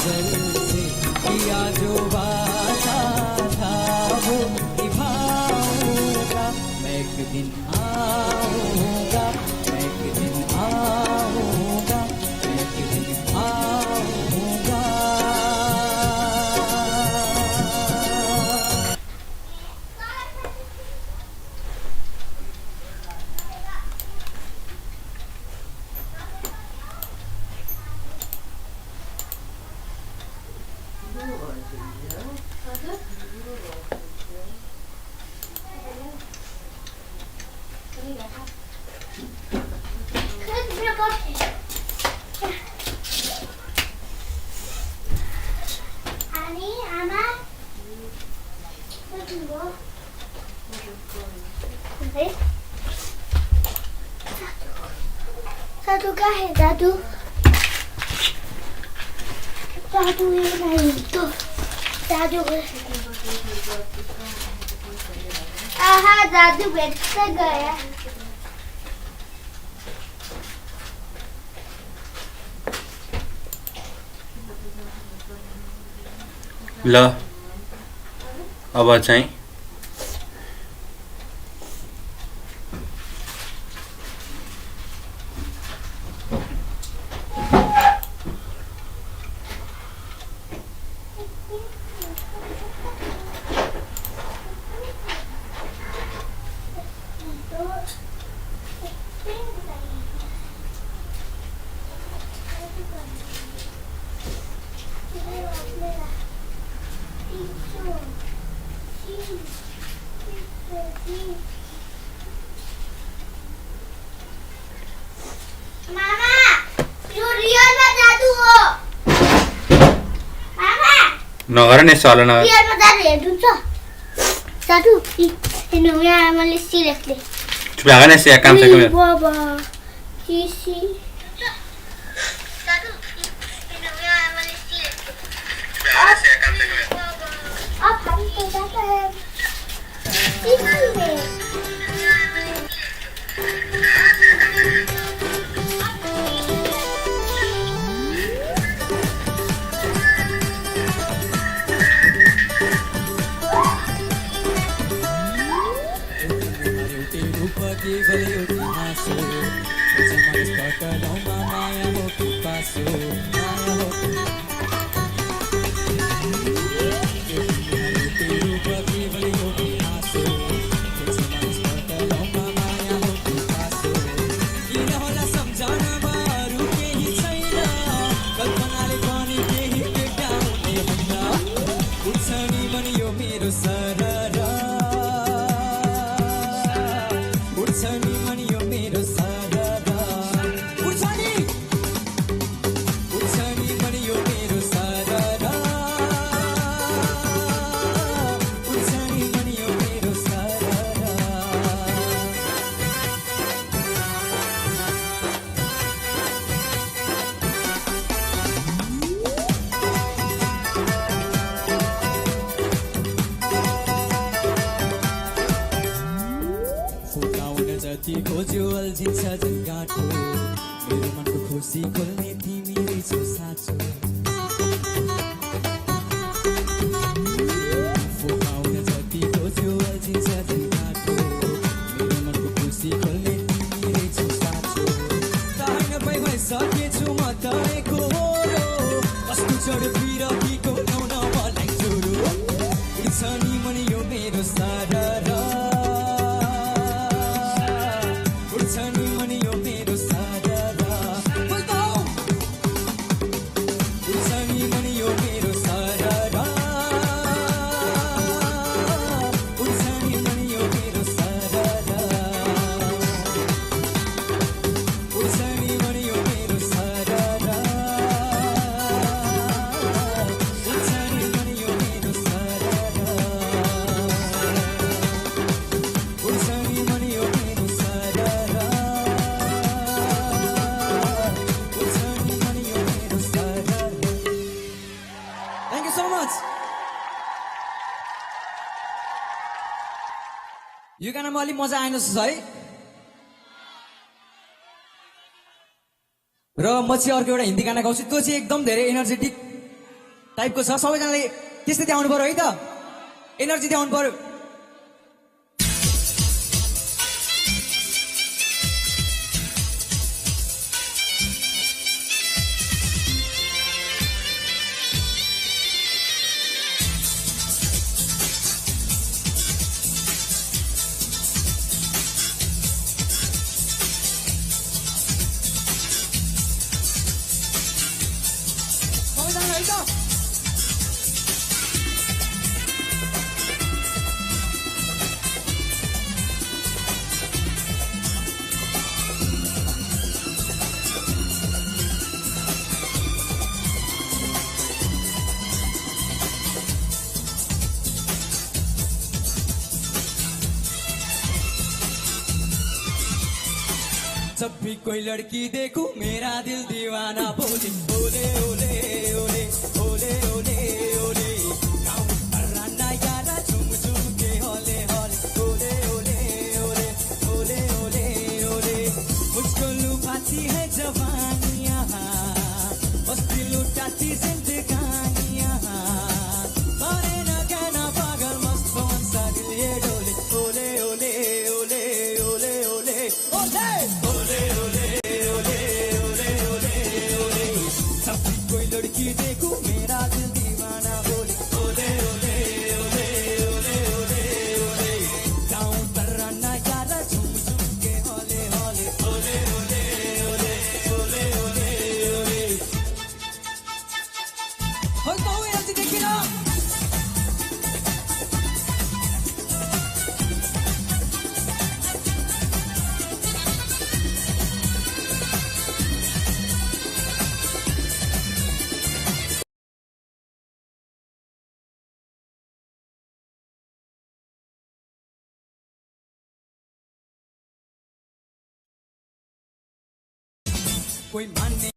नजर से किया जो वादा था वो निभाऊंगा। मैं एक दिन आऊंगा, मैं एक दिन आऊंगा, मैं एक दिन आऊंगा। दादू कहाँ है? दादू दादू ये नहीं तो दादू आहा दादू बेड पे गया। ल अब चाहिँ मामा यो रियलमा जादु हो। मामा नगर नि चल न रियलमा जादु हेर्नु छ। जादु हेर्नु यहाँ आमाले सिरियसली भागा न से काम छ के बाबा सीसी जादु हेर्नु यहाँ आमाले सिरियसली अब हम तो जाते हैं सीसी में। केवल एउटै हाँसो मानिसबाट गाउँमा माया हो कि पासो माया हो एउटै रूप केवल एउटै हाँसो मानिसबाट गाउँमा माया हो कि पासो किन होला सम्झनामा अरू केही छैन कल्पनाले पनि केही भेटाउने होइन उठ्छ नि पनि यो मेरो सरर खोज्यो अल्झिन्छ जुन गाँठो मेरो मनको खुसी खोल्ने तिमी रहेछौ साँचो फुकाउन जति खोज्यो अल्झिन्छ जुन गाँठो मेरो मनको खुसी खोल्ने तिमी रहेछौ साँचो ताइन भइसकेछु म तँको होरो कस्तो चढ बिरतीको ल्याउन मलाई छोरो उड्छ नि मनि यो मेरो सारा यो गानामा अलि मजा आएन है र म चाहिँ अर्को एउटा हिन्दी गाना गाउँछु त्यो चाहिँ एकदम धेरै एनर्जेटिक टाइपको छ सबैजनाले त्यस्तै देखाउनु पर्यो है त एनर्जी देखाउनु पर्यो जब भी कोई लड़की देखूं मेरा दिल दीवाना बोले बोले ओले ओले ओले ओले ओले गाँव राना यारा झुम झुम के होले होले ओले ओले ओले ओले ओले मुझको लुभाती है जवानियाँ मस्ती लुटाती जिंदगानियाँ मारे ना कहना पागल मस्त पवन सा दिल ये डोले ओले ओले ओले ओले ओले ओले कोई लड़की देखूं मेरा दिल दीवाना बोले ओले ओले ओले ओले ओले ओले गाँव तराना यारा झुम झुम के होले होले ओले ओले ओले ओले ओले ओले होय तो एनर्जी देखी ना कोई मानने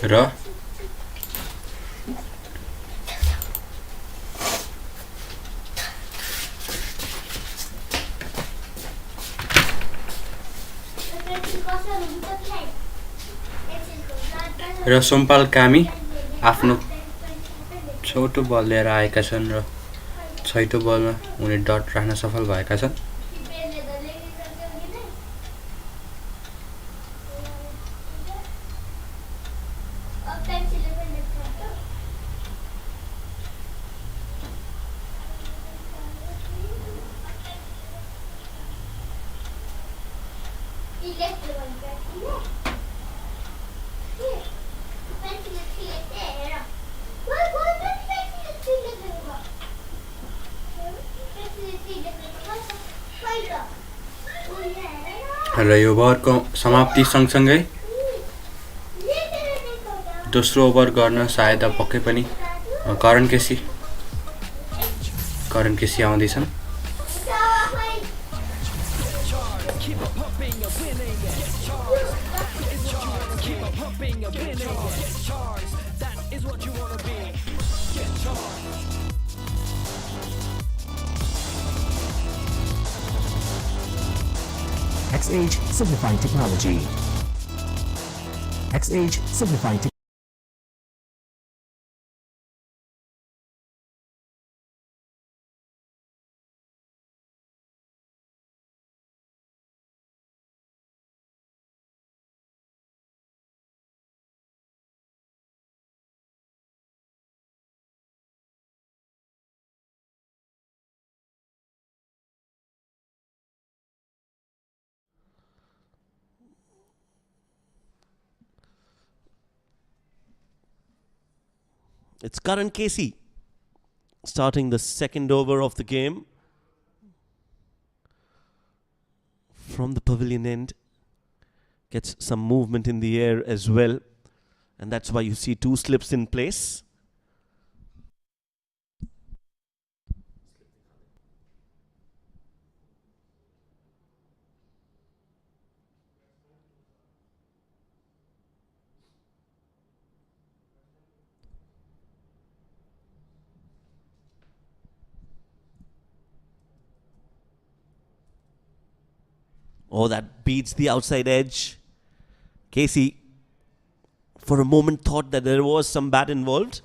र र सोमपाल कामी आफ्नो छोटो बल लिएर आएका छन् र छैटौँ बलमा उनी डट राख्न सफल भएका छन् र यो ओभरको समाप्ति सँगसँगै दोस्रो ओभर गर्न सायद पक्कै पनि करण केसी आउँदैछन् XH Simplifying Technology. XH Simplifying Technology. It's Karan Casey starting the second over of the game. From the pavilion end, gets some movement in the air as well. And that's why you see 2 slips in place. Oh, that beats the outside edge. Casey, for a moment, thought that there was some bat involved.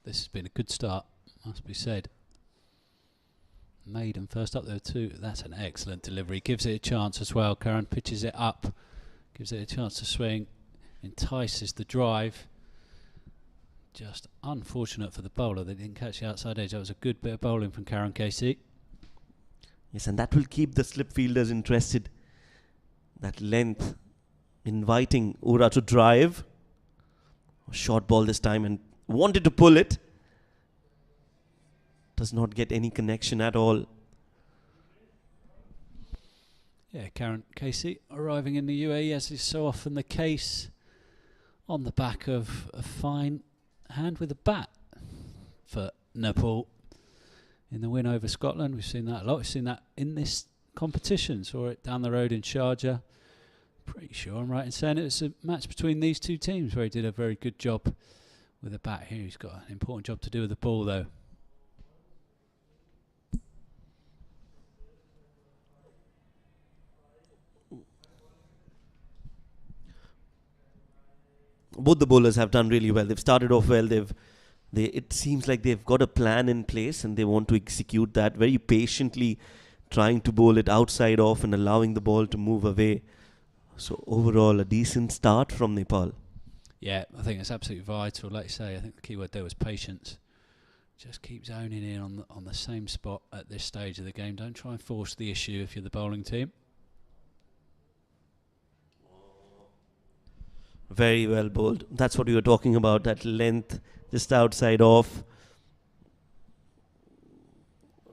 This has been a good start, must be said. Maiden first up there too. That's an excellent delivery. Gives it a chance as well. Karen pitches it up. Gives it a chance to swing. Entices the drive. Just unfortunate for the bowler. They didn't catch the outside edge. That was a good bit of bowling from Karen Casey. Yes, and that will keep the slip fielders interested. That length inviting Ura to drive. Short ball this time and wanted to pull it. Does not get any connection at all. Yeah, Karen Casey arriving in the UAE, as is so often the case, on the back of a fine hand with a bat for Nepal in the win over Scotland. We've seen that a lot. We've seen that in this competition. Saw it down the road in Sharjah. Pretty sure I'm right in saying it was a match between these two teams where he did a very good job with a bat here. He's got an important job to do with the ball though. Both the bowlers have done really well. They've started off well. It seems like they've got a plan in place and they want to execute that very patiently, trying to bowl it outside off and allowing the ball to move away. So overall, a decent start from Nepal. Yeah, I think it's absolutely vital. Like you say, I think the key word there was patience. Just keep zoning in on the same spot at this stage of the game. Don't try and force the issue if you're the bowling team. Very well bowled. That's what we were talking about, that length just outside off.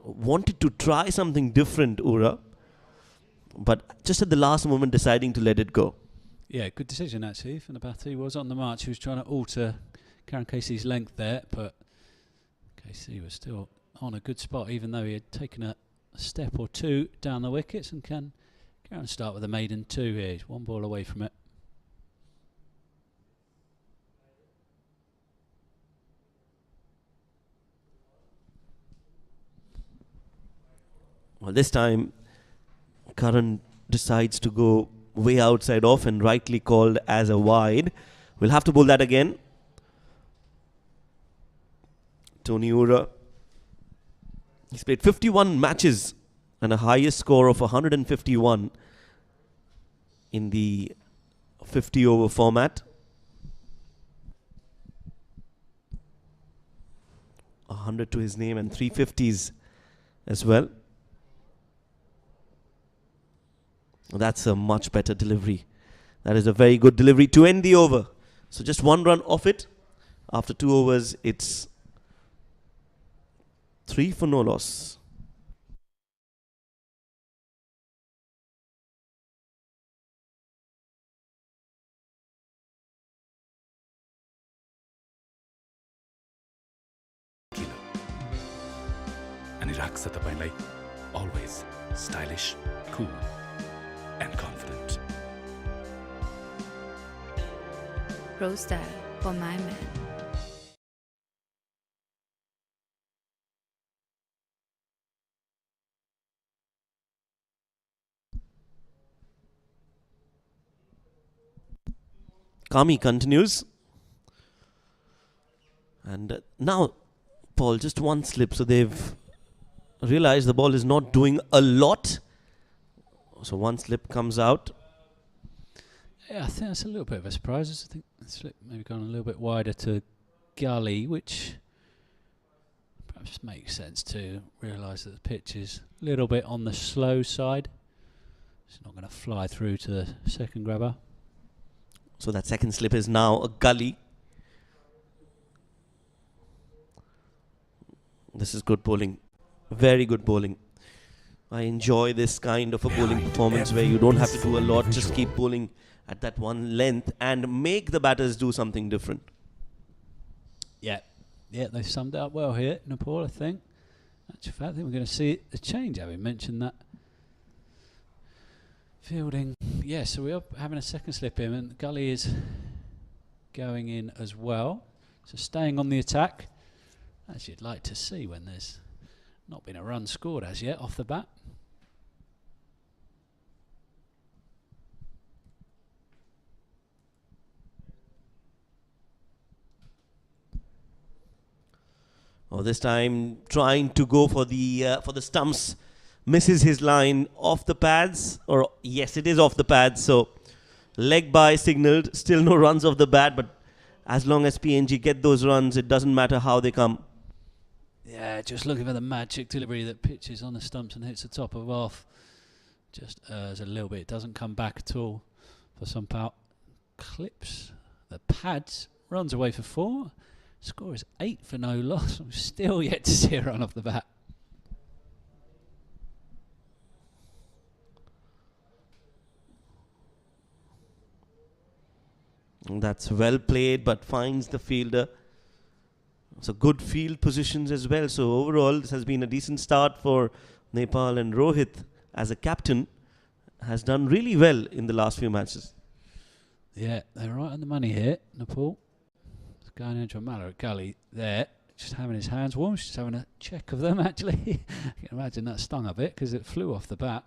Wanted to try something different, Ura, but just at the last moment deciding to let it go. Yeah, good decision actually from the batter. He was on the march. He was trying to alter Karen Casey's length there, but Casey was still on a good spot, even though he had taken a step or two down the wickets, and can Karen start with a maiden 2 here. He's 1 ball away from it. Well, this time, Karan decides to go way outside off and rightly called as a wide. We'll have to bowl that again. Tony Ura. He's played 51 matches and a highest score of 151 in the 50-over format. 100 to his name and 350s as well. That's a much better delivery. That is a very good delivery to end the over. So just 1 run off it. After 2 overs, it's 3 for no loss. अनि राख्छ तपाईलाई always stylish, cool and confident. Rose style for my man. Kami continues. And now, Paul, just 1 slip. So they've realized the ball is not doing a lot. So 1 slip comes out. Yeah, I think that's a little bit of a surprise. I think the slip maybe gone a little bit wider to gully, which perhaps makes sense to realise that the pitch is a little bit on the slow side. It's not going to fly through to the second grabber. So that second slip is now a gully. This is good bowling. Very good bowling. I enjoy this kind of a bowling performance where you don't have to do a lot, just keep bowling at that one length and make the batters do something different. Yeah, they summed it up well here, Nepal, I think. Actually, I think we're going to see a change, having mentioned that. Fielding, yeah, so we are having a second slip in, and Gully is going in as well. So staying on the attack, as you'd like to see when there's not been a run scored as yet off the bat. Oh, this time trying to go for the stumps, misses his line off the pads, or yes, it is off the pads. So leg by signalled, still no runs off the bat, but as long as PNG get those runs, it doesn't matter how they come. Yeah, just looking for the magic delivery that pitches on the stumps and hits the top of off. Just as a little bit, it doesn't come back at all for some power. Clips the pads, runs away for 4. Score is 8 for no loss. I'm still yet to see a run off the bat. And that's well played, but finds the fielder. So good field positions as well. So overall, this has been a decent start for Nepal, and Rohit, as a captain, has done really well in the last few matches. Yeah, they're right on the money here, Nepal. It's going into a Mallow at Gully there, just having his hands warm, just having a check of them actually. You can imagine that stung a bit because it flew off the bat.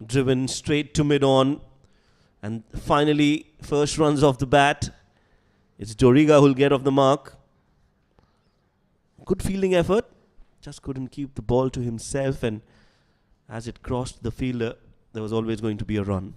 Driven straight to mid-on, and finally first runs off the bat. It's Doriga who'll get off the mark. Good fielding effort, just couldn't keep the ball to himself, and as it crossed the fielder, there was always going to be a run.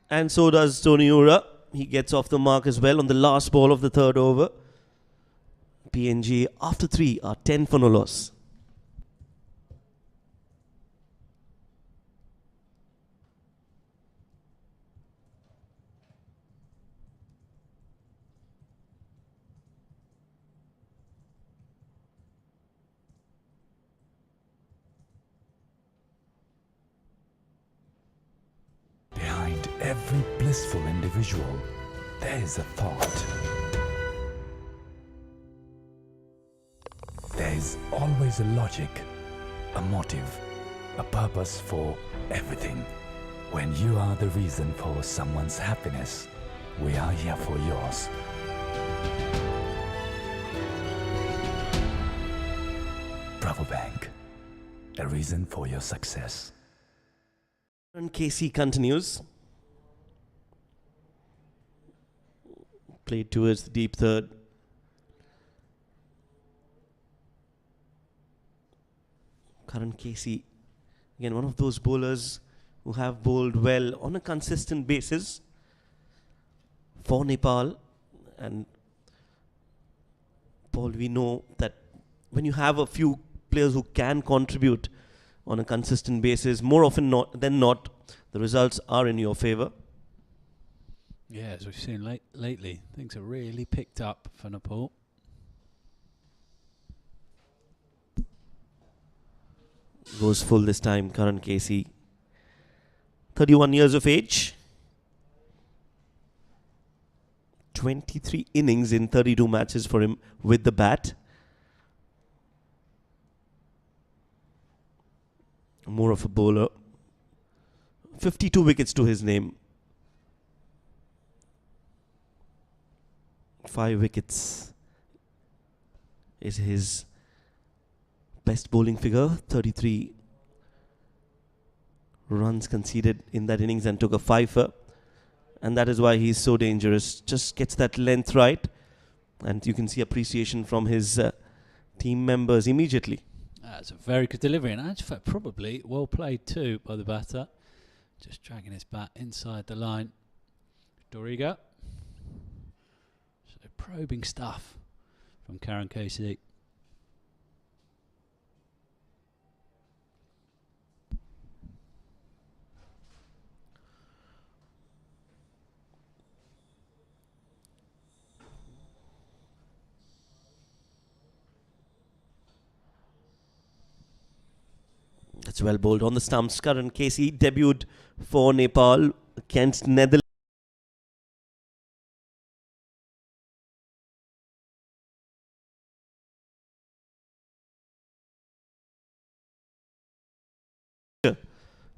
And so does Tony Ura. He gets off the mark as well on the last ball of the third over. PNG, after 3, are 10 for no loss. Behind every blissful individual, there is a thought. There is always a logic, a motive, a purpose for everything. When you are the reason for someone's happiness, we are here for yours. Bravo Bank, a reason for your success. And KC continues. Played towards the deep third. Karan Casey, again, one of those bowlers who have bowled well on a consistent basis for Nepal. And Paul, we know that when you have a few players who can contribute on a consistent basis, more often than not, the results are in your favour. Yeah, as we've seen lately, things have really picked up for Nepal. Goes full this time, Karan Casey. 31 years of age. 23 innings in 32 matches for him with the bat. More of a bowler. 52 wickets to his name. 5 wickets is his best bowling figure. 33 runs conceded in that innings and took a fifer. And that is why he's so dangerous. Just gets that length right. And you can see appreciation from his team members immediately. That's a very good delivery, and in fact, probably well played too by the batter. Just dragging his bat inside the line. Doriga. So probing stuff from Karen Casey. That's well bowled on the stumps. Karan Casey debuted for Nepal against Netherlands.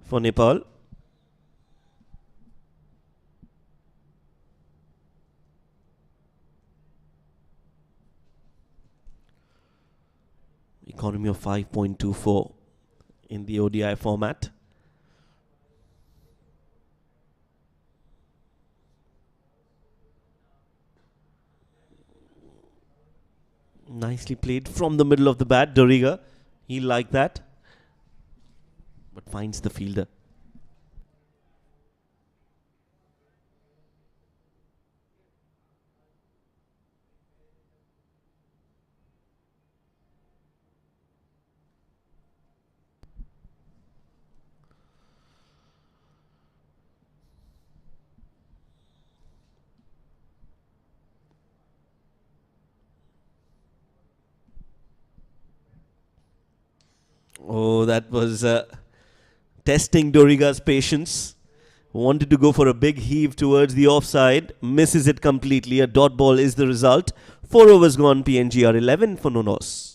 For Nepal. Economy of 5.24 in the ODI format. Nicely played from the middle of the bat. Doriga, he liked that, but finds the fielder. Oh, that was testing Doriga's patience. Wanted to go for a big heave towards the offside. Misses it completely. A dot ball is the result. 4 overs gone. PNG are 11 for no loss.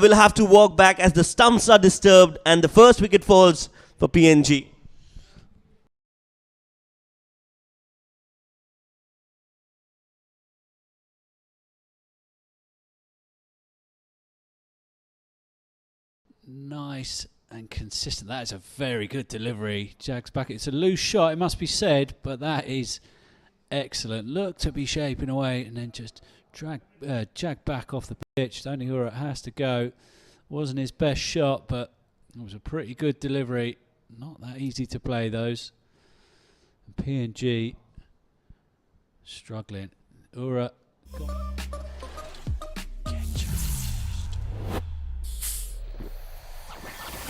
Will have to walk back as the stumps are disturbed and the first wicket falls for PNG. Nice and consistent. That is a very good delivery. Jags back. It's a loose shot, it must be said, but that is excellent. Look to be shaping away and then just jag back off the pitch. Only Ura has to go. Wasn't his best shot, but it was a pretty good delivery. Not that easy to play those. PNG struggling. Ura.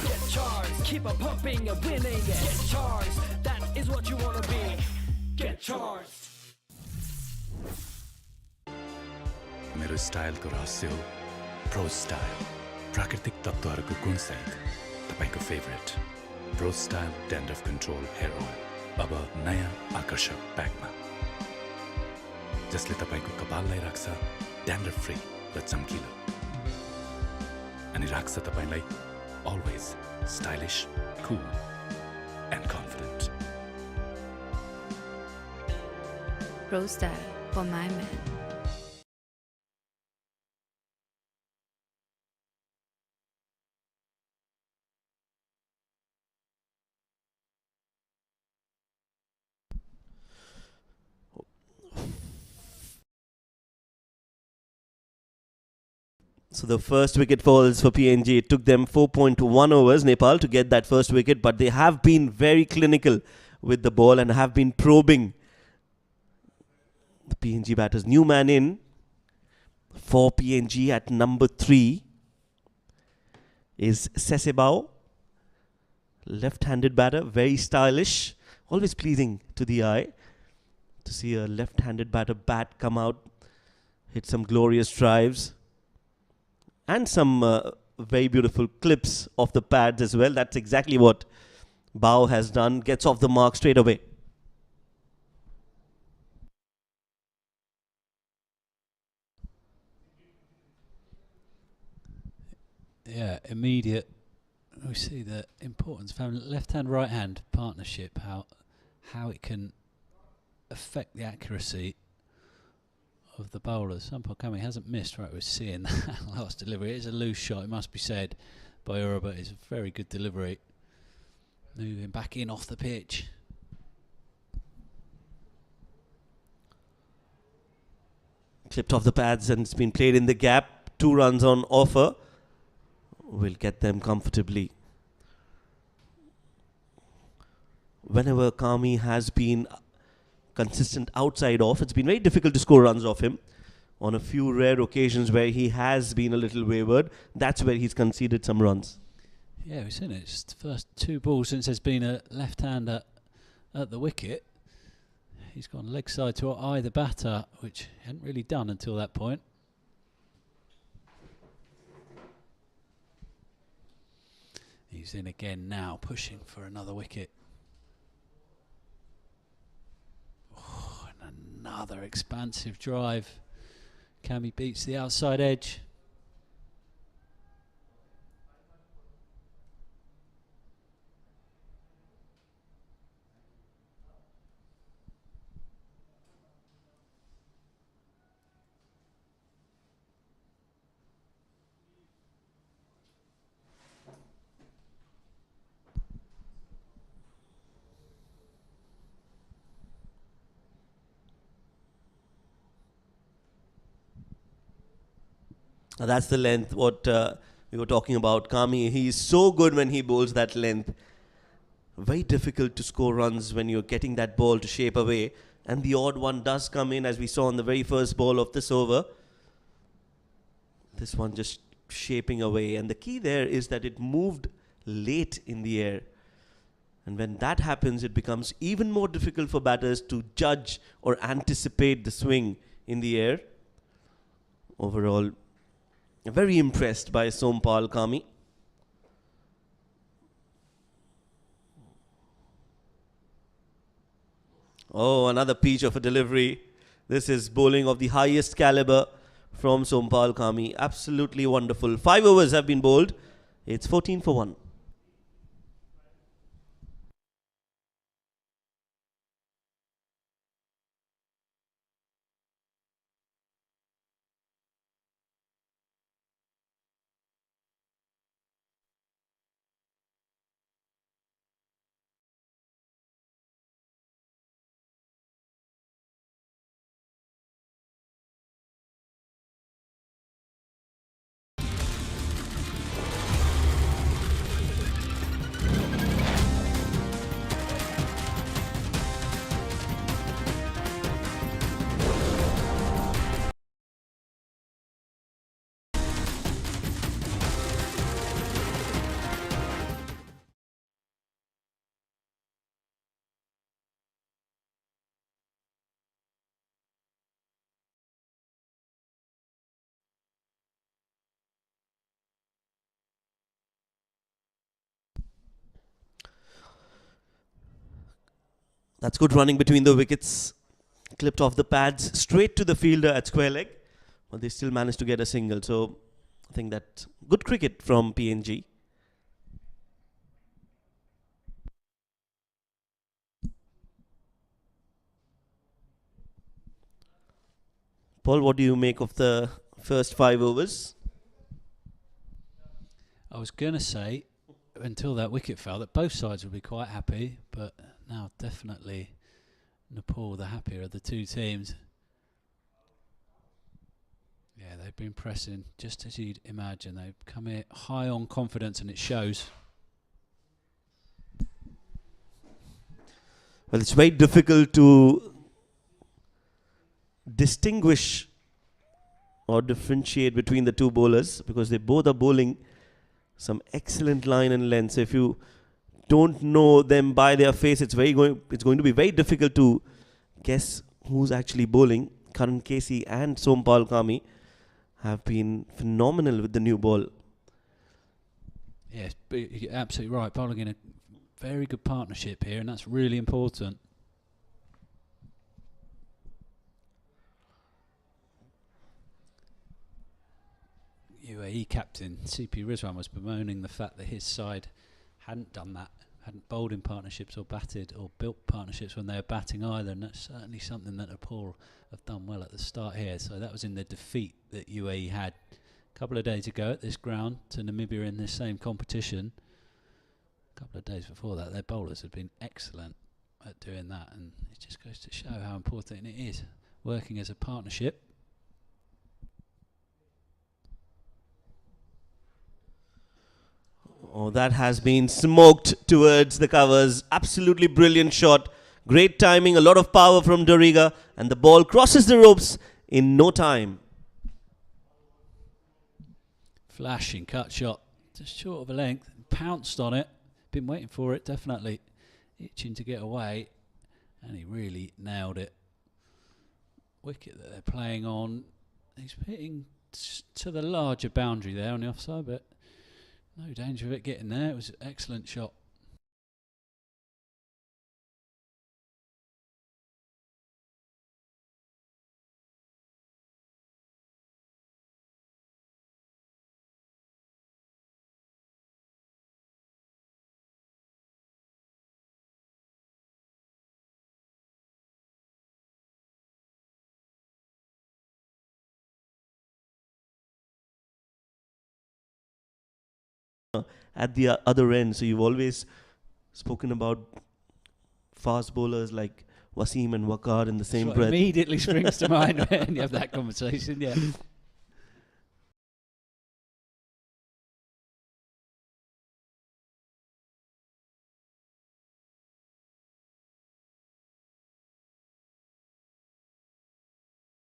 Get charged, keep on pumping and winning. Get charged, that is what you want to be. Get charged. मेरो स्टाइलको रहस्य हो Pro Style प्राकृतिक तत्त्वहरूको गुणसहित तपाईको favourite Pro Style dandruff control hair oil अब नयाँ आकर्षक प्याकमा जसले तपाईको कपाललाई राख्छ ड्यान्ड्रफ फ्री र चम्किलो अनि राख्छ तपाईलाई always stylish, cool and confident. Pro style for my man. So the first wicket falls for PNG. It took them 4.1 overs, Nepal, to get that first wicket, but they have been very clinical with the ball and have been probing the PNG batters. New man in for PNG at number 3 is Sesebao. Left-handed batter, very stylish, always pleasing to the eye to see a left-handed batter bat come out, hit some glorious drives, and some very beautiful clips off the pads as well. That's exactly what Bao has done. Gets off the mark straight away. Yeah, immediate. We see the importance of having left-hand, right-hand partnership. How it can affect the accuracy of the bowlers. Sampal Kami hasn't missed. Right, we're seeing that last delivery. It is a loose shot, it must be said, by Ura, but it's a very good delivery. Moving back in off the pitch. Clipped off the pads and it's been played in the gap. 2 runs on offer. Will get them comfortably. Whenever Kami has been consistent outside off, it's been very difficult to score runs off him. On a few rare occasions where he has been a little wayward, that's where he's conceded some runs. Yeah, we've seen it. It's the first 2 balls since there's been a left-hander at the wicket. He's gone leg side to either batter, which he hadn't really done until that point. He's in again now, pushing for another wicket. Oh, and another expansive drive. Kami beats the outside edge. Now that's the length what we were talking about. Kami, he is so good when he bowls that length. Very difficult to score runs when you're getting that ball to shape away. And the odd one does come in, as we saw on the very first ball of this over. This one just shaping away. And the key there is that it moved late in the air. And when that happens, it becomes even more difficult for batters to judge or anticipate the swing in the air. Overall, very impressed by Sompal Kami. Oh, another peach of a delivery. This is bowling of the highest caliber from Sompal Kami. Absolutely wonderful. 5 overs have been bowled. It's 14 for 1. That's good running between the wickets. Clipped off the pads straight to the fielder at square leg. But they still managed to get a single. So I think that good cricket from PNG. Paul, what do you make of the first 5 overs? I was going to say, until that wicket fell, that both sides would be quite happy, but now definitely Nepal the happier of the 2 teams. Yeah, they've been pressing just as you'd imagine. They've come here high on confidence and it shows. Well, it's very difficult to distinguish or differentiate between the 2 bowlers because they both are bowling some excellent line and length. So if you don't know them by their face, it's going to be very difficult to guess who's actually bowling. Karan Casey and Sompal Kami have been phenomenal with the new ball. Yes, you're absolutely right. Bowling in a very good partnership here, and that's really important. UAE captain CP Rizwan was bemoaning the fact that his side hadn't done that, hadn't bowled in partnerships or batted or built partnerships when they were batting either, and that's certainly something that Nepal have done well at the start here. So that was in the defeat that UAE had a couple of days ago at this ground to Namibia in this same competition. A couple of days before that, their bowlers had been excellent at doing that, and it just goes to show how important it is working as a partnership. Oh, that has been smoked towards the covers. Absolutely brilliant shot. Great timing, a lot of power from Doriga, and the ball crosses the ropes in no time. Flashing cut shot, just short of a length, pounced on it. Been waiting for it, definitely itching to get away, and he really nailed it. Wicket that they're playing on. He's hitting to the larger boundary there on the offside, but no danger of it getting there. It was an excellent shot. At the other end, so you've always spoken about fast bowlers like Wasim and Waqar in the same That's what breath. immediately springs to mind when you have that conversation, yeah.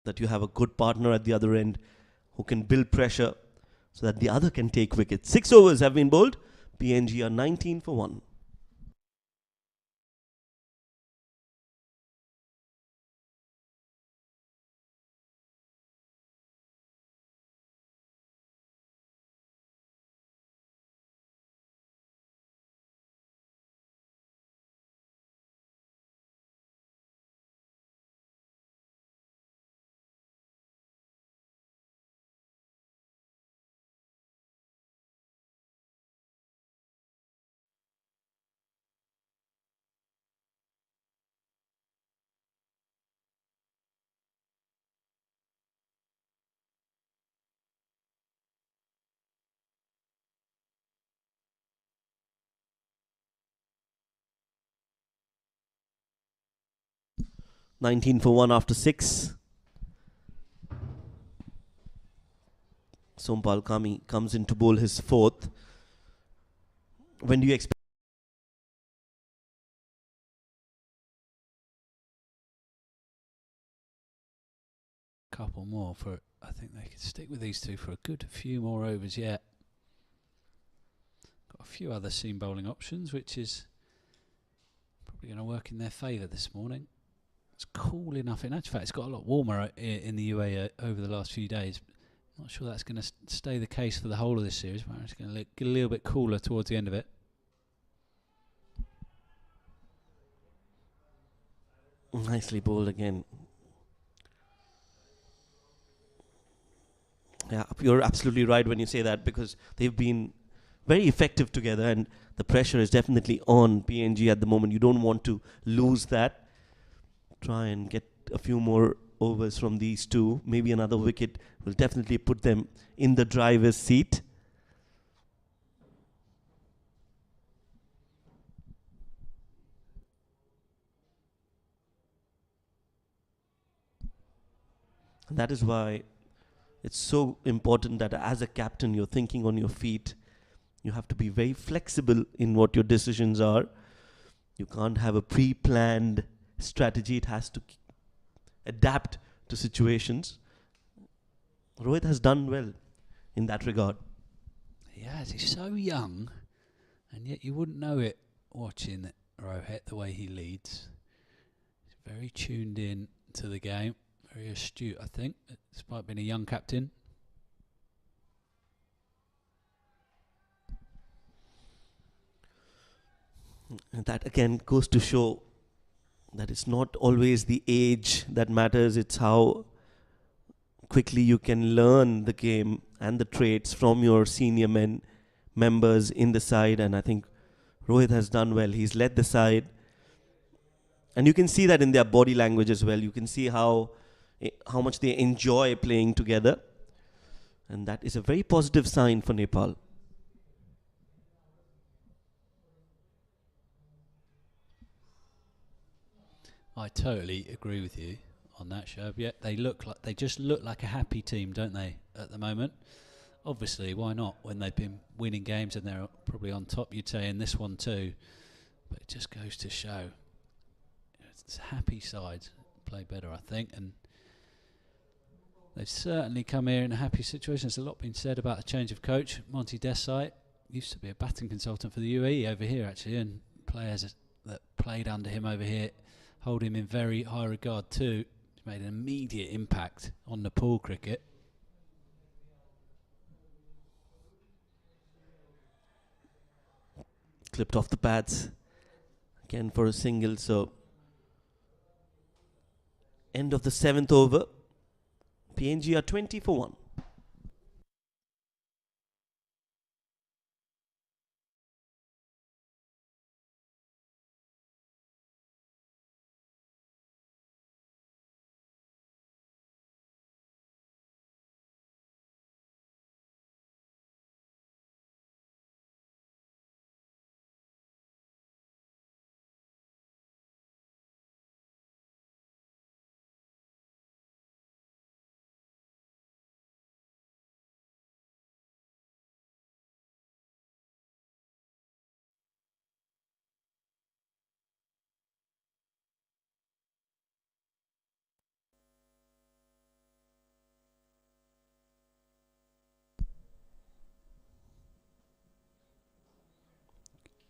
That you have a good partner at the other end who can build pressure so that the other can take wickets. 6 overs have been bowled. PNG are 19 for 1. For 1 after 6. Sompal Kami comes in to bowl his 4th. When do you expect? Couple more for, I think they could stick with these two for a good few more overs yet. Got a few other seam bowling options, which is probably going to work in their favour this morning. It's cool enough. In actual fact, it's got a lot warmer in the UAE over the last few days. Not sure that's going to stay the case for the whole of this series, but it's going to get a little bit cooler towards the end of it. Nicely bowled again. Yeah, you're absolutely right when you say that, because they've been very effective together, and the pressure is definitely on PNG at the moment. You don't want to lose that. Try and get a few more overs from these two. Maybe another wicket will definitely put them in the driver's seat. And that is why it's so important that as a captain, you're thinking on your feet. You have to be very flexible in what your decisions are. You can't have a pre-planned strategy. It has to adapt to situations. Rohit has done well in that regard. He has. He's so young, and yet you wouldn't know it watching Rohit, the way he leads. He's very tuned in to the game, very astute, I think, despite being a young captain. And that again goes to show that it's not always the age that matters, it's how quickly you can learn the game and the traits from your senior members in the side. And I think Rohit has done well. He's led the side. And you can see that in their body language as well. You can see how much they enjoy playing together. And that is a very positive sign for Nepal. I totally agree with you on that, Shob. Yeah, they just look like a happy team, don't they, at the moment? Obviously, why not? When they've been winning games and they're probably on top, you'd say, in this one too. But it just goes to show it's happy sides play better, I think, and they've certainly come here in a happy situation. There's a lot been said about a change of coach. Monty Desai used to be a batting consultant for the UAE over here, actually, and players that played under him over here hold him in very high regard too. He's made an immediate impact on Nepal cricket. Clipped off the pads again for a single. So end of the 7th over. PNG are 20 for 1.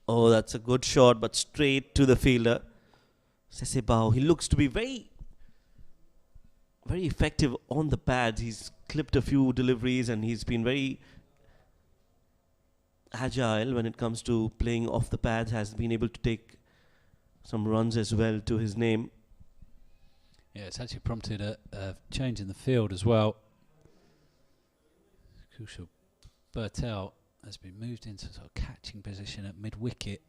Oh, that's a good shot, but straight to the fielder. Sesebao, he looks to be very, very effective on the pads. He's clipped a few deliveries and he's been very agile when it comes to playing off the pads. Has been able to take some runs as well to his name. Yeah, it's actually prompted a change in the field as well. Kushal Bertel has been moved into sort of catching position at mid-wicket.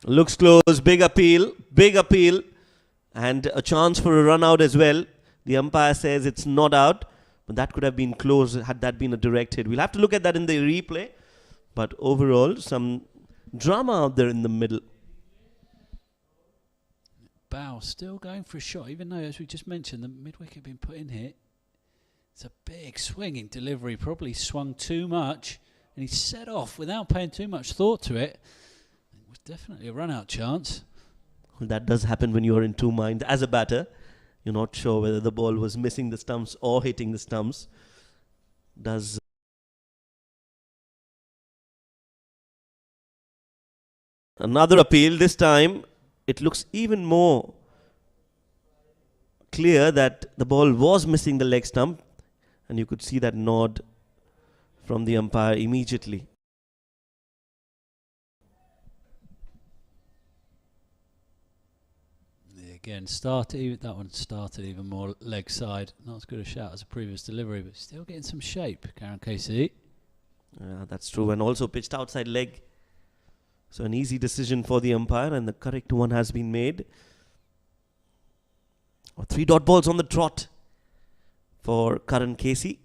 Looks close, big appeal, and a chance for a run out as well. The umpire says it's not out, but that could have been close had that been a direct hit. We'll have to look at that in the replay, but overall, some drama out there in the middle. Bow still going for a shot, even though, as we just mentioned, the mid-wicket been put in here. It's a big swinging delivery, probably swung too much, and he set off without paying too much thought to it. It was definitely a run-out chance. Well, that does happen when you are in two minds. As a batter, you're not sure whether the ball was missing the stumps or hitting the stumps. Does another appeal. This time, it looks even more clear that the ball was missing the leg stump. And you could see that nod from the umpire immediately. Again, that one started even more leg side. Not as good a shout as a previous delivery, but still getting some shape, Karen KC. That's true. And also pitched outside leg. So an easy decision for the umpire, and the correct one has been made. 3 dot balls on the trot for Karan Casey.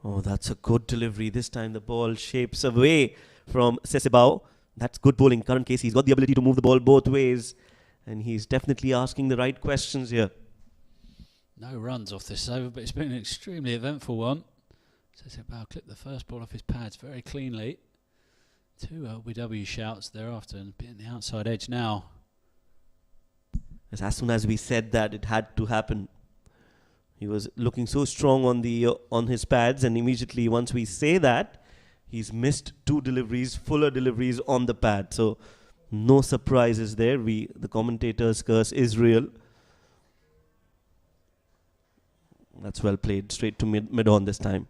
Oh, that's a good delivery. This time the ball shapes away from Sesebao. That's good bowling. Karan Casey, he's got the ability to move the ball both ways, and he's definitely asking the right questions here. No runs off this over, but it's been an extremely eventful one. Sesebao clipped the first ball off his pads very cleanly. 2 LBW shouts thereafter and bit on the outside edge now. As soon as we said that, it had to happen. He was looking so strong on his pads, and immediately once we say that, he's missed 2 deliveries, fuller deliveries on the pad. So no surprises there. The commentator's curse is real. That's well played, straight to mid on this time.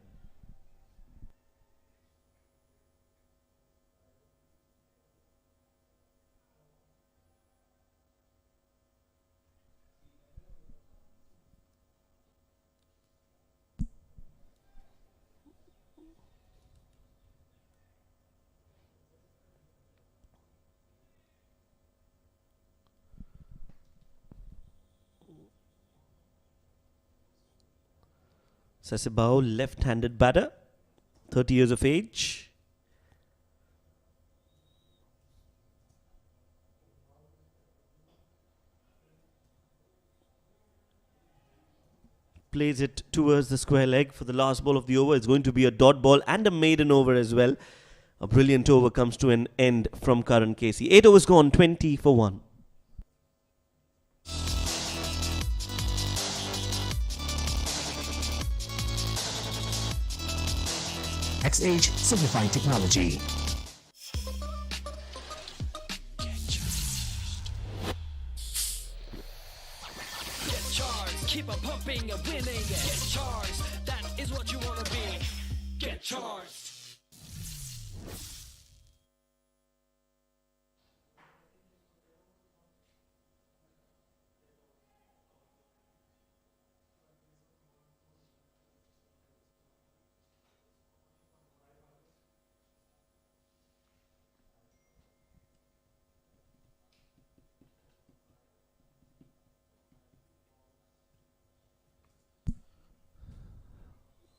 Sasibao, left-handed batter, 30 years of age. Plays it towards the square leg for the last ball of the over. It's going to be a dot ball and a maiden over as well. A brilliant over comes to an end from Karan Casey. 8 overs gone, 20 for 1. XH Simplified Technology. Get charged, keep on pumping and winning. Get charged, that is what you wanna be. Get charged.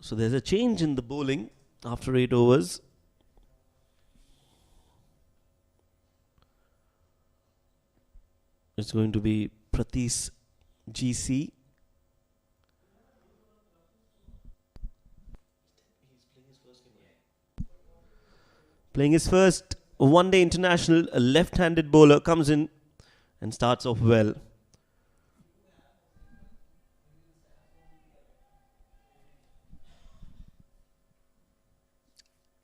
So there's a change in the bowling after 8 overs. It's going to be Pratis GC. Playing his first one-day international, a left-handed bowler comes in and starts off well.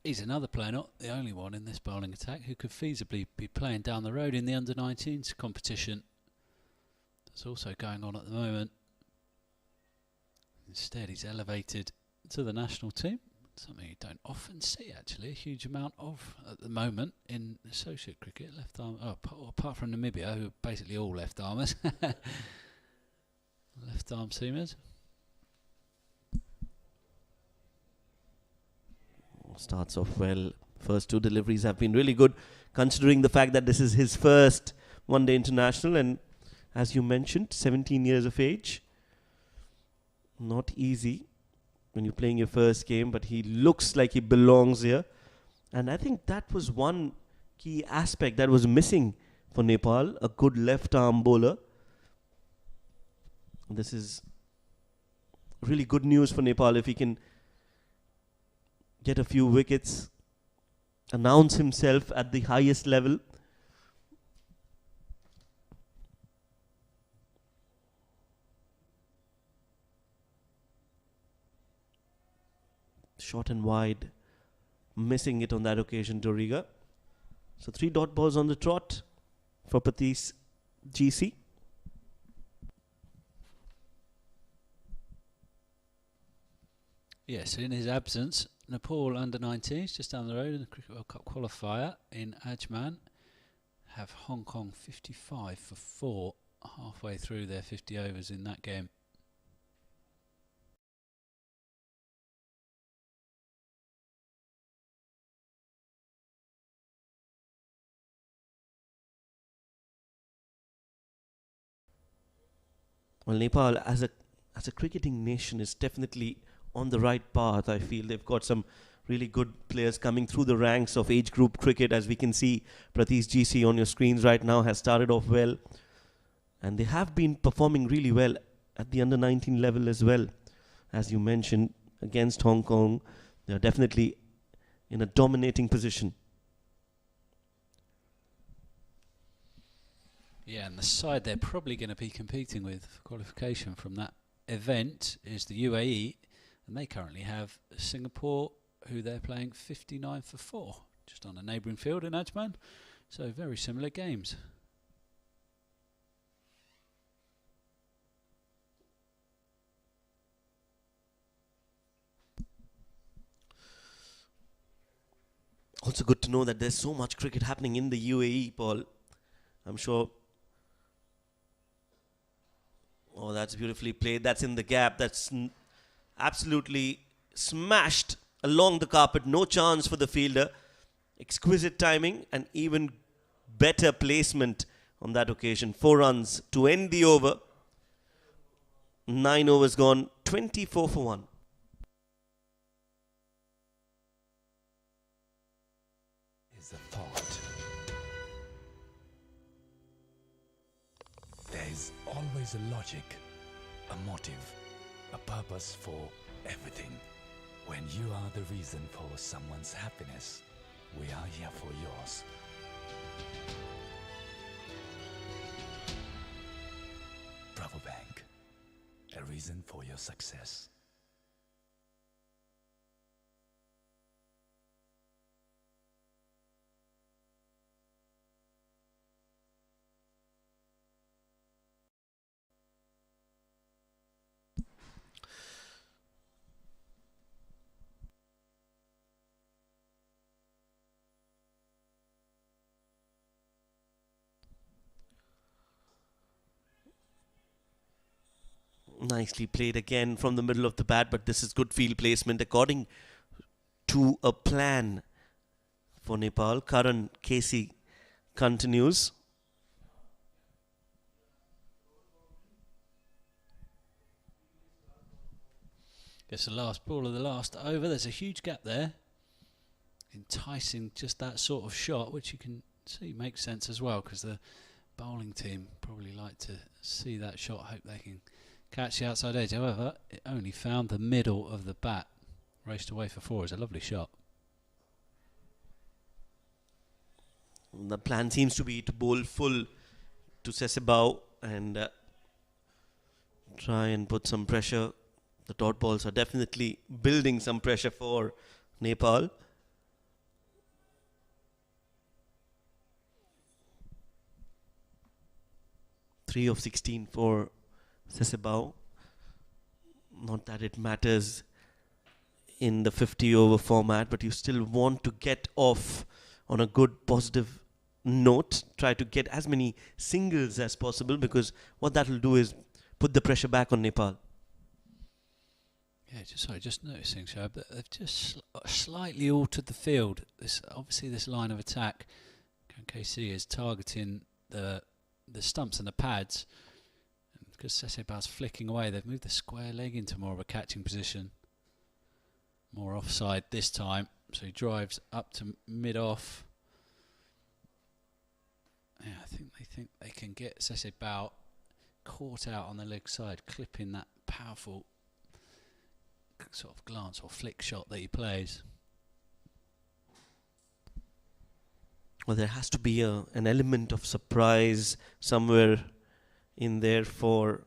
He's another player, not the only one in this bowling attack, who could feasibly be playing down the road in the under-19s competition that's also going on at the moment. Instead, he's elevated to the national team, something you don't often see actually, a huge amount of at the moment in associate cricket. Left arm, apart from Namibia, who are basically all left armers, left arm seamers. Starts off well. First 2 deliveries have been really good, considering the fact that this is his first one-day international, and as you mentioned, 17 years of age. Not easy when you're playing your first game, but he looks like he belongs here. And I think that was one key aspect that was missing for Nepal, a good left-arm bowler. This is really good news for Nepal if he can get a few wickets, announce himself at the highest level. Short and wide, missing it on that occasion, Doriga. So 3 dot balls on the trot for Pratis GC. Yes, in his absence, Nepal under-19s just down the road in the Cricket World Cup qualifier in Ajman have Hong Kong 55 for 4 halfway through their 50 overs in that game. Well, Nepal as a cricketing nation is definitely on the right path. I feel they've got some really good players coming through the ranks of age group cricket. As we can see, Pratis GC on your screens right now has started off well, and they have been performing really well at the under-19 level as well. As you mentioned, against Hong Kong, they're definitely in a dominating position. Yeah, and the side they're probably going to be competing with for qualification from that event is the UAE, and they currently have Singapore, who they're playing 59 for 4, just on a neighbouring field in Ajman. So very similar games. Also good to know that there's so much cricket happening in the UAE, Paul. I'm sure. Oh, that's beautifully played. That's in the gap. That's absolutely smashed along the carpet. No chance for the fielder. Exquisite timing and even better placement on that occasion. 4 runs to end the over. 9 overs gone. 24 for 1. Is a thought. There is always a logic, a motive, a purpose for everything. When you are the reason for someone's happiness, we are here for yours. Bravo Bank, a reason for your success. Nicely played again from the middle of the bat, but this is good field placement according to a plan for Nepal. Karan Casey continues. Gets the last ball of the last over. There's a huge gap there. Enticing just that sort of shot, which you can see makes sense as well, because the bowling team probably like to see that shot, hope they can catch the outside edge. However, it only found the middle of the bat. Raced away for 4 is a lovely shot. The plan seems to be to bowl full to Sesebao and try and put some pressure. The dot balls are definitely building some pressure for Nepal. Three of 16 for Sesebao. Not that it matters in the 50 over format, but you still want to get off on a good positive note. Try to get as many singles as possible, because what that will do is put the pressure back on Nepal. Yeah, just noticing, Shab, that they've just slightly altered the field. Obviously this line of attack, KC is targeting the stumps and the pads. And because Sesebao's flicking away, they've moved the square leg into more of a catching position. More offside this time, so he drives up to mid-off. Yeah, I think they can get Sesebao caught out on the leg side, clipping that powerful sort of glance or flick shot that he plays. Well, there has to be an element of surprise somewhere in there for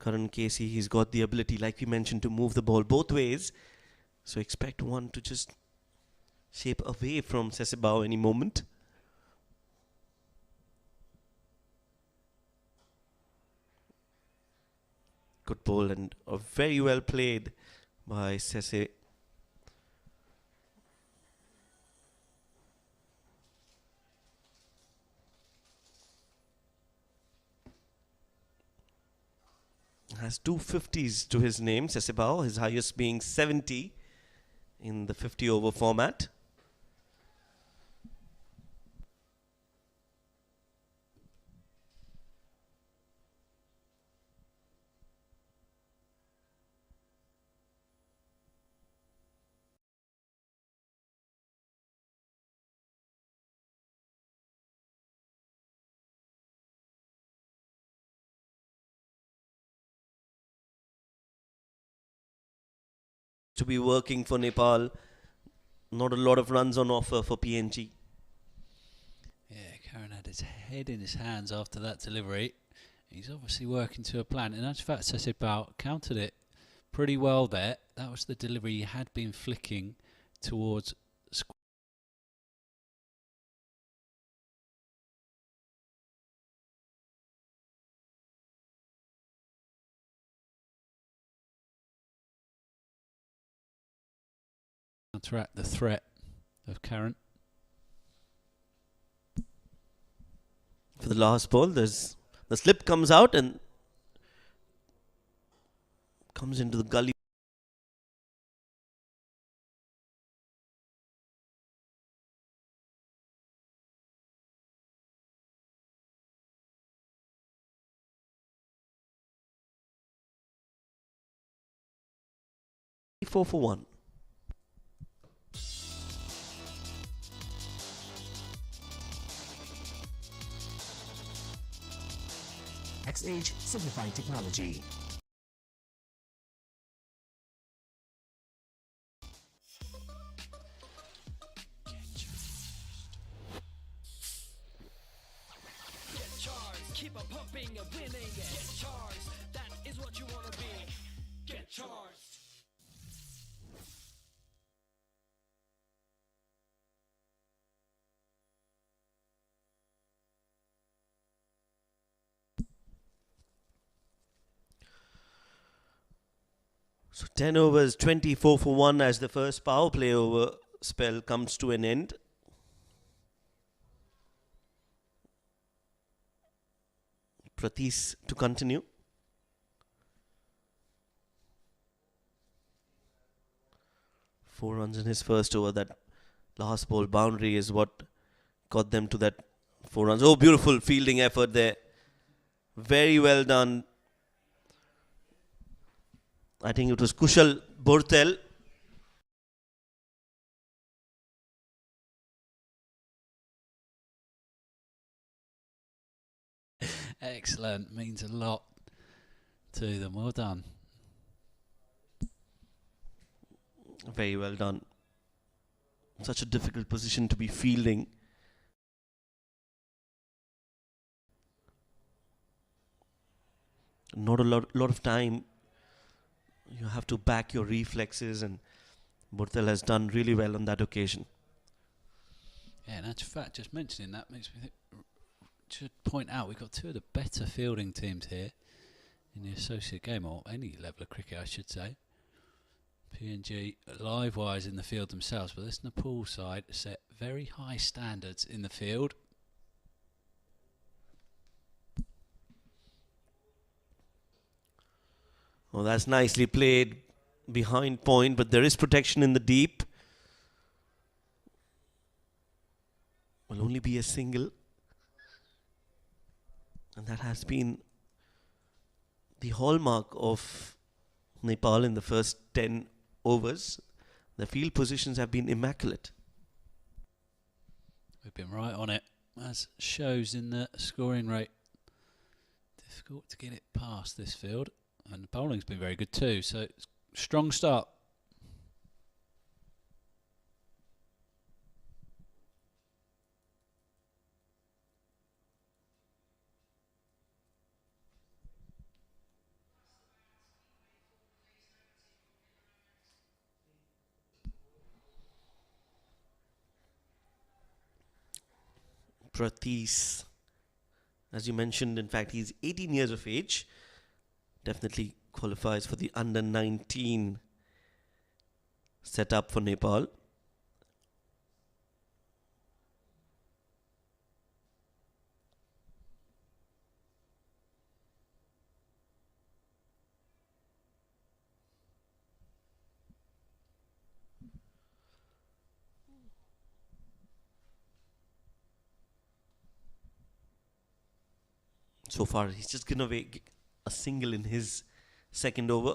Karan Casey. He's got the ability, like we mentioned, to move the ball both ways. So expect one to just shape away from Sesebao any moment. Good ball and very well played by Sese. Has 2 50s to his name, Sesebao, his highest being 70 in the 50 over format. To be working for Nepal. Not a lot of runs on offer for PNG. Yeah, Karen had his head in his hands after that delivery. He's obviously working to a plan. In actual fact, Sesebao countered it pretty well there. That was the delivery he had been flicking towards counteract the threat of Karen. For the last ball, there's the slip comes out and comes into the gully. Four for one. XH Simplifying Technology. Get charged, keep on pumping and winning. Get charged, that is what you wanna be. Get charged. So 10 overs, 24 for 1 as the first power play over spell comes to an end. Pratis to continue. Four runs in his first over. That last ball boundary is what got them to that 4 runs. Oh, beautiful fielding effort there. Very well done. I think it was Kushal Bortel. Excellent. Means a lot to them. Well done. Very well done. Such a difficult position to be fielding. Not a lot of time. You have to back your reflexes, and Bortel has done really well on that occasion. Yeah, in actual fact, just mentioning that makes me think, should point out we've got two of the better fielding teams here in the associate game, or any level of cricket I should say. PNG live-wise in the field themselves, but this Nepal side set very high standards in the field. Oh, that's nicely played behind point, but there is protection in the deep. Will only be a single. And that has been the hallmark of Nepal in the first 10 overs. The field positions have been immaculate. We've been right on it, as shows in the scoring rate. Difficult to get it past this field. And the bowling's been very good too, so strong start. Pratis, as you mentioned, in fact, he's 18 years of age. Definitely qualifies for the under 19 setup for Nepal. So far, he's just given away a single in his second over.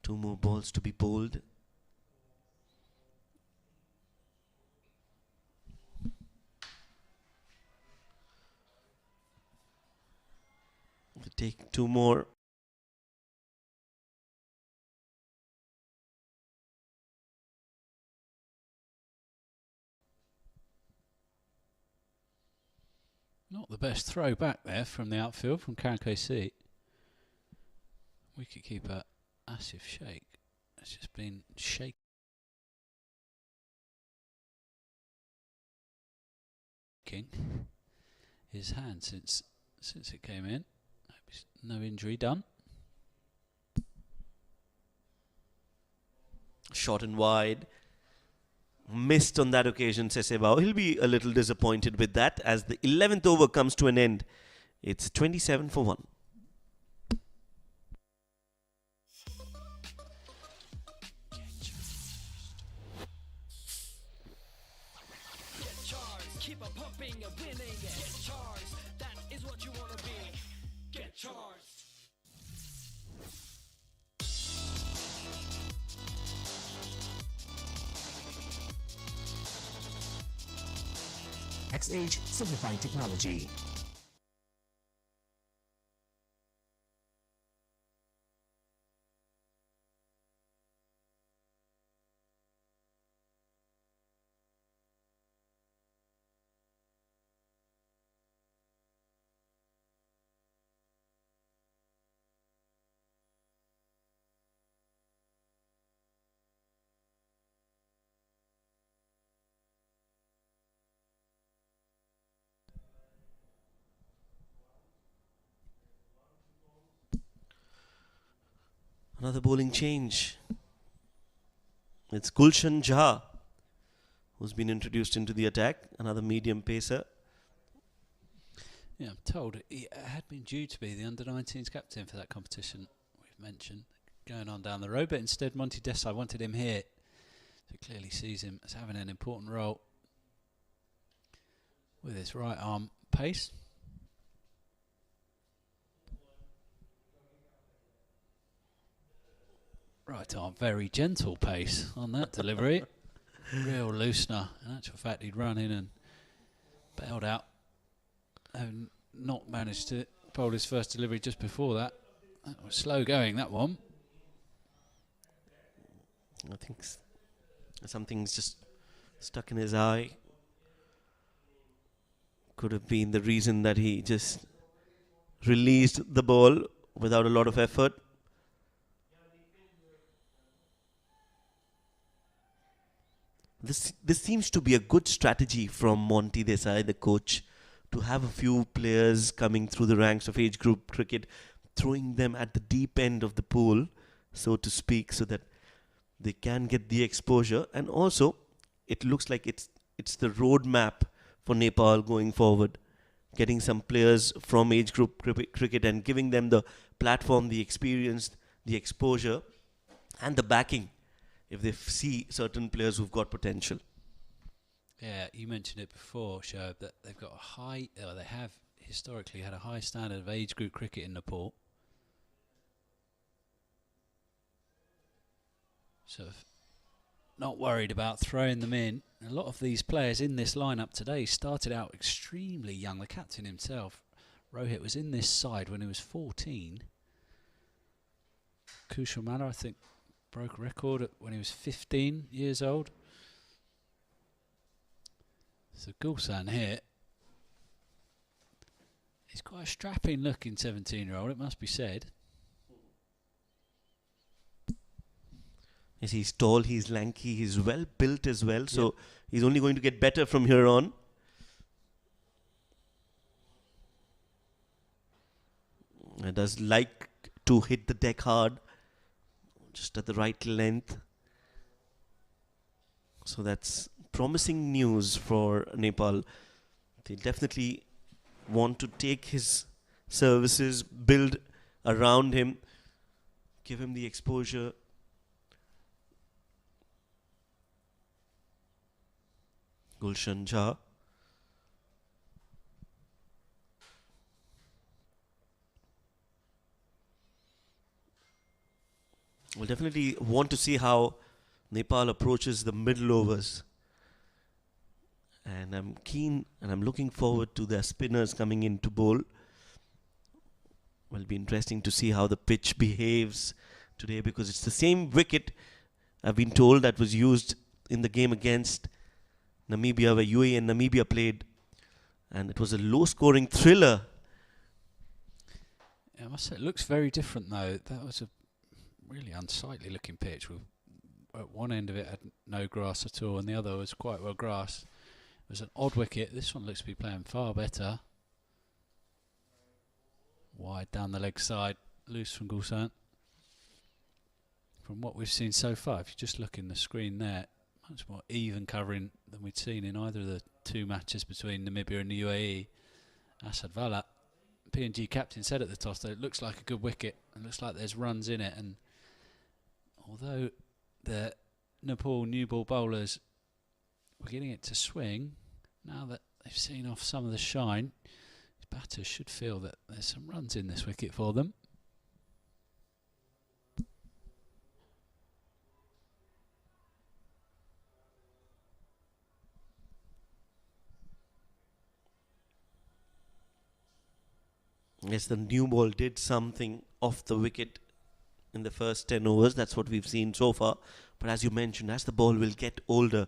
2 more balls to be bowled. We'll take 2 more. Not the best throw back there from the outfield from Karen KC. Wicketkeeper Asif Sheikh has just been shaking his hand since it came in. No injury done. Short and wide. Missed on that occasion, Sesebao. He'll be a little disappointed with that as the 11th over comes to an end. It's 27 for 1. Keep on pumping and winning. Get charged. That is what you wanna be. Get charged. XH Simplifying Technology. Another bowling change. It's Gulshan Jha who's been introduced into the attack. Another medium pacer. Yeah, I'm told he had been due to be the under-19s captain for that competition we've mentioned going on down the road, but instead Monty Desai wanted him here. So he clearly sees him as having an important role with his right arm pace. Right arm, very gentle pace on that delivery. Real loosener. In actual fact, he'd run in and bailed out. And not managed to bowl his first delivery just before that. That was slow going, that one. I think something's just stuck in his eye. Could have been the reason that he just released the ball without a lot of effort. This seems to be a good strategy from Monty Desai, the coach, to have a few players coming through the ranks of age group cricket, throwing them at the deep end of the pool, so to speak, so that they can get the exposure. And also, it looks like it's the roadmap for Nepal going forward, getting some players from age group cricket and giving them the platform, the experience, the exposure, and the backing if they see certain players who've got potential. Yeah, you mentioned it before, Shoaib, that they've got they have historically had a high standard of age group cricket in Nepal. So not worried about throwing them in. A lot of these players in this lineup today started out extremely young. The captain himself, Rohit, was in this side when he was 14. Kushal Malla, I think, broke a record when he was 15 years old. So Gulshan here, he's quite a strapping looking 17-year-old, it must be said. Yes, he's tall, he's lanky, he's well built as well, so he's only going to get better from here on. He does like to hit the deck hard, just at the right length. So that's promising news for Nepal. They definitely want to take his services, build around him, give him the exposure. Gulshan Jha. We'll definitely want to see how Nepal approaches the middle overs. And I'm keen and I'm looking forward to their spinners coming in to bowl. Will be interesting to see how the pitch behaves today, because it's the same wicket, I've been told, that was used in the game against Namibia, where UAE and Namibia played. And it was a low-scoring thriller. Yeah, I must say, it looks very different though. That was a really unsightly looking pitch. At one end of it had no grass at all, and the other was quite well grass. It was an odd wicket. This one looks to be playing far better. Wide down the leg side, loose from Gulsan. From what we've seen so far, if you just look in the screen there, much more even covering than we'd seen in either of the two matches between Namibia and the UAE. Asad Vala, PNG captain, said at the toss that it looks like a good wicket and looks like there's runs in it. And although the Nepal new ball bowlers were getting it to swing, now that they've seen off some of the shine, batters should feel that there's some runs in this wicket for them. Yes, the new ball did something off the wicket in the first 10 overs. That's what we've seen so far. But as you mentioned, as the ball will get older,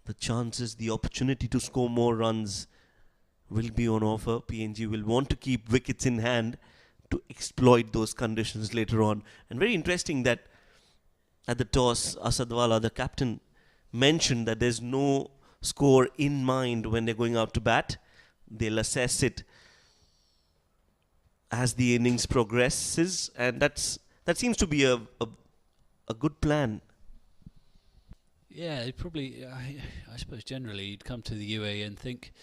the chances, the opportunity to score more runs will be on offer. PNG will want to keep wickets in hand to exploit those conditions later on. And very interesting that at the toss, Asad Vala, the captain, mentioned that there's no score in mind when they're going out to bat. They'll assess it as the innings progresses, and that seems to be a good plan. Yeah, it probably, I suppose generally you'd come to the UAE and think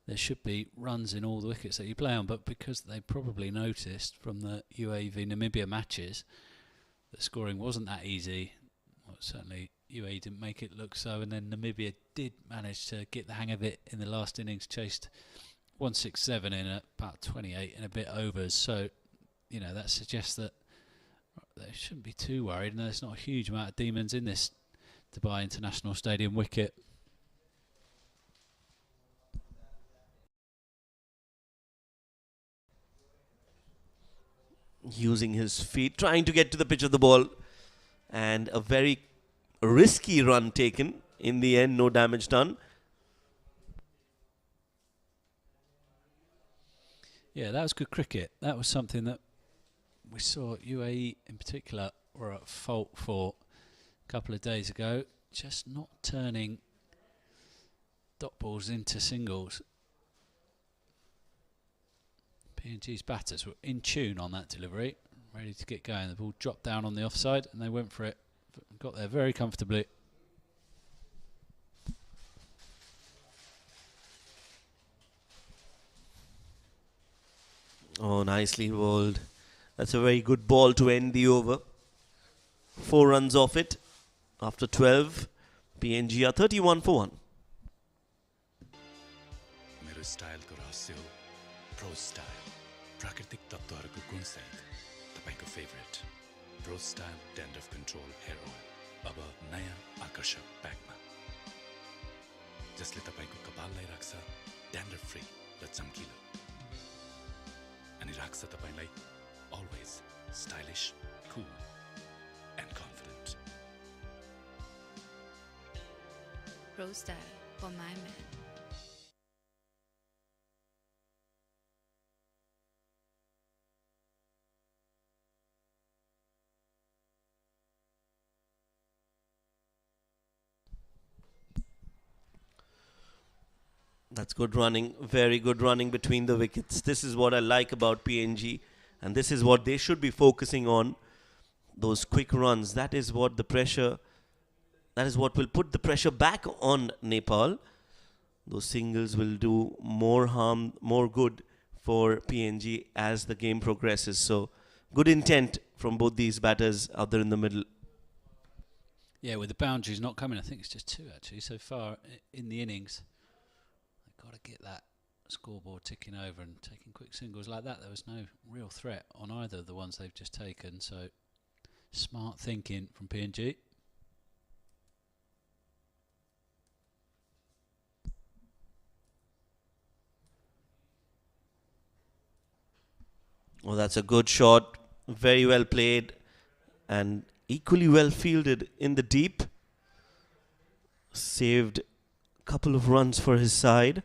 there should be runs in all the wickets that you play on, but because they probably noticed from the UAE v Namibia matches that scoring wasn't that easy, well, certainly UAE didn't make it look so, and then Namibia did manage to get the hang of it in the last innings, chased 167 in at about 28 and a bit overs. So, you know, that suggests that they shouldn't be too worried, and there's not a huge amount of demons in this Dubai International Stadium wicket. Using his feet, trying to get to the pitch of the ball, and a very risky run taken. In the end, no damage done. Yeah, that was good cricket. That was something that we saw UAE in particular were at fault for a couple of days ago, just not turning dot balls into singles. PNG's batters were in tune on that delivery, ready to get going. The ball dropped down on the offside and they went for it. Got there very comfortably. Oh, nicely bowled. That's a very good ball to end the over. 4 runs off it after 12. PNG are 31 for 1. मेरो स्टाइलको रहस्य हो Pro Style प्राकृतिक तत्त्वहरूको गुणसहित तपाईको favourite Pro Style dandruff control hair oil अब नयाँ आकर्षक प्याकमा जसले तपाईको कपाललाई राख्छ ड्यान्ड्रफ फ्री र चम्किलो अनि राख्छ तपाईलाई always stylish, cool and confident. Rose style for my man. That's good running, very good running between the wickets. This is what I like about PNG, and this is what they should be focusing on. Those quick runs, that is what the pressure, that is what will put the pressure back on Nepal. Those singles will do more harm, more good for PNG as the game progresses. So good intent from both these batters out there in the middle. Yeah, with the boundaries not coming, I think it's just 2 actually so far in the innings. Got to get that scoreboard ticking over, and taking quick singles like that, there was no real threat on either of the ones they've just taken. So smart thinking from PNG. Oh, that's a good shot, very well played and equally well fielded in the deep. Saved a couple of runs for his side.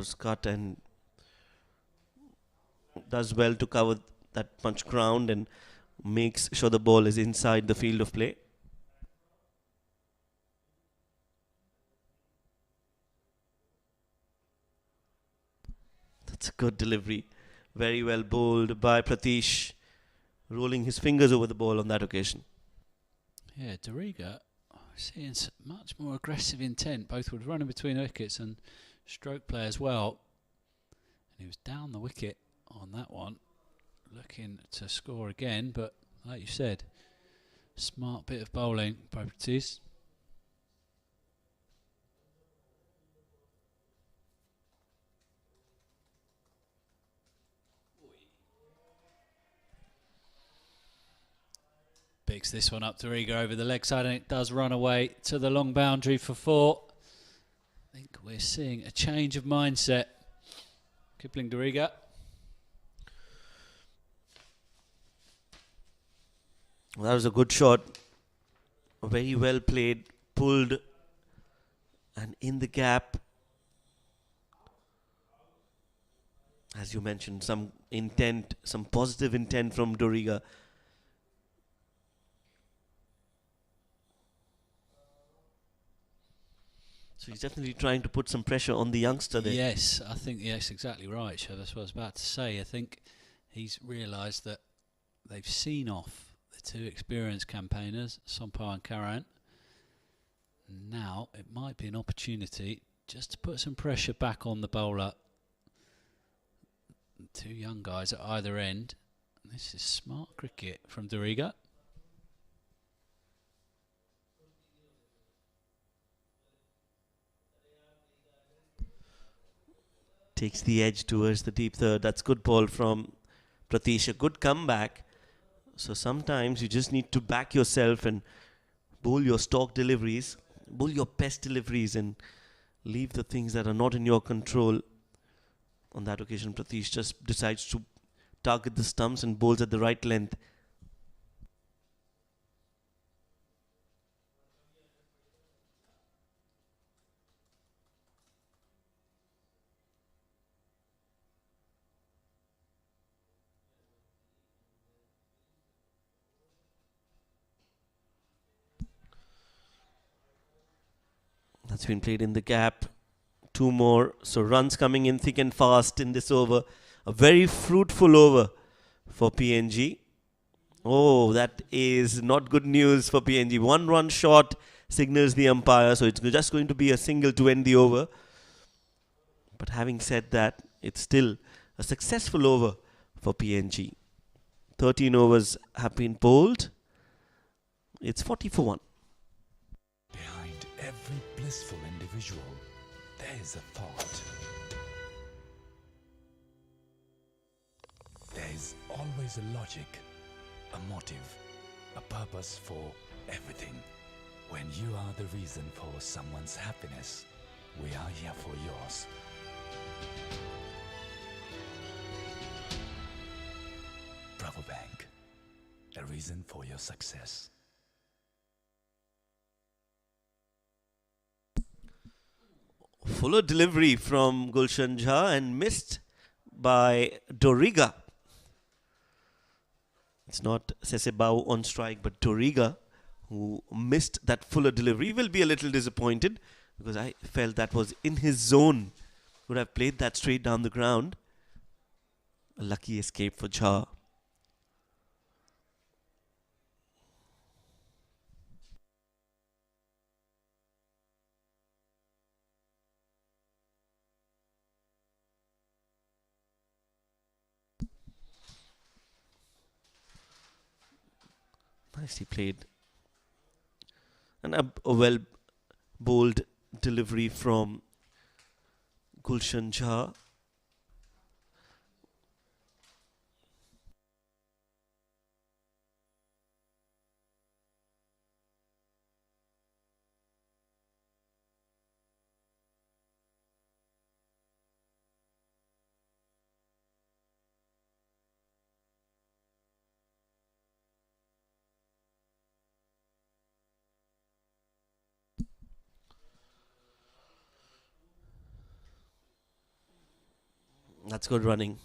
was cut and does well to cover that much ground and makes sure the ball is inside the field of play. That's a good delivery. Very well bowled by Pratish, rolling his fingers over the ball on that occasion. Yeah, Doriga seeing much more aggressive intent, both with running between wickets and stroke play as well. And he was down the wicket on that one, looking to score again, but like you said, smart bit of bowling by Pratish. Picks this one up to Riga over the leg side, and it does run away to the long boundary for 4. I think we're seeing a change of mindset. Kipling Doriga. Well, that was a good shot. Very well played, pulled, and in the gap. As you mentioned, some intent, some positive intent from Doriga. So he's definitely trying to put some pressure on the youngster there. Yes, I think yes, exactly right. So that's what I was about to say. I think he's realised that they've seen off the 2 experienced campaigners, Sompar and Karan. Now it might be an opportunity just to put some pressure back on the bowler. 2 young guys at either end. This is smart cricket from Doriga. Takes the edge towards the deep third. That's good ball from Pratish. A good comeback. So sometimes you just need to back yourself and bowl your stock deliveries, bowl your best deliveries, and leave the things that are not in your control. On that occasion, Pratish just decides to target the stumps and bowls at the right length. That's been played in the gap. 2 more. So runs coming in thick and fast in this over. A very fruitful over for PNG. Oh, that is not good news for PNG. 1 run short signals the umpire. So it's just going to be a single to end the over. But having said that, it's still a successful over for PNG. 13 overs have been bowled. It's 40 for 1. Behind every blissful individual, there is a thought. There is always a logic, a motive, a purpose for everything. When you are the reason for someone's happiness, we are here for yours. Bravo Bank, a reason for your success. Fuller delivery from Gulshan Jha and missed by Doriga. It's not Sesebao on strike, but Doriga, who missed that Fuller delivery, will be a little disappointed because I felt that was in his zone. Would have played that straight down the ground. A lucky escape for Jha. Nicely played. And a well bowled delivery from Gulshan Jha. That's good running.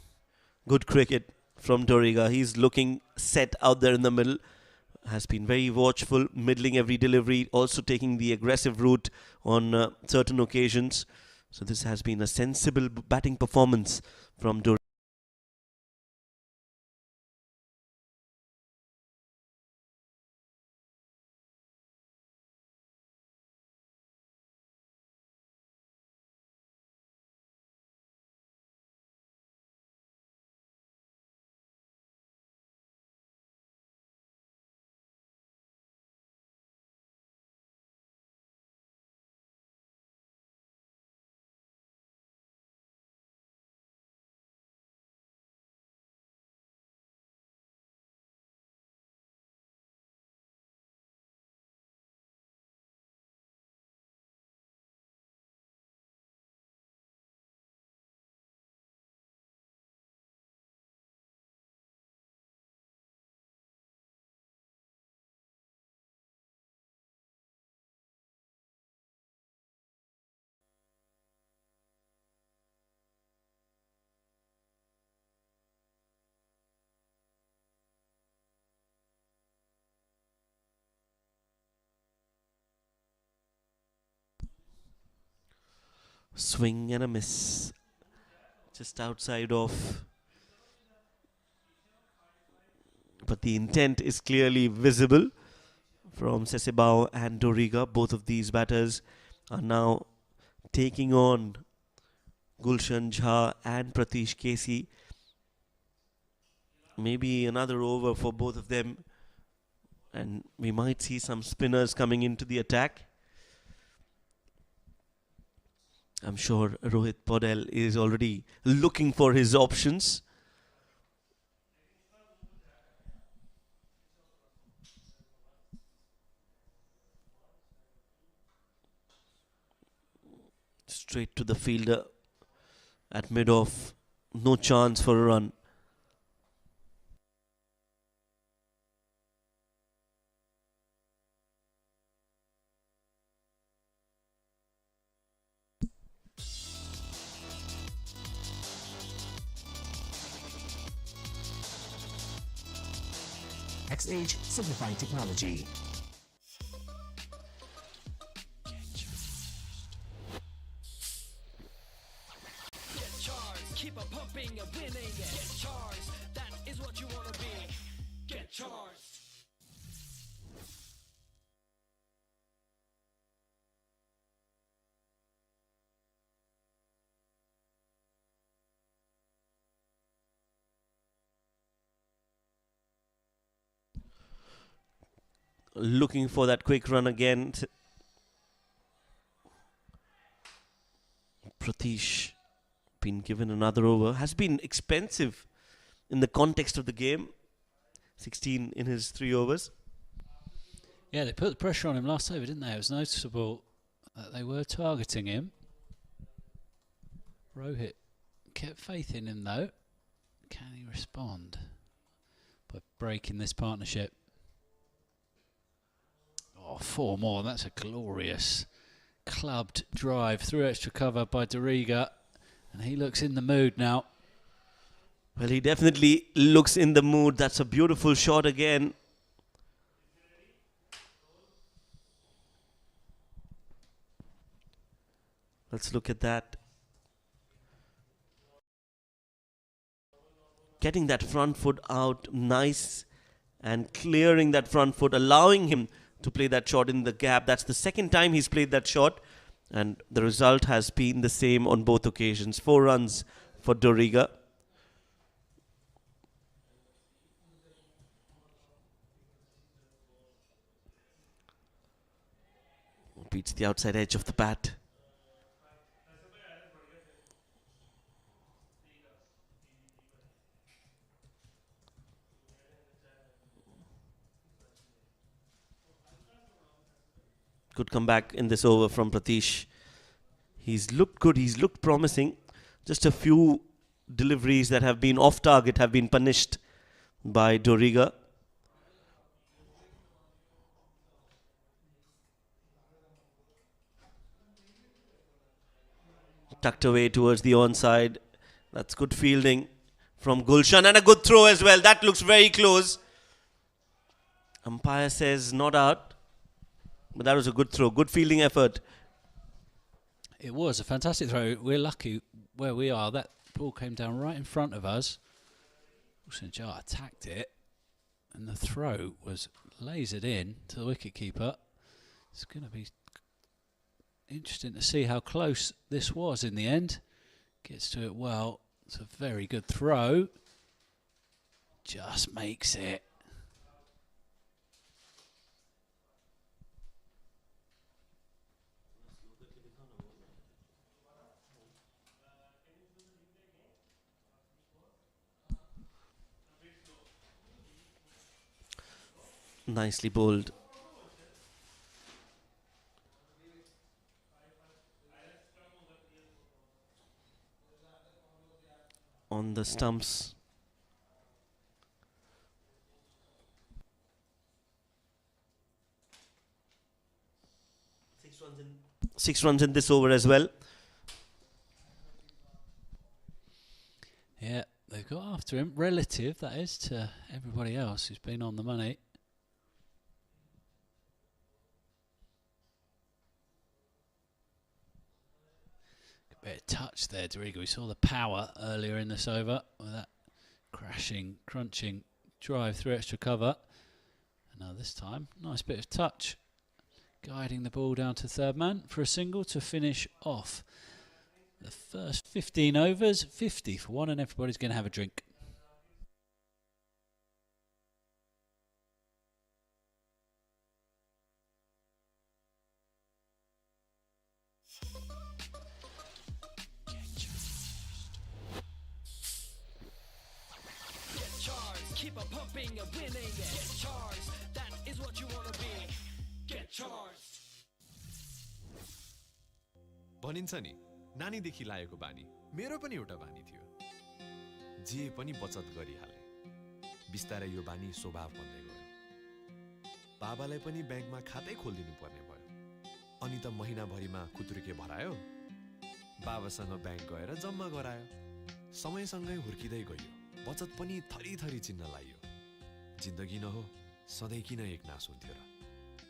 Good cricket from Doriga. He's looking set out there in the middle. Has been very watchful, middling every delivery, also taking the aggressive route on certain occasions. So this has been a sensible batting performance from Doriga. Swing and a miss. Just outside off. But the intent is clearly visible from Sesebao and Doriga. Both of these batters are now taking on Gulshan Jha and Pratish Casey. Maybe another over for both of them, and we might see some spinners coming into the attack. I'm sure Rohit Podel is already looking for his options. Straight to the fielder at mid-off. No chance for a run. XH Simplifying Technology. Get charged, keep on pumping and winning. Get charged, that is what you wanna be. Get charged. Looking for that quick run again. Pratish been given another over. Has been expensive in the context of the game. 16 in his 3 overs. Yeah, they put the pressure on him last over, didn't they? It was noticeable that they were targeting him. Rohit kept faith in him though. Can he respond by breaking this partnership? Oh, 4 more. That's a glorious clubbed drive through extra cover by Doriga. And he looks in the mood now. Well, he definitely looks in the mood. That's a beautiful shot again. Let's look at that. Getting that front foot out nice and clearing that front foot, allowing him to play that shot in the gap. That's the second time he's played that shot, and the result has been the same on both occasions. 4 runs for Doriga. Beats the outside edge of the bat. Good comeback in this over from Pratish. He's looked good, he's looked promising. Just a few deliveries that have been off target have been punished by Doriga. Tucked away towards the onside. That's good fielding from Gulshan and a good throw as well. That looks very close. Umpire says not out. But that was a good throw. Good fielding effort. It was a fantastic throw. We're lucky where we are. That ball came down right in front of us. Jar attacked it, and the throw was lasered in to the wicketkeeper. It's going to be interesting to see how close this was in the end. Gets to it well. It's a very good throw. Just makes it. Nicely bowled. On the stumps. 6 runs in this over as well. Yeah, they've got after him. Relative, that is, to everybody else who's been on the money. A bit of touch there, Dorigo. We saw the power earlier in this over with that crashing, crunching drive through extra cover. And now this time, nice bit of touch. Guiding the ball down to third man for a single to finish off the first 15 overs. 50 for one, and everybody's going to have a drink. Get charged, keep on pumping and winning. Get charged, that is what you wanna be. Get charged. भनिन्छ नि नानीदेखि लागेको बानी मेरो पनि एउटा बानी थियो जे पनि बचत गरिहाले बिस्तारै यो बानी स्वभाव बन्दै गयो बाबालाई पनि ब्याङ्कमा खातै खोल्दिनु पर्ने भयो अनि त महिनाभरिमा कुतुर्के भरायो बाबासँग ब्याङ्क गएर जम्मा गरायो समयसँगै हुर्किदै गयो बचत पनि थरीथरी चिन्न लाग्यो जिन्दगी न हो सधैँ किन एकनास हुन्थ्यो र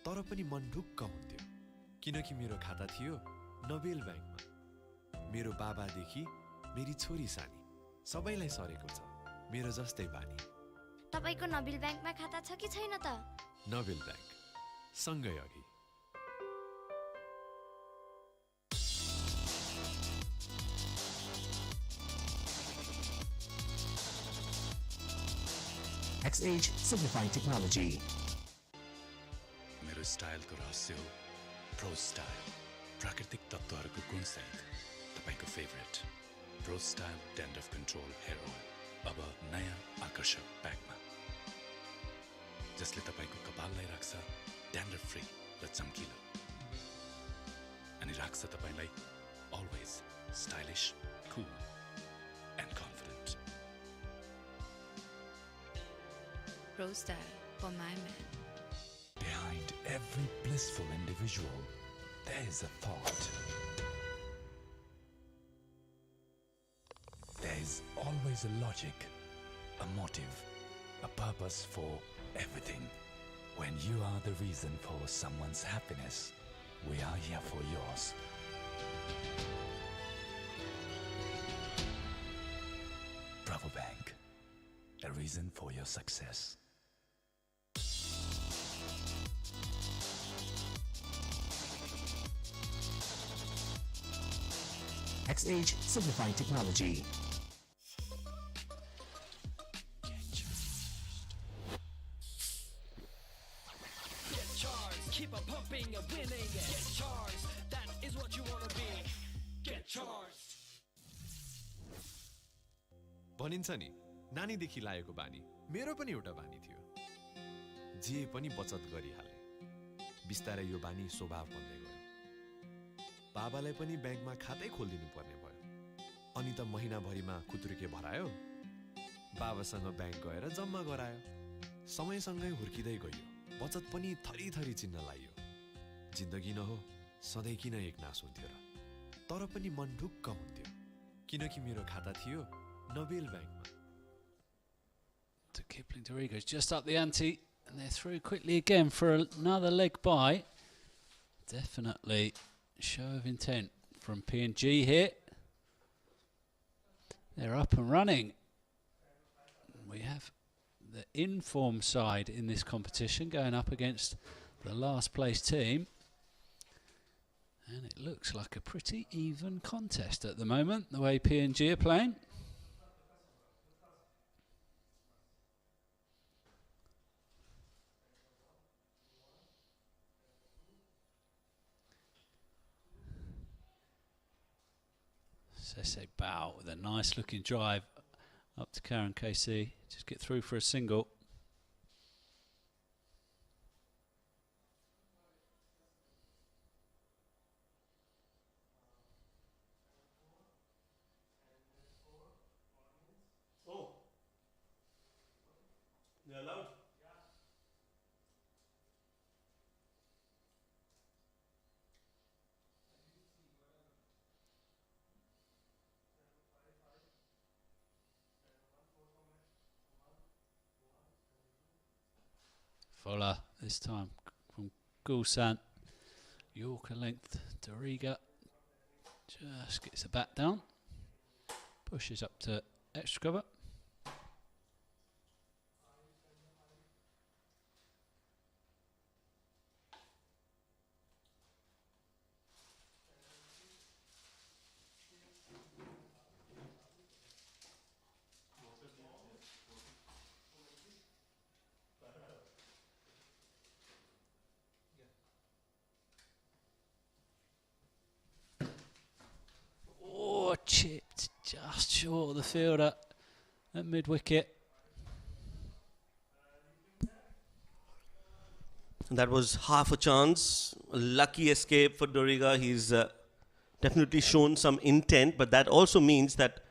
तर पनि मन ढुक्क हुन्थ्यो किनकि मेरो खाता थियो नोबेल ब्याङ्कमा मेरो बाबादेखि मेरी छोरी सानी सबैलाई सरेको छ मेरो जस्तै बानी तपाईको नोबेल ब्याङ्कमा खाता छ कि छैन त नोबेल ब्याङ्क सँगै अघि XH Simplifying Technology. मेरो स्टाइलको रहस्य हो प्रो स्टाइल प्राकृतिक तत्त्वहरूको गुणसहित तपाईको favourite Pro Style dandruff control hair oil अब नयाँ आकर्षक प्याकमा जसले तपाईको कपाललाई राख्छ ड्यान्ड्रफ फ्री र चम्किलो अनि राख्छ तपाईलाई अलवेज स्टाइलिश कुल end confident Pro Style for my man. Behind every blissful individual, there is a thought. There is always a logic, a motive, a purpose for everything. When you are the reason for someone's happiness, we are here for yours. Bravo Bank, a reason for your success. XH Simplifying Technology. Get charged, keep on pumping and winning. Get charged, that is what you wanna be. Get charged. भनिन्छ नि नानीदेखि लागेको बानी मेरो पनि एउटा बानी थियो जे पनि बचत गरिहाले बिस्तारै यो बानी स्वभाव बन्दै गयो बाबालाई पनि ब्याङ्कमा खातै खोल्दिनु पर्ने भयो अनि त महिनाभरिमा कुतुर्के भरायो बाबासँग ब्याङ्क गएर जम्मा गरायो समयसँगै हुर्किदै गयो बचत पनि थरीथरी चिन्न लाग्यो जिन्दगी न हो सधैँ किन एकनास हुन्थ्यो र तर पनि मन ढुक्क हुन्थ्यो किनकि मेरो खाता थियो नोबेल ब्याङ्कमा। To Kipling Dorigo's just up the ante, and they're through quickly again for another leg bye. Definitely show of intent from PNG here. They're up and running. We have the in-form side in this competition going up against the last place team. And it looks like a pretty even contest at the moment, the way PNG are playing. Sese Bao with a nice looking drive up to Karen KC. Just get through for a single. Oh, they're allowed. Fuller this time from Gulsan. Yorker length, Doriga just gets the bat down. Pushes up to extra cover. Oh, chipped just short of the fielder at mid-wicket. That was half a chance. A lucky escape for Doriga. He's definitely shown some intent, but that also means that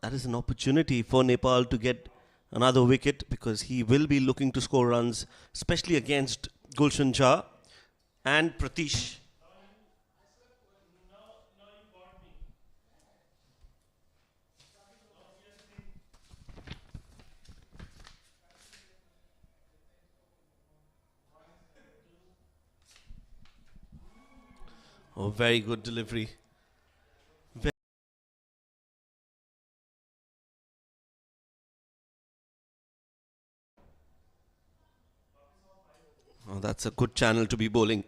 that is an opportunity for Nepal to get another wicket, because he will be looking to score runs, especially against Gulshan Jha and Pratish. Oh, very good delivery. Oh, that's a good channel to be bowling.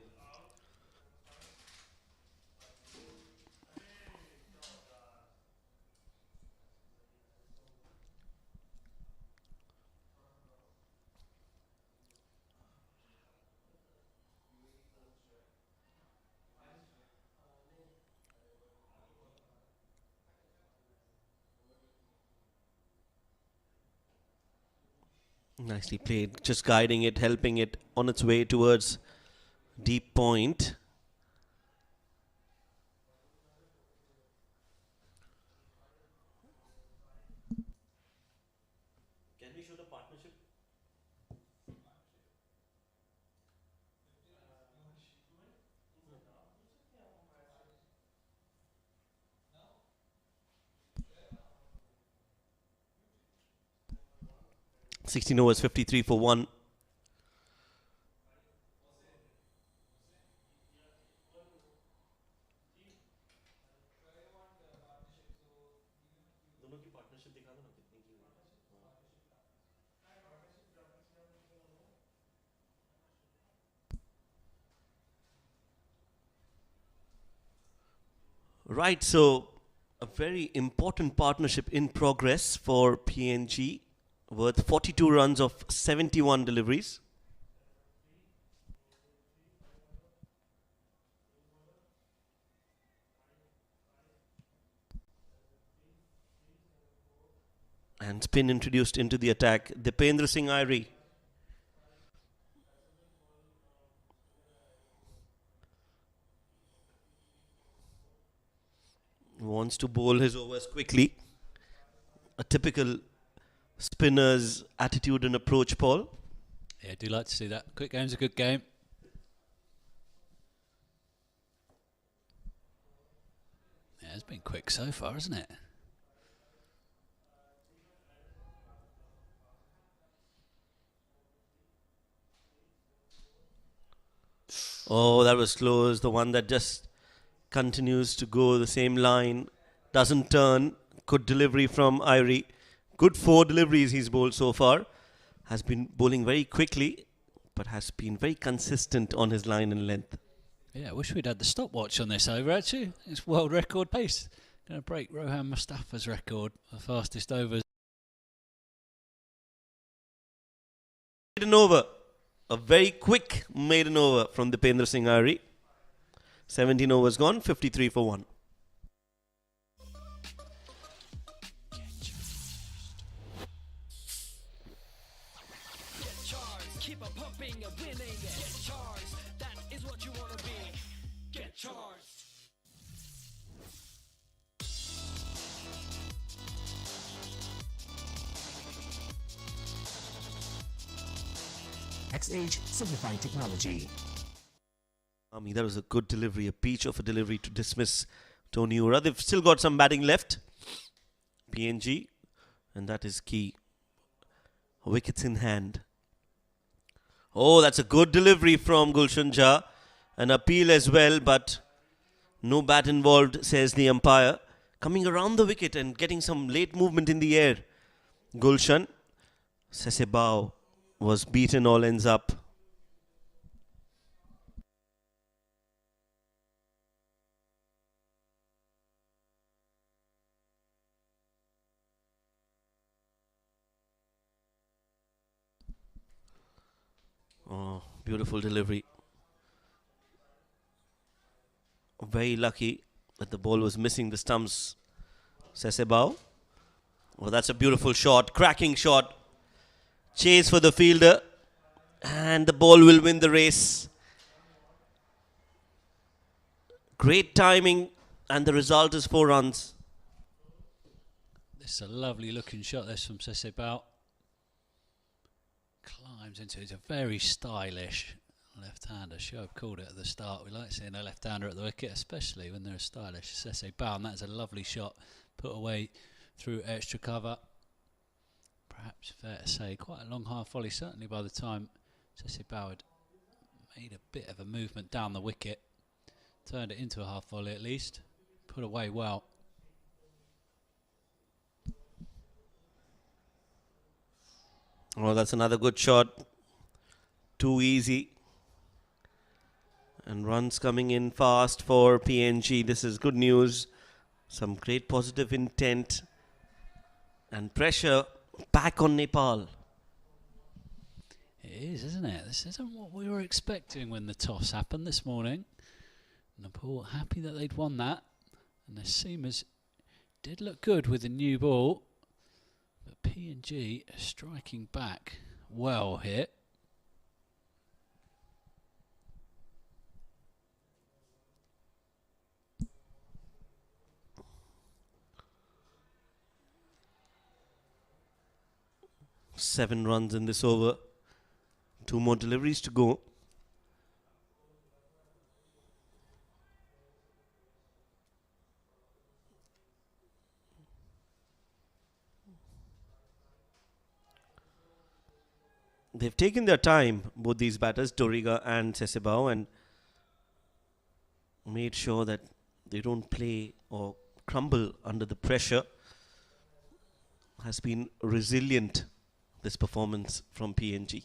Nicely played, just guiding it, helping it on its way towards deep point. Can we show the partnership? (16 overs, 53 for 1). Right, so a very important partnership in progress for PNG, worth 42 runs of 71 deliveries. And spin introduced into the attack. Dipendra Singh Airi. Wants to bowl his overs quickly. A typical spinner's attitude and approach, Paul. Yeah, I do like to see that. Quick game's a good game. Yeah, it's been quick so far, hasn't it? Oh, that was close. The one that just continues to go the same line, doesn't turn. Good delivery from Irie. Good 4 deliveries he's bowled so far. Has been bowling very quickly, but has been very consistent on his line and length. Yeah, I wish we'd had the stopwatch on this over, actually. It's world record pace. Going to break Rohan Mustafa's record for fastest overs. Maiden over. A very quick maiden over from Dipendra Singh Irie. 17 overs gone, 53 for 1. Keep on pumping and winning. Get charged. That is what you wanna be. Get charged. XH Simplifying Technology. That was a good delivery, a peach of a delivery to dismiss Tony Ura. They've still got some batting left. PNG, and that is key. Wickets in hand. Oh, that's a good delivery from Gulshan Jha. An appeal as well, but no bat involved, says the umpire. Coming around the wicket and getting some late movement in the air. Gulshan. Sesebao was beaten, all ends up. Oh, beautiful delivery. Very lucky that the ball was missing the stumps. Sesebao. Oh, that's a beautiful shot. Cracking shot. Chase for the fielder. And the ball will win the race. Great timing. And the result is 4 runs. This is a lovely looking shot, this from Sesebao. Climbs into it. It's a very stylish left-hander. Shoaib called it at the start. We like seeing a left-hander at the wicket, especially when they're a stylish Sesebao. And that's a lovely shot put away through extra cover. Perhaps fair to say, quite a long half volley, certainly by the time Sesebao had made a bit of a movement down the wicket. Turned it into a half volley at least. Put away well. Oh, that's another good shot. Too easy. And runs coming in fast for PNG. This is good news. Some great positive intent. And pressure back on Nepal. It is, isn't it? This isn't what we were expecting when the toss happened this morning. Nepal happy that they'd won that. And the seamers did look good with the new ball. But PNG striking back well here. Seven runs in this over. 2 more deliveries to go. They've taken their time, both these batters, Doriga and Sesebao, and made sure that they don't play or crumble under the pressure. Has been resilient, this performance from PNG.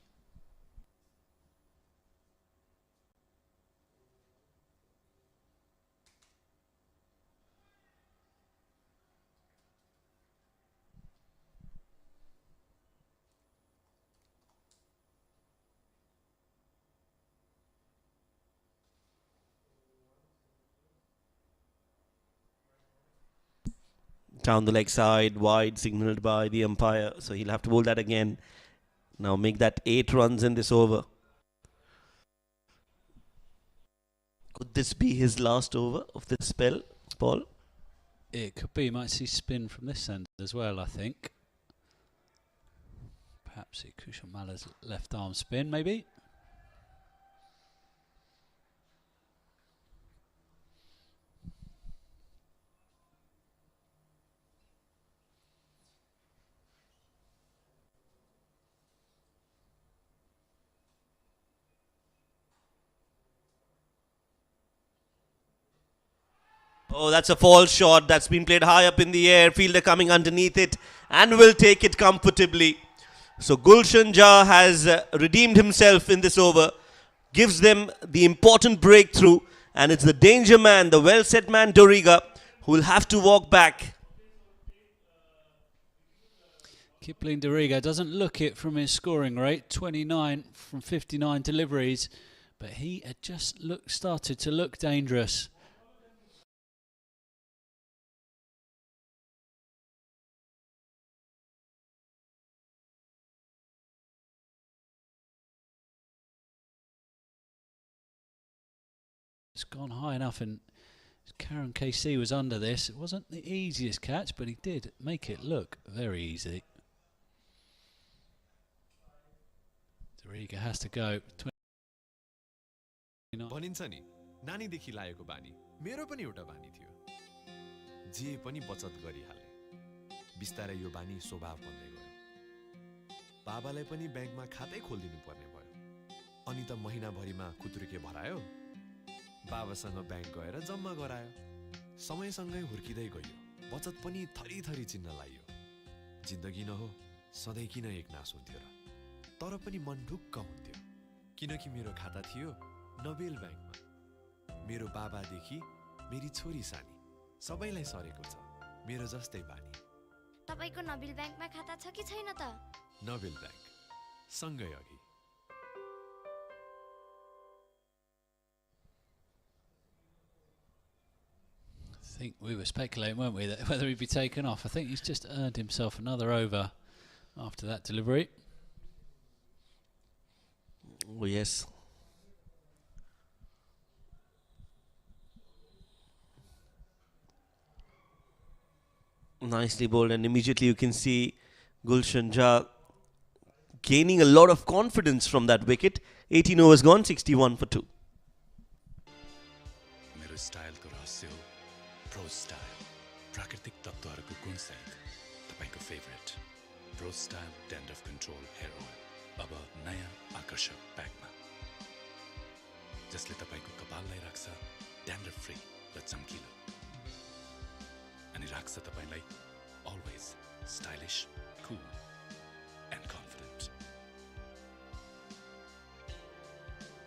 Down the leg side, wide, signalled by the umpire. So he'll have to bowl that again. Now make that 8 runs in this over. Could this be his last over of this spell, Paul? It could be. Might see spin from this end as well, I think. Perhaps see Kushal Mala's left arm spin, maybe. Oh, that's a false shot. That's been played high up in the air. Fielder coming underneath it and will take it comfortably. So Gulshan Jha has redeemed himself in this over. Gives them the important breakthrough. And it's the danger man, the well-set man Doriga, who will have to walk back. Kipling Doriga doesn't look it from his scoring rate. 29 from 59 deliveries. But he had just started to look dangerous. It's gone high enough, and Karen KC was under this. It wasn't the easiest catch, but he did make it look very easy. Doriga has to go. भनिन्छ नि नानीदेखि लागेको बानी मेरो पनि एउटा बानी थियो जे पनि बचत गरिहाले बिस्तारै यो बानी स्वभाव बन्दै गयो बाबालाई पनि ब्याङ्कमा खातै खोल्दिनु पर्ने भयो अनि त महिनाभरिमा खुत्रुके भरायो बाबासँग ब्याङ्क गएर जम्मा गरायो समयसँगै हुर्किदै गयो बचत पनि थरी चिन्न लाग्यो जिन्दगी न हो सधैँ किन एकनास हुन्थ्यो र तर पनि मन ढुक्क हुन्थ्यो किनकि मेरो खाता थियो नोबेल ब्याङ्कमा मेरो बाबादेखि मेरी छोरी सानी सबैलाई सरेको छ मेरो जस्तै बानी तपाईको नोबेल ब्याङ्कमा खाता छ कि छैन त नोबेल ब्याङ्क सँगै अघि I think we were speculating, weren't we, that whether he'd be taken off. I think he's just earned himself another over after that delivery. Oh, yes. Nicely bowled, and immediately you can see Gulshan Jha gaining a lot of confidence from that wicket. 18 overs gone, 61 for 2. मेरो स्टाइलको रहस्य हो Pro Style प्राकृतिक तत्त्वहरूको गुणसहित तपाईको favourite Pro Style dandruff control hair oil अब नयाँ आकर्षक प्याकमा जसले तपाईको कपाललाई राख्छ ड्यान्ड्रफ फ्री र चम्किलो अनि राख्छ तपाईलाई always stylish, cool and confident.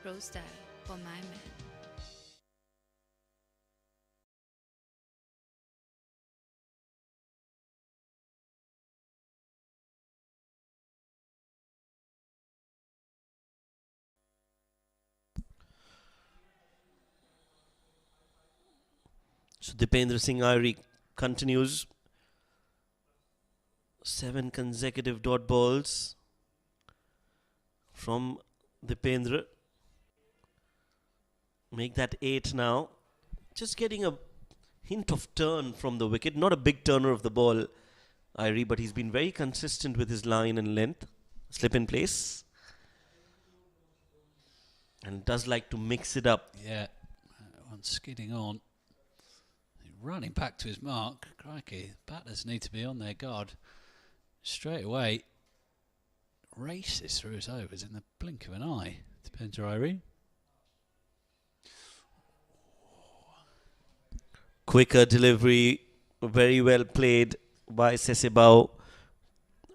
Pro Style for my man. So Dipendra Singh Airi continues. 7 consecutive dot balls from Dipendra. Make that 8 now. Just getting a hint of turn from the wicket. Not a big turner of the ball, Airi, but he's been very consistent with his line and length. Slip in place. And does like to mix it up. Yeah, one skidding on. Running back to his mark. Crikey, batters need to be on their guard. Straight away, races through his overs in the blink of an eye. Depends, Irene. Quicker delivery, very well played by Sesebao.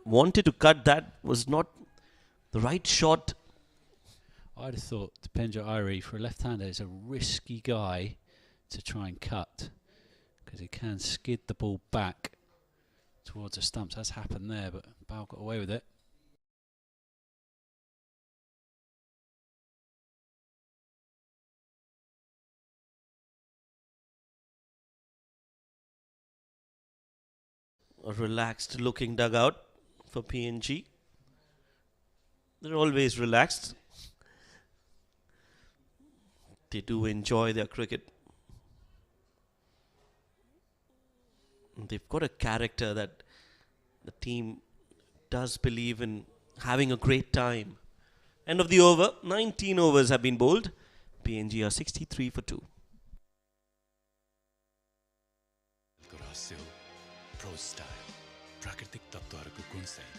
Wanted to cut that, was not the right shot. I'd have thought Dipendra Airi, for a left-hander, is a risky guy to try and cut because he can skid the ball back towards the stumps. That's happened there, but Bao got away with it. A relaxed looking dugout for PNG. They're always relaxed. They do enjoy their cricket. They've got a character that the team does believe in having a great time. End of the over. 19 overs have been bowled. PNG are 63 for 2. Pro Style प्राकृतिक तत्त्वहरूको गुणसहित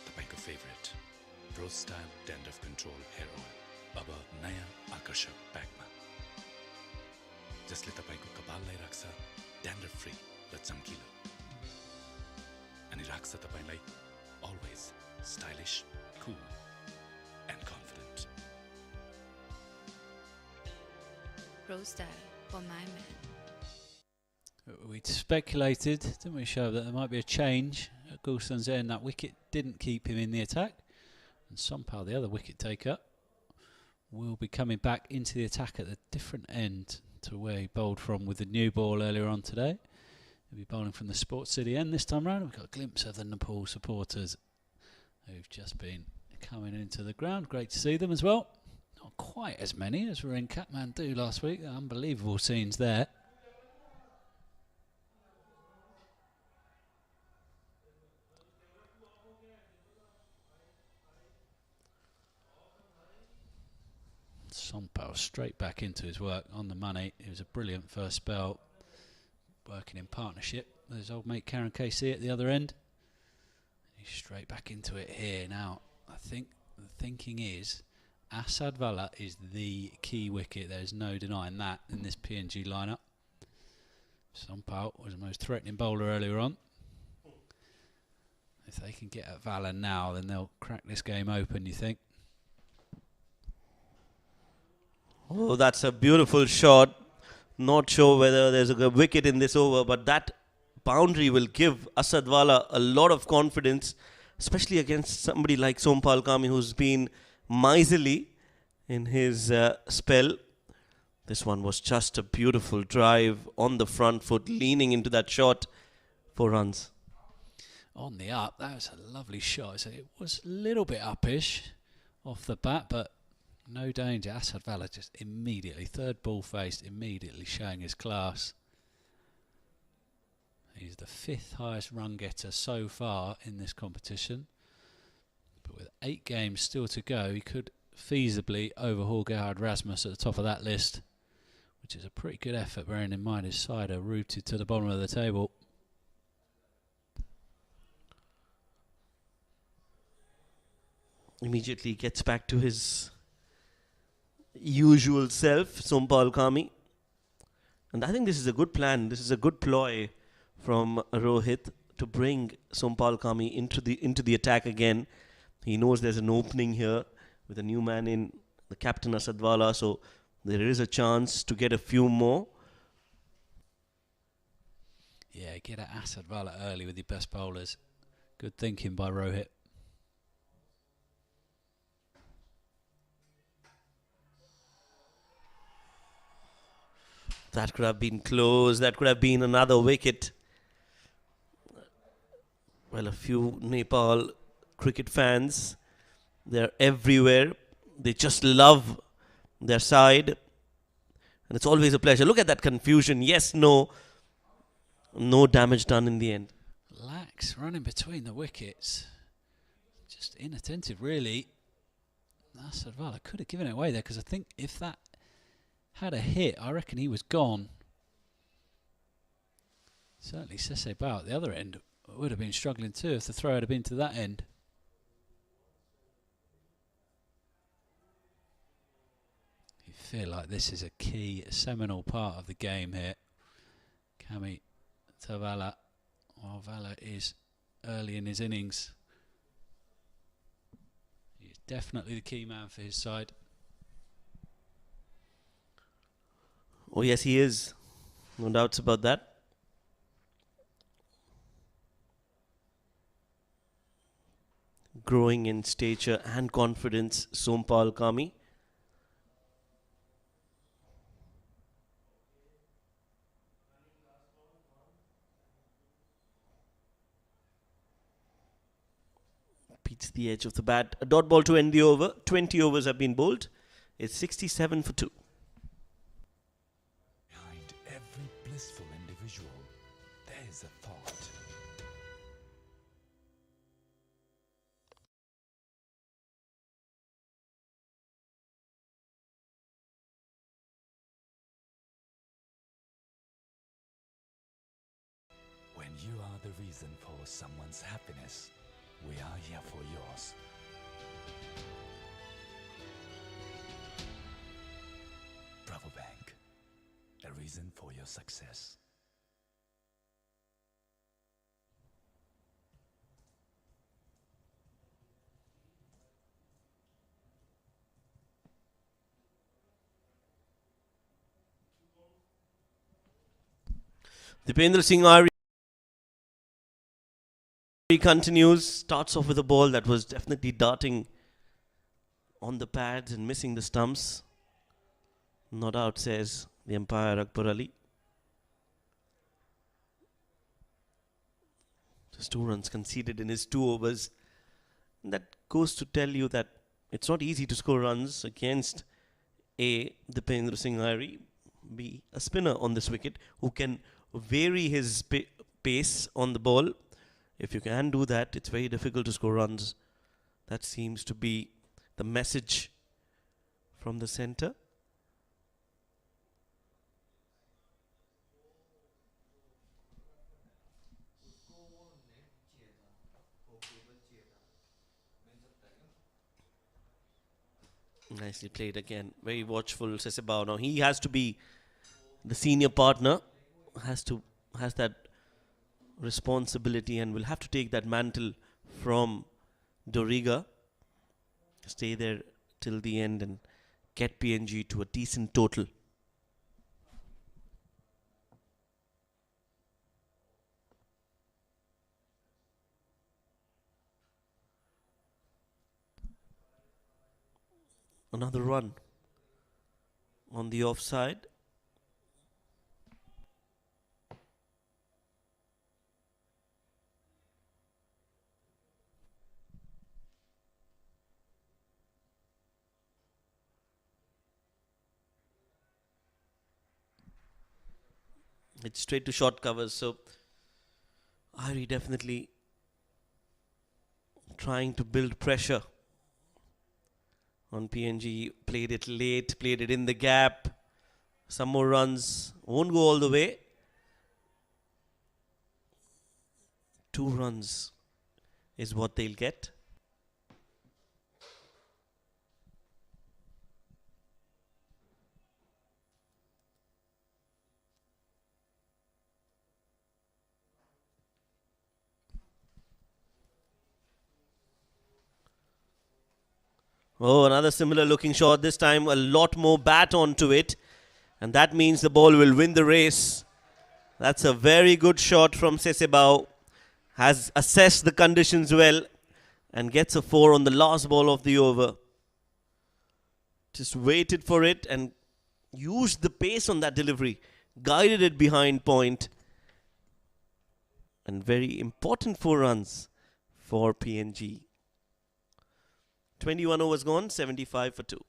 तपाईको favourite Pro Style dandruff control hair oil अब नयाँ आकर्षक प्याकमा जसले तपाईको कपाललाई राख्छ ड्यान्ड्रफ फ्री र चम्किलो अनि राख्छ तपाईलाई always stylish, cool and confident. Pro style for my man. We'd speculated, didn't we, show that there might be a change at Gulson's end. That wicket didn't keep him in the attack, and somehow the other wicket taker will be coming back into the attack at the different end to where he bowled from with the new ball earlier on today. He'll be bowling from the Sports City end this time round. We've got a glimpse of the Nepal supporters who've just been coming into the ground. Great to see them as well. Not quite as many as were in Kathmandu last week. Unbelievable scenes there. Sompal straight back into his work on the money. It was a brilliant first spell, working in partnership with his old mate Karen KC at the other end. He's straight back into it here now. I think the thinking is Asad Vala is the key wicket. There's no denying that in this PNG lineup. Sompal was the most threatening bowler earlier on. If they can get at Vala now, then they'll crack this game open, you think? Oh, that's a beautiful shot. Not sure whether there's a wicket in this over, but that boundary will give Asad Vala a lot of confidence, especially against somebody like Sompal Kami, who's been miserly in his spell. This one was just a beautiful drive on the front foot, leaning into that shot for runs. On the up, that was a lovely shot. So it was a little bit uppish off the bat, but no danger. Asad Vala just immediately, third ball faced, immediately showing his class. He's the 5th highest run getter so far in this competition. But with 8 games still to go, he could feasibly overhaul Gerhard Rasmus at the top of that list, which is a pretty good effort, bearing in mind his side are rooted to the bottom of the table. Immediately gets back to his usual self, Sompal Kami. And I think this is a good plan. This is a good ploy from Rohit to bring Sompal Kami into the attack again. He knows there's an opening here with a new man in, the captain Asad Vala, so there is a chance to get a few more. Yeah, get at Asad Vala early with your best bowlers. Good thinking by Rohit. That could have been close. That could have been another wicket. Well, a few Nepal cricket fans, they're everywhere. They just love their side. And it's always a pleasure. Look at that confusion. Yes, no. No damage done in the end. Lax running between the wickets. Just inattentive, really. Asad Vala could have given it away there, because I think if that had a hit, I reckon he was gone. Certainly Sese Bao at the other end would have been struggling too if the throw had been to that end. You feel like this is a key, seminal part of the game here. Kami to Vala, while Vala is early in his innings. He's definitely the key man for his side. Oh yes, he is. No doubts about that. Growing in stature and confidence, Sompal Kami. Beats the edge of the bat. A dot ball to end the over. 20 overs have been bowled. It's 67 for 2. Behind every blissful individual, there is a thought. When you are the reason for someone's happiness, we are here for yours. Bravo Bank, the reason reason for your success. Dipendra Singh Ari continues, starts off with a ball that was definitely darting on the pads and missing the stumps. Not out, says the umpire Akbar Ali. Just 2 runs conceded in his 2 overs. That goes to tell you that it's not easy to score runs against A. Dipendra Singh Ari, B. a spinner on this wicket who can vary his pace on the ball. If you can do that, it's very difficult to score runs. That seems to be the message from the centre. Nicely played again. Very watchful Sesebao. Now he has to be the senior partner. Has that responsibility and will have to take that mantle from Doriga. Stay there till the end and get PNG to a decent total. Another run on the offside. It's straight to short covers, so Ari definitely trying to build pressure on PNG. Played it late, played it in the gap. Some more runs. Won't go all the way. 2 runs is what they'll get. Oh, another similar looking shot. This time a lot more bat onto it. And that means the ball will win the race. That's a very good shot from Sesebao. Has assessed the conditions well and gets a 4 on the last ball of the over. Just waited for it and used the pace on that delivery. Guided it behind point. And very important 4 runs for PNG. 21 overs gone, 75 for 2.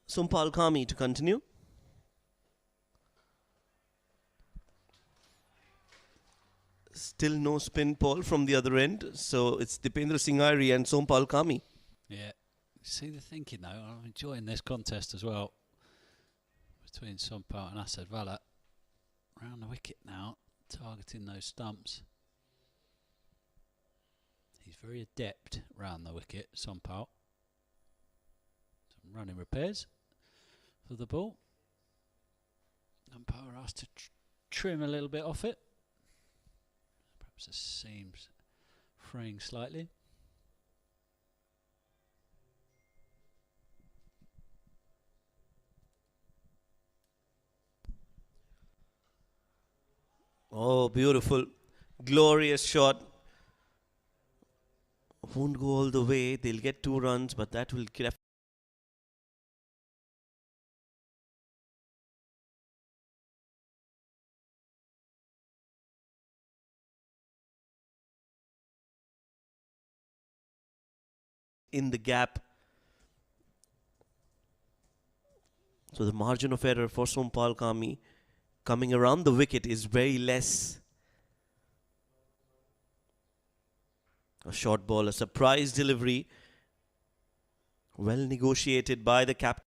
Sumpal Kami to continue. Still no spin, Paul, from the other end. So it's Dipendra Singh Ari and Sompal Kami. Yeah. See the thinking though. I'm enjoying this contest as well. Between Sompal and Asad Vala. Round the wicket now. Targeting those stumps. He's very adept round the wicket, Sompal. Some running repairs for the ball. Umpire asked to trim a little bit off it. Perhaps the seams fraying slightly. Oh, beautiful. Glorious shot. Won't go all the way. They'll get 2 runs, but that will in the gap. So the margin of error for Sompal Kami coming around the wicket is very less. A short ball, a surprise delivery. Well negotiated by the captain.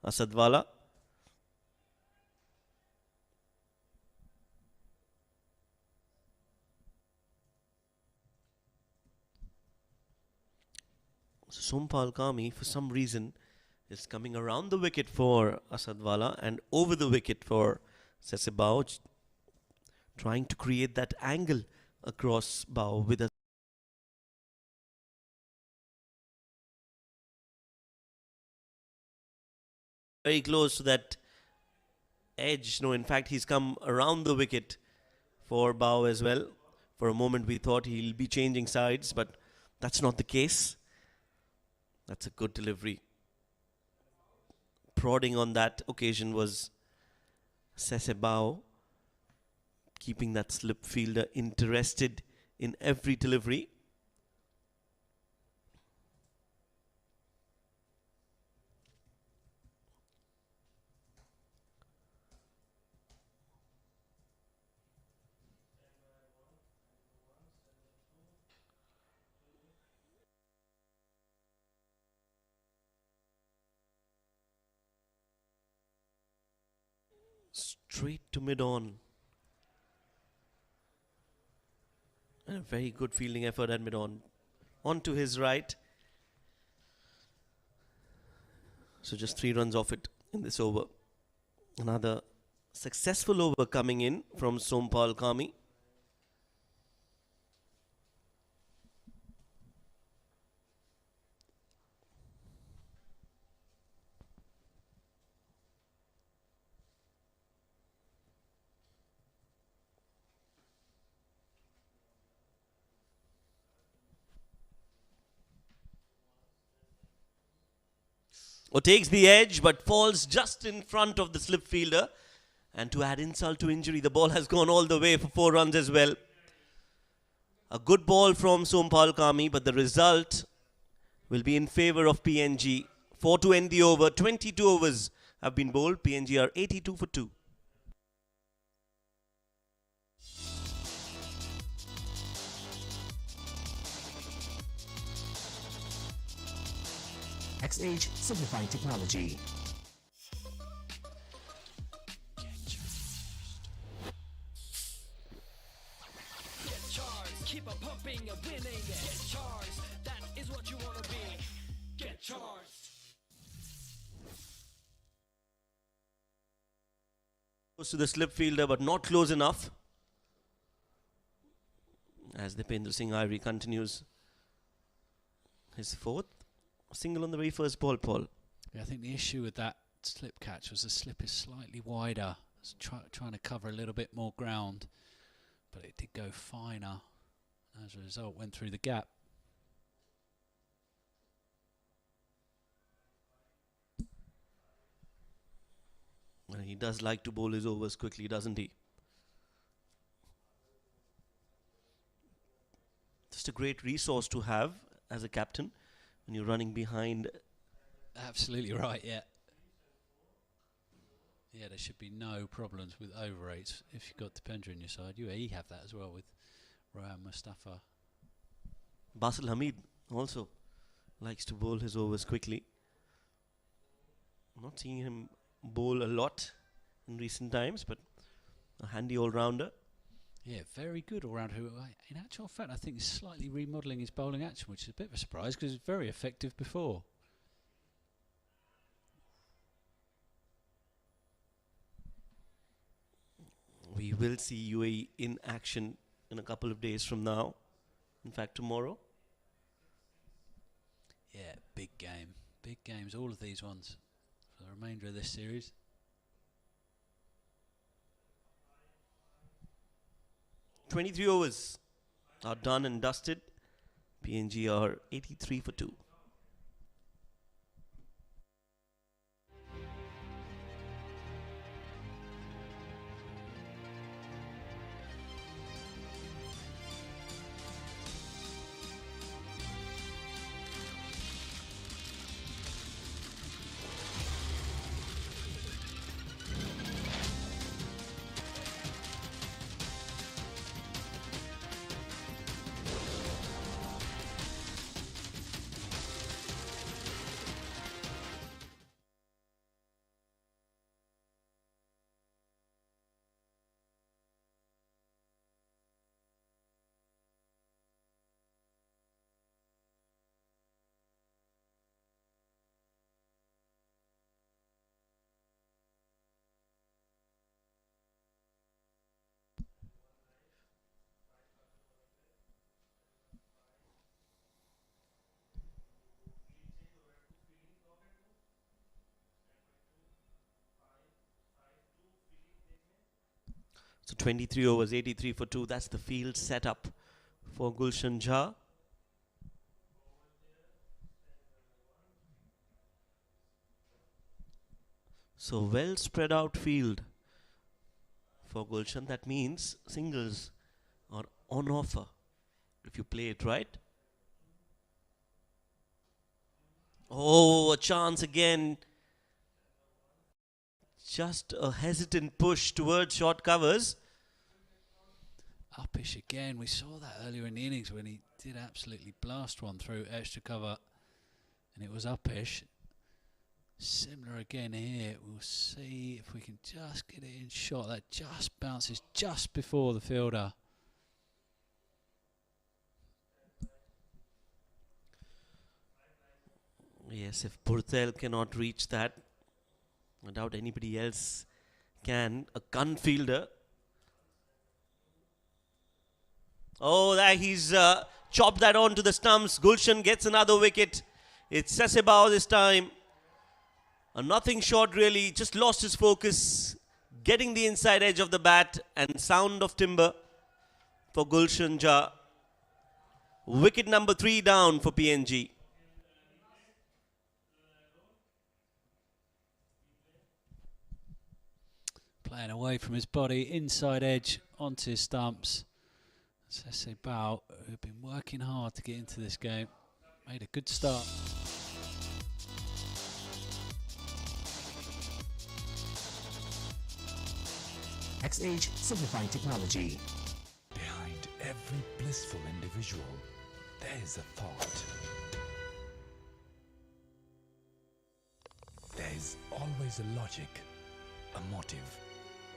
Asadwala. So Sompal Kami, for some reason, is coming around the wicket for Asadwala and over the wicket for Sesebao, trying to create that angle across bow with a very close to that edge. No, in fact, he's come around the wicket for bow as well. For a moment, we thought he'll be changing sides, but that's not the case. That's a good delivery. Prodding on that occasion was Sesebao, keeping that slip fielder interested in every delivery. Straight to mid-on. And a very good fielding effort at mid-on. On to his right. So just 3 runs off it in this over. Another successful over coming in from Sompal Kami. Takes the edge but falls just in front of the slip fielder. And to add insult to injury, the ball has gone all the way for 4 runs as well. A good ball from Sompal Kami, but the result will be in favour of PNG. 4 to end the over. 22 overs have been bowled. PNG are 82 for 2. XH Simplified Technology. Get charged, keep on pumping and winning. Get charged, that is what you wanna be. Get charged. Close to the slip fielder, but not close enough. As Dipendra Singh Ivory continues his 4th single on the very first ball, Paul. Yeah, I think the issue with that slip catch was the slip is slightly wider. It's trying to cover a little bit more ground, but it did go finer. As a result, went through the gap. And he does like to bowl his overs quickly, doesn't he? Just a great resource to have as a captain when you're running behind. Absolutely right, yeah. Yeah, there should be no problems with over rates if you've got Dipendra on your side. UAE have that as well with Rohan Mustafa. Basil Hamid also likes to bowl his overs quickly. Not seeing him bowl a lot in recent times, but a handy all-rounder. Yeah, very good all-round. Who, in actual fact, I think is slightly remodelling his bowling action, which is a bit of a surprise because it was very effective before. We will see UAE in action in a couple of days from now. In fact, tomorrow. Yeah, big game. Big games, all of these ones for the remainder of this series. "23 overs are done and dusted. PNG are 83 for 2. So 23 overs, 83 for 2. That's the field setup for Gulshan Jha. So well spread out field for Gulshan. That means singles are on offer if you play it right. Oh, a chance again. Just a hesitant push towards short covers. Uppish again. We saw that earlier in the innings when he did absolutely blast one through extra cover, and it was uppish. Similar again here. We'll see if we can just get it in shot. That just bounces just before the fielder. Yes, if Purtel cannot reach that, I doubt anybody else can. A gun fielder. Oh, that he's chopped that onto the stumps. Gulshan gets another wicket. It's Sasebao this time. A nothing shot really. Just lost his focus. Getting the inside edge of the bat and sound of timber for Gulshan Jha. Wicket number 3 down for PNG. Playing away from his body, inside edge onto his stumps. Sasebao, who've been working hard to get into this game, made a good start. XH Simplifying Technology. Behind every blissful individual, there is a thought. There is always a logic, a motive,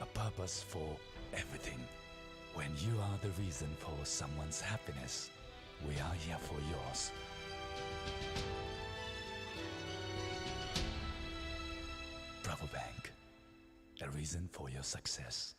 a purpose for everything. When you are the reason for someone's happiness, we are here for yours. Bravo Bank, a reason for your success.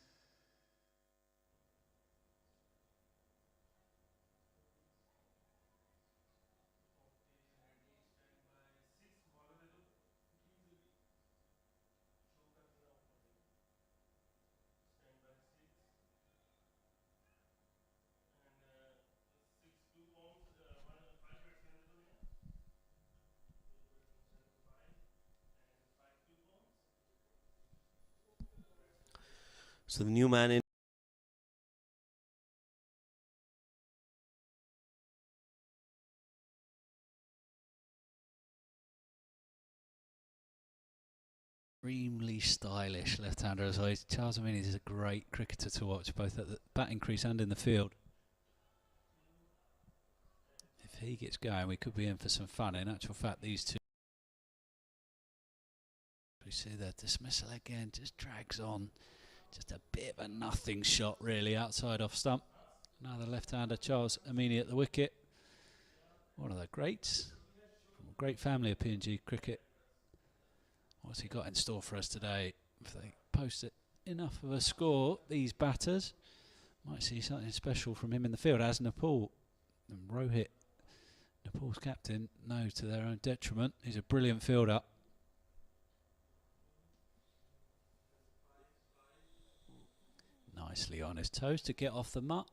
So the new man in. Extremely stylish left-hander as always. Charles Amini is a great cricketer to watch, both at the batting crease and in the field. If he gets going, we could be in for some fun. In actual fact, these two. We see the dismissal again, just drags on. Just a bit of a nothing shot, really, outside off stump. Another left-hander, Charles Amini at the wicket. One of the greats from a great family of PNG cricket. What's he got in store for us today? If they post it enough of a score, these batters might see something special from him in the field, as Nepal and Rohit, Nepal's captain, know to their own detriment. He's a brilliant fielder. Nicely on his toes to get off the mutt,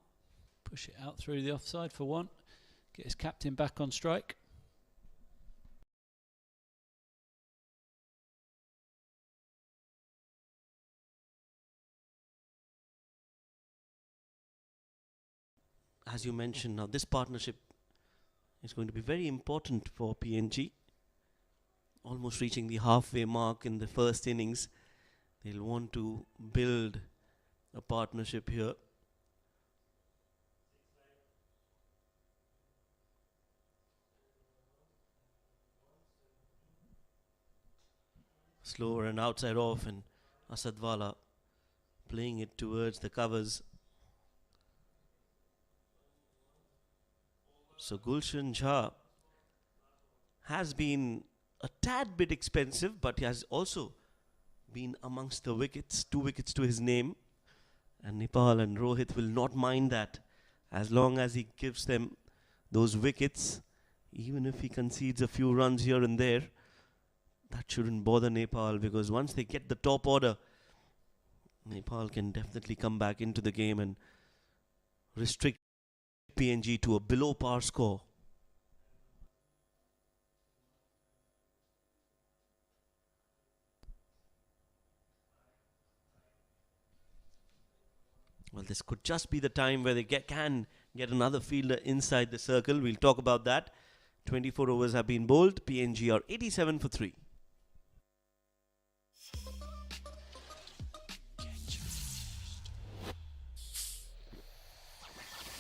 push it out through the offside for one, get his captain back on strike. As you mentioned, now this partnership is going to be very important for PNG. Almost reaching the halfway mark in the first innings. They'll want to build a partnership here. Slower and outside off, and Asadwala playing it towards the covers. So Gulshan Jha has been a tad bit expensive, but he has also been amongst the wickets, 2 wickets to his name. And Nepal and Rohit will not mind that as long as he gives them those wickets. Even if he concedes a few runs here and there, that shouldn't bother Nepal, because once they get the top order, Nepal can definitely come back into the game and restrict PNG to a below par score. Well, this could just be the time where they can get another fielder inside the circle. We'll talk about that. 24 overs have been bowled. PNG are 87 for 3.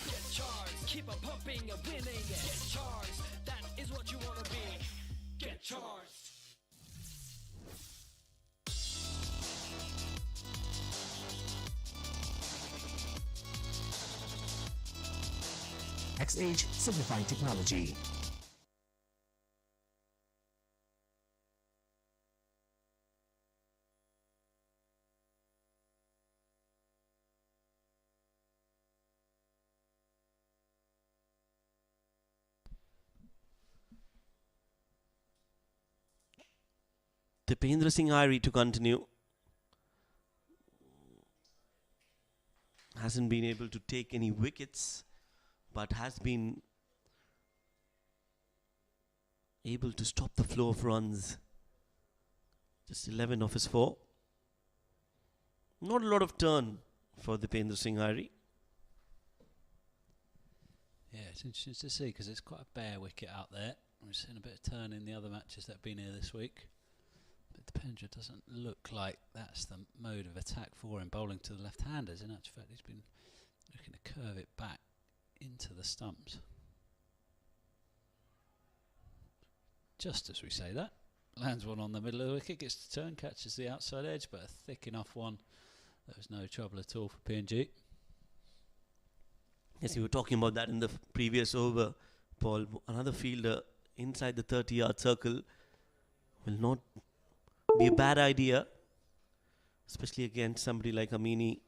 Get charged, keep on pumping and winning. Get charged, that is what you wanna be. Get charged. XH Simplifying Technology. Dipendra Singh Irie to continue. Hasn't been able to take any wickets, but has been able to stop the flow of runs. Just 11 of his 4. Not a lot of turn for Dipendra Singh Irie. Yeah, it's interesting to see because it's quite a bare wicket out there. We've seen a bit of turn in the other matches that have been here this week. But Dipendra doesn't look like that's the mode of attack for him, bowling to the left-handers. In actual fact, he's been looking to curve it back into the stumps. Just as we say that, lands one on the middle of the wicket, gets the turn, catches the outside edge, but a thick enough one. There was no trouble at all for PNG. Yes, you were talking about that in the previous over, Paul. Another fielder inside the 30-yard circle will not be a bad idea, especially against somebody like Amini,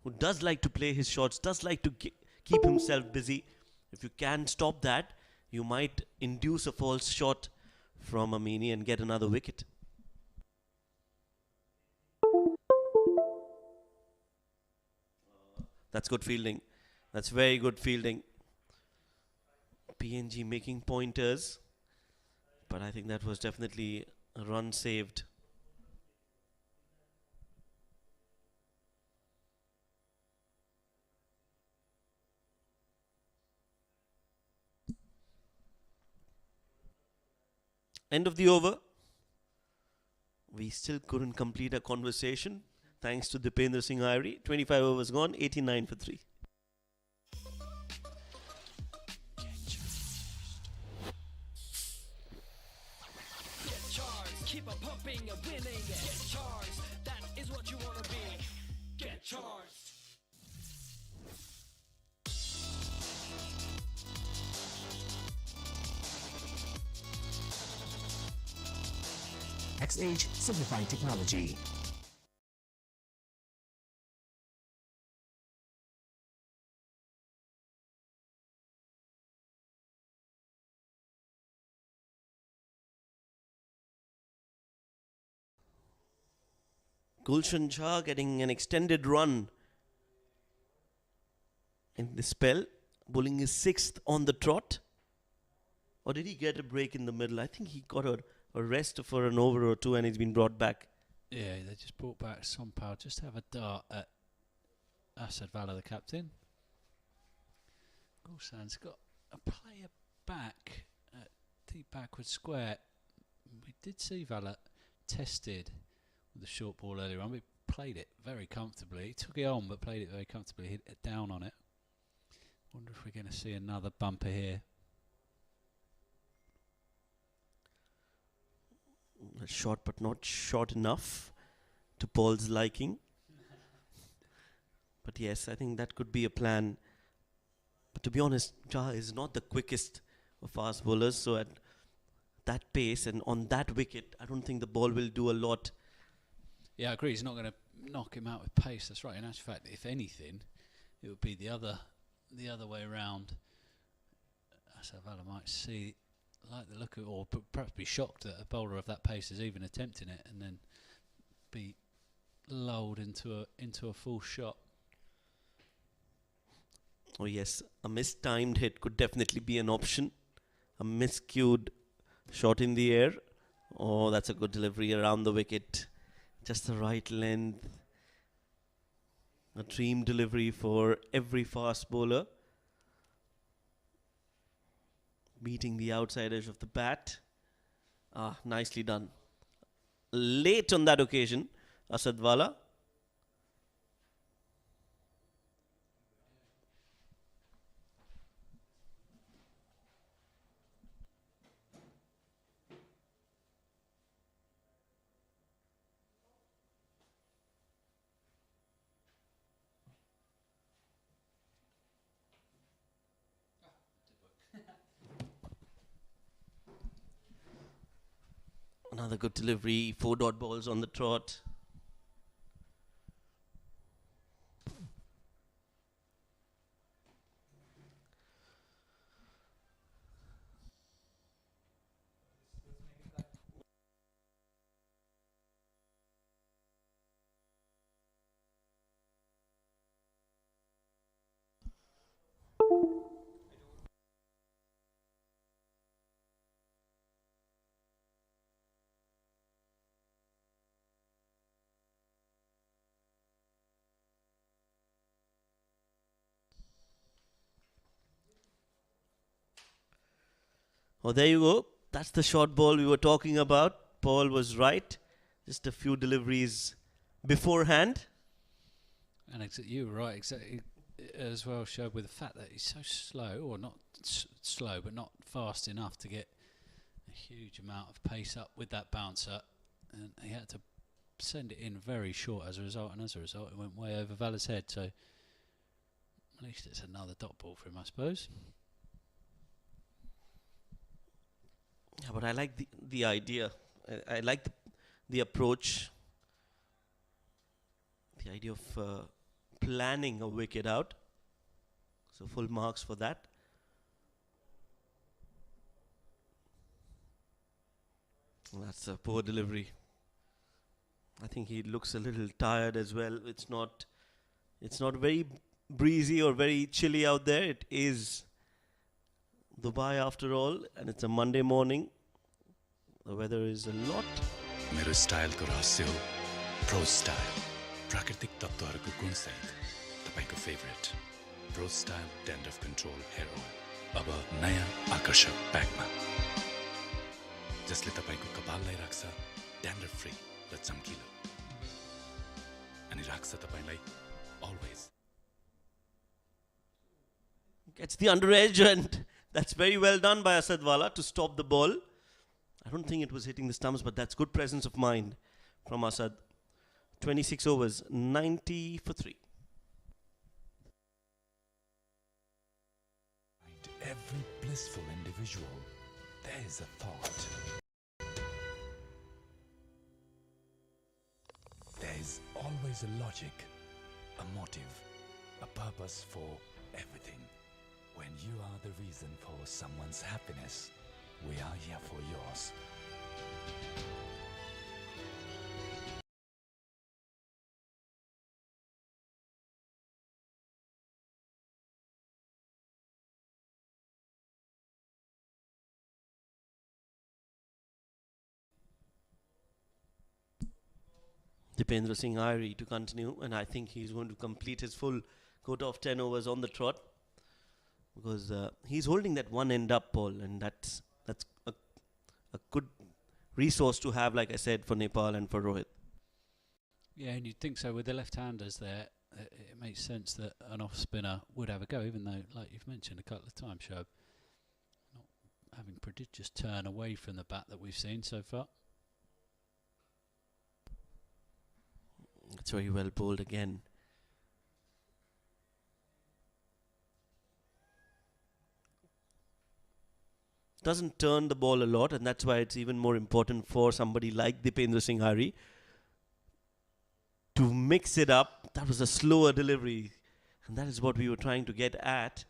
who does like to play his shots, does like to keep himself busy. If you can stop that, you might induce a false shot from Amini and get another wicket. That's good fielding. That's very good fielding. PNG making pointers, but I think that was definitely a run saved. End of the over. We still couldn't complete a conversation thanks to Dipendra Singh Irie. 25 overs gone, 89 for 3. Keep on pumping and winning. Get charged, that is what you wanna be. Get charged. XH Simplifying Technology. Gulshan Jha getting an extended run in the spell. Bowling is 6th on the trot. Or did he get a break in the middle? I think he got a rest for an over or two and he's been brought back. Yeah, they just brought back Sompal just to have a dart at Asad Vala, the captain. Gulshan's got a player back at deep backward square. We did see Vala tested with the short ball earlier on. We played it very comfortably. He took it on, but played it very comfortably. Hit it down on it. Wonder if we're going to see another bumper here. Short, but not short enough to Paul's liking. But yes, I think that could be a plan. But to be honest, Jha is not the quickest of fast bowlers. So at that pace and on that wicket, I don't think the ball will do a lot. Yeah, I agree. He's not going to knock him out with pace. That's right. In actual fact, if anything, it would be the other way around. Asad Vala might like the look of, or perhaps be shocked that a bowler of that pace is even attempting it, and then be lulled into a full shot. Oh yes, a mistimed hit could definitely be an option. A miscued shot in the air. Oh, that's a good delivery around the wicket. Just the right length. A dream delivery for every fast bowler. Beating the outside edge of the bat. Ah, nicely done. Late on that occasion, Asadwala. Another good delivery, 4 dot balls on the trot. Oh, there you go. That's the short ball we were talking about. Paul was right. Just a few deliveries beforehand. And you were right, exactly as well, showed with the fact that he's so slow, or not slow, but not fast enough to get a huge amount of pace up with that bouncer. And he had to send it in very short as a result, and as a result it went way over Vala's head. So at least it's another dot ball for him, I suppose. Yeah, but I like the idea. I like the approach. The idea of planning a wicket out. So full marks for that. That's a poor delivery. I think he looks a little tired as well. It's not very breezy or very chilly out there. It is Dubai after all, and it's a Monday morning. The weather is a lot. मेरो स्टाइलको रहस्य हो Pro Style प्राकृतिक तत्त्वहरूको गुणसहित तपाईको favourite Pro Style dandruff control hair oil अब नयाँ आकर्षक प्याकमा जसले तपाईको कपाललाई राख्छ ड्यान्ड्रफ फ्री र चम्किलो अनि राख्छ तपाईलाई always. Gets the under edge, and that's very well done by Asadwala to stop the ball. I don't think it was hitting the stumps, but that's good presence of mind from Asad. 26 overs, 90 for 3. Every blissful individual, there is a thought. There is always a logic, a motive, a purpose for everything. When you are the reason for someone's happiness, we are here for yours. Dipendra Singh Irie to continue, and I think he's going to complete his full quota of 10 overs on the trot, because he's holding that one end up, Paul, and that's a good resource to have, like I said, for Nepal and for Rohit. Yeah, and you'd think so with the left-handers there. It makes sense that an off-spinner would have a go, even though, like you've mentioned a couple of times, Shoaib, not having prodigious turn away from the bat that we've seen so far. It's very well bowled again. Doesn't turn the ball a lot, and that's why it's even more important for somebody like Dipendra Singh Irie to mix it up. That was a slower delivery, and that is what we were trying to get at.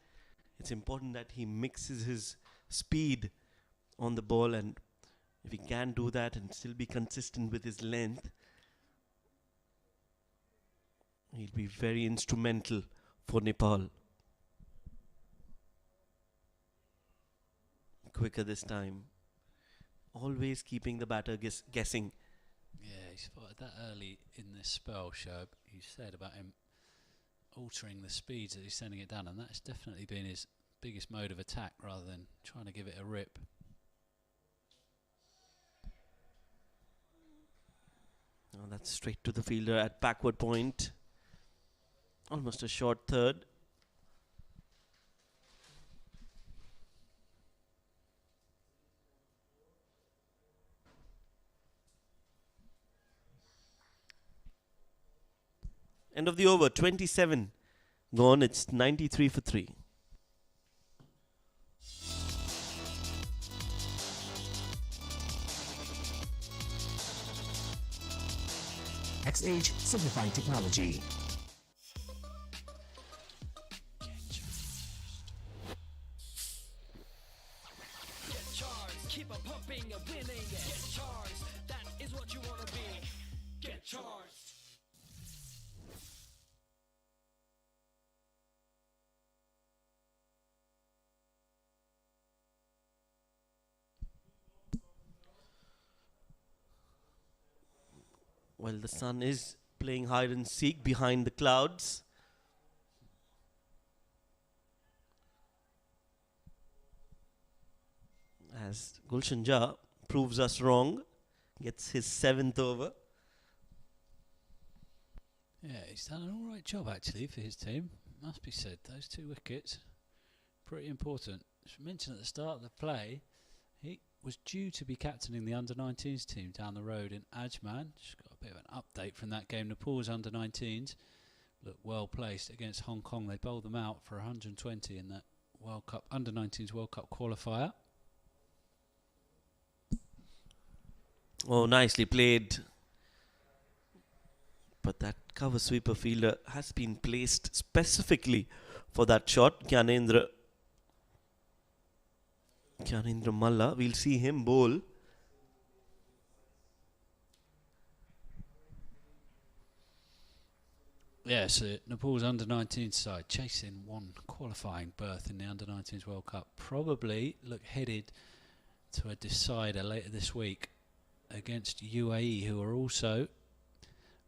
It's important that he mixes his speed on the ball, and if he can do that and still be consistent with his length, He'll be very instrumental for Nepal. Quicker this time. Always keeping the batter guessing. Yeah, he spotted that early in this spell, Shoaib. You said about him altering the speeds that he's sending it down, and that's definitely been his biggest mode of attack rather than trying to give it a rip. Oh, that's straight to the fielder at backward point. Almost a short third. End of the over, 27 gone. It's 93 for 3. XH Signifying Technology. Get charged, keep on pumping and winning. Get charged, that is what you wanna be. Get charged. Well, the sun is playing hide and seek behind the clouds. As Gulshan Jha proves us wrong, gets his 7th over. Yeah, he's done an alright job actually for his team, must be said. Those 2 wickets, pretty important. As I mentioned at the start of the play, he was due to be captaining the under-19s team down the road in Ajman. Just got a bit of an update from that game. Nepal's under-19s look well placed against Hong Kong. They bowled them out for 120 in that World Cup under-19s World Cup qualifier. Oh, nicely played. But that cover sweeper fielder has been placed specifically for that shot. Gyanendra Malla, we'll see him bowl. Yeah, so Nepal's under-19 side chasing one qualifying berth in the under-19s World Cup. Probably look headed to a decider later this week against UAE, who are also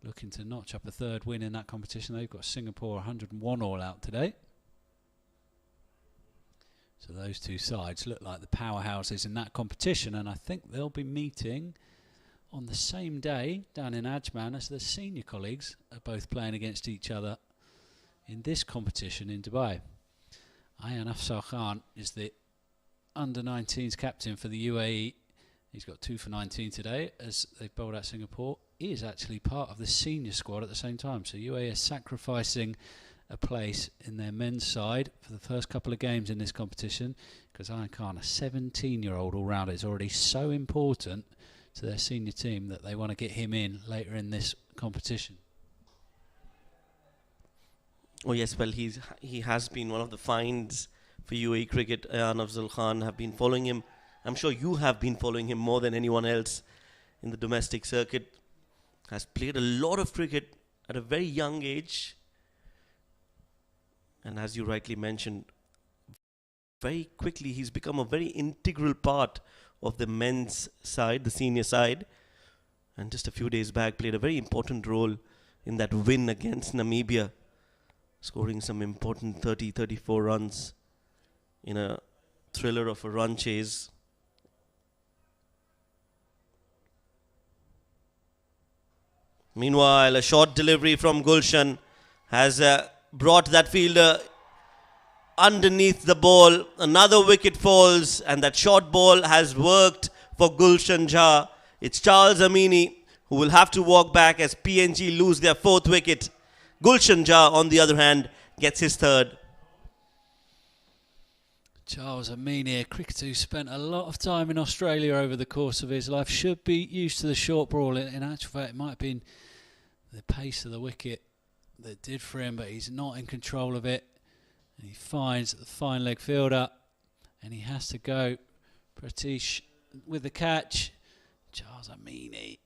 looking to notch up a 3rd win in that competition. They've got Singapore 101 all out today. So those 2 sides look like the powerhouses in that competition, and I think they'll be meeting on the same day down in Ajman as the senior colleagues are both playing against each other in this competition in Dubai. Ayan Afsar Khan is the under-19s captain for the UAE. He's got 2 for 19 today as they've bowled out Singapore. He is actually part of the senior squad at the same time. So UAE is sacrificing a place in their men's side for the first couple of games in this competition because Ayan Khan, a 17-year-old all-rounder, is already so important to their senior team that they want to get him in later in this competition. Oh yes, well he has been one of the finds for UAE cricket. Ayan Afzal Khan have been following him. I'm sure you have been following him more than anyone else in the domestic circuit. Has played a lot of cricket at a very young age. And as you rightly mentioned, very quickly he's become a very integral part of the men's side, the senior side. And just a few days back played a very important role in that win against Namibia, scoring some important 34 runs in a thriller of a run chase. Meanwhile, a short delivery from Gulshan has brought that fielder underneath the ball. Another wicket falls, and that short ball has worked for Gulshan Jha. It's Charles Amini who will have to walk back as PNG lose their 4th wicket. Gulshan Jha, on the other hand, gets his 3rd. Charles Amini, a cricketer who spent a lot of time in Australia over the course of his life, should be used to the short ball. In actual fact, it might have been the pace of the wicket that did for him, but he's not in control of it. And he finds the fine leg fielder, and he has to go. Pratish with the catch. Charles Amini.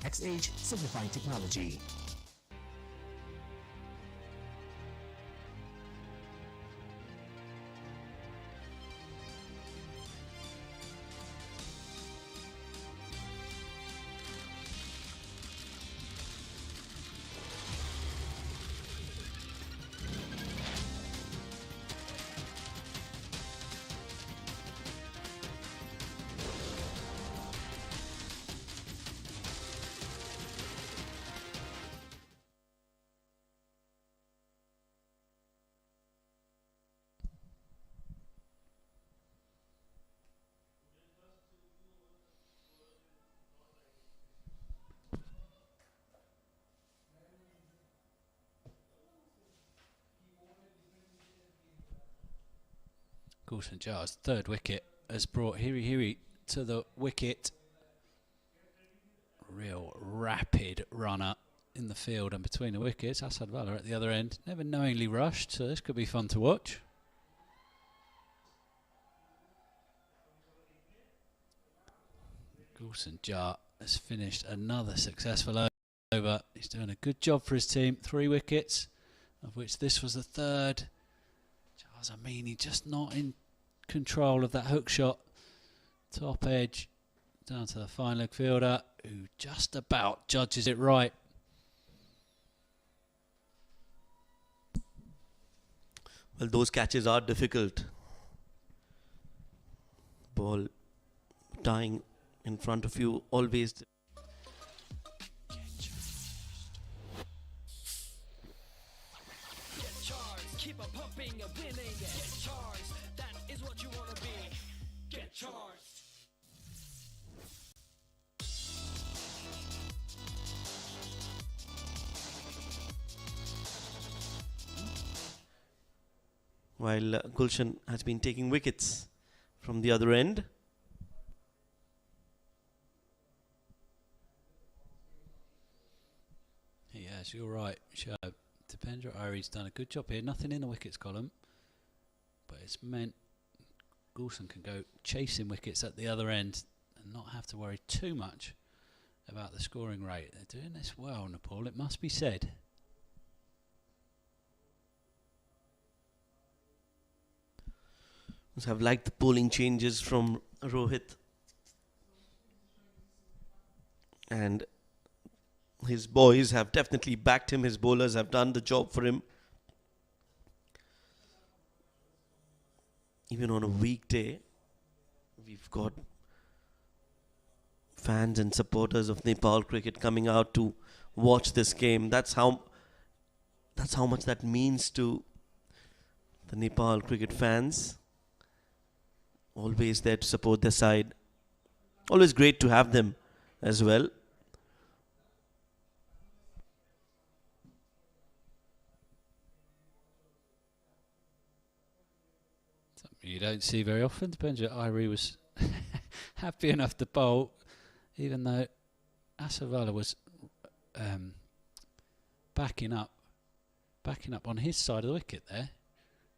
XH Signifying Technology. St Jar's third wicket has brought Hiri Hiri to the wicket. Real rapid runner in the field and between the wickets. Asad Vala at the other end, never knowingly rushed, so this could be fun to watch. St Jar has finished another successful over. He's doing a good job for his team. 3 wickets, of which this was the third. Charles Amini just not in control of that hook shot. Top edge down to the fine leg fielder, who just about judges it right. Well, those catches are difficult. Ball dying in front of you, always. Keep on pumping and winning. Get charged. That is what you want to be. Get charged. While Gulshan has been taking wickets from the other end. Yes, you're right, Shab. Dipendra Irie's done a good job here. Nothing in the wickets column, but it's meant Gulshan can go chasing wickets at the other end and not have to worry too much about the scoring rate. They're doing this well, Nepal, it must be said. I've liked the bowling changes from Rohit. And his boys have definitely backed him. His bowlers have done the job for him. Even on a weekday, we've got fans and supporters of Nepal cricket coming out to watch this game. That's how much that means to the Nepal cricket fans. Always there to support their side. Always great to have them as well. Something you don't see very often. Dipendra Irie was happy enough to bowl, even though Asavala was backing up on his side of the wicket there.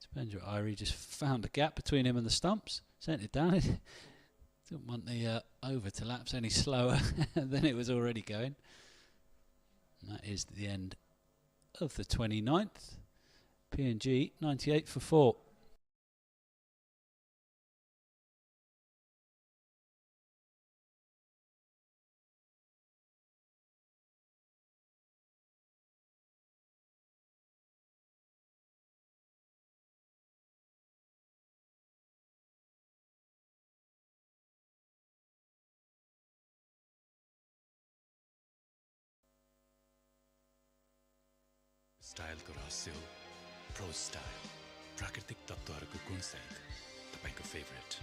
Dipendra Irie just found a gap between him and the stumps, sent it down. Didn't want the over to lapse any slower than it was already going. And that is the end of the 29th. PNG 98 for 4. Style को रहस्य हो Pro Style प्राकृतिक तत्त्वहरूको गुणसहित तपाईको favourite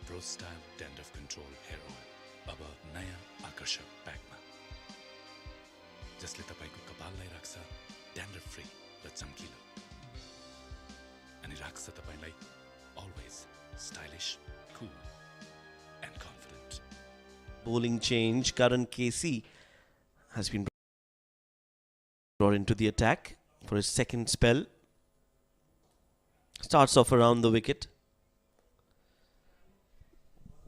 Pro Style dandruff control hair oil अब नयाँ आकर्षक प्याकमा जसले तपाईको कपाललाई राख्छ ड्यान्ड्रफ फ्री र चम्किलो अनि राख्छ तपाईलाई always stylish, cool and confident. Bowling change. Karan Casey has been brought into the attack for his second spell. Starts off around the wicket.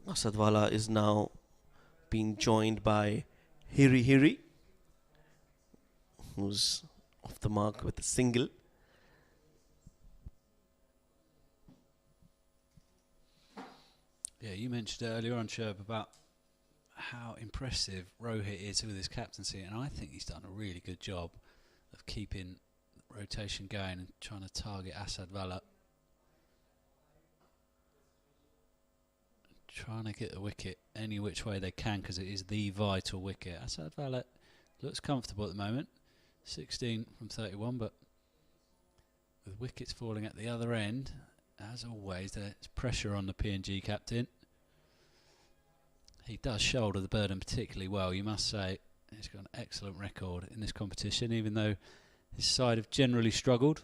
Asadwala is now being joined by Hiri, who's off the mark with a single. Yeah, you mentioned earlier on, Sherb, about how impressive Rohit is with his captaincy, and I think he's done a really good job of keeping rotation going and trying to target Asad Vala. Trying to get the wicket any which way they can, because it is the vital wicket. Asad Vala looks comfortable at the moment, 16 from 31, but with wickets falling at the other end, as always, there's pressure on the PNG captain. He does shoulder the burden particularly well, you must say. He's got an excellent record in this competition, even though his side have generally struggled.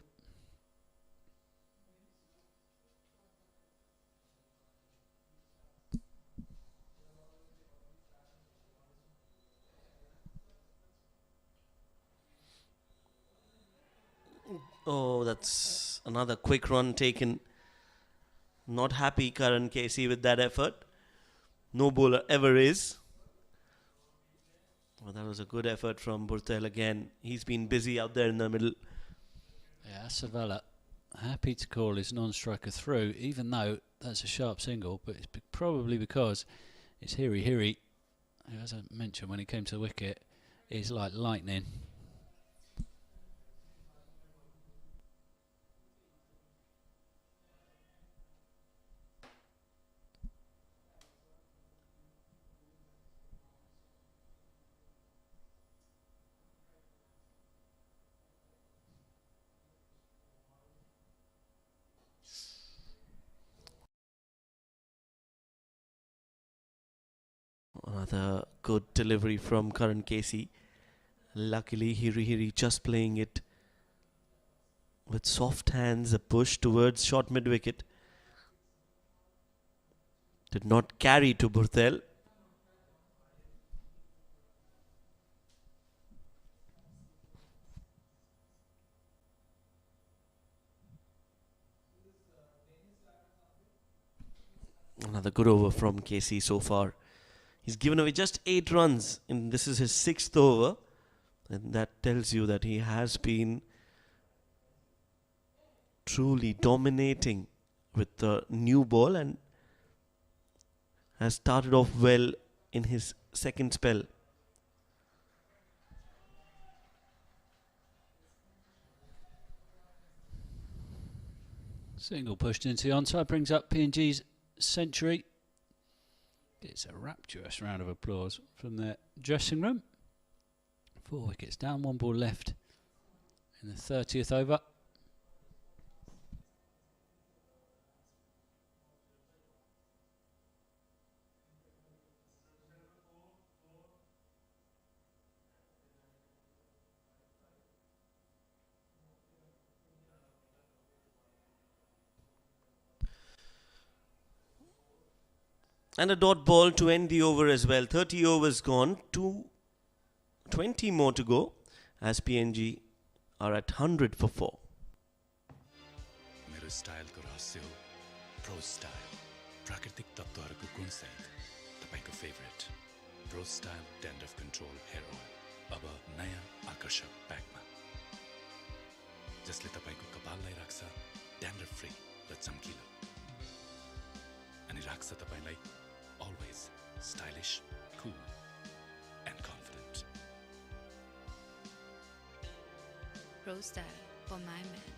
Oh, that's another quick run taken. Not happy Karan Casey with that effort. No bowler ever is. Well, that was a good effort from Burtel again. He's been busy out there in the middle. Yeah, Savella happy to call his non-striker through, even though that's a sharp single, but it's probably because it's Hiri, who, as I mentioned when he came to the wicket, is like lightning. Another good delivery from Karan Casey. Luckily, Hiri just playing it with soft hands, a push towards short mid-wicket. Did not carry to Burtel. Another good over from Casey so far. He's given away just 8 runs, and this is his 6th over. And that tells you that he has been truly dominating with the new ball and has started off well in his second spell. Single pushed into the onside brings up PNG's century. It's a rapturous round of applause from the dressing room. 4 wickets down, 1 ball left in the 30th over. And a dot ball to end the over as well. 30 overs gone, 20 more to go as PNG are at 100 for 4. मेरो स्टाइलको रहस्य हो Pro Style प्राकृतिक तत्त्वहरूको गुणसहित तपाईको favourite Pro Style dandruff control hair oil अब नयाँ आकर्षक प्याकमा जसले तपाईको कपाललाई राख्छ ड्यान्ड्रफ फ्री र चम्किलो अनि राख्छ तपाईलाई always stylish, cool and confident. Pro Style for my man.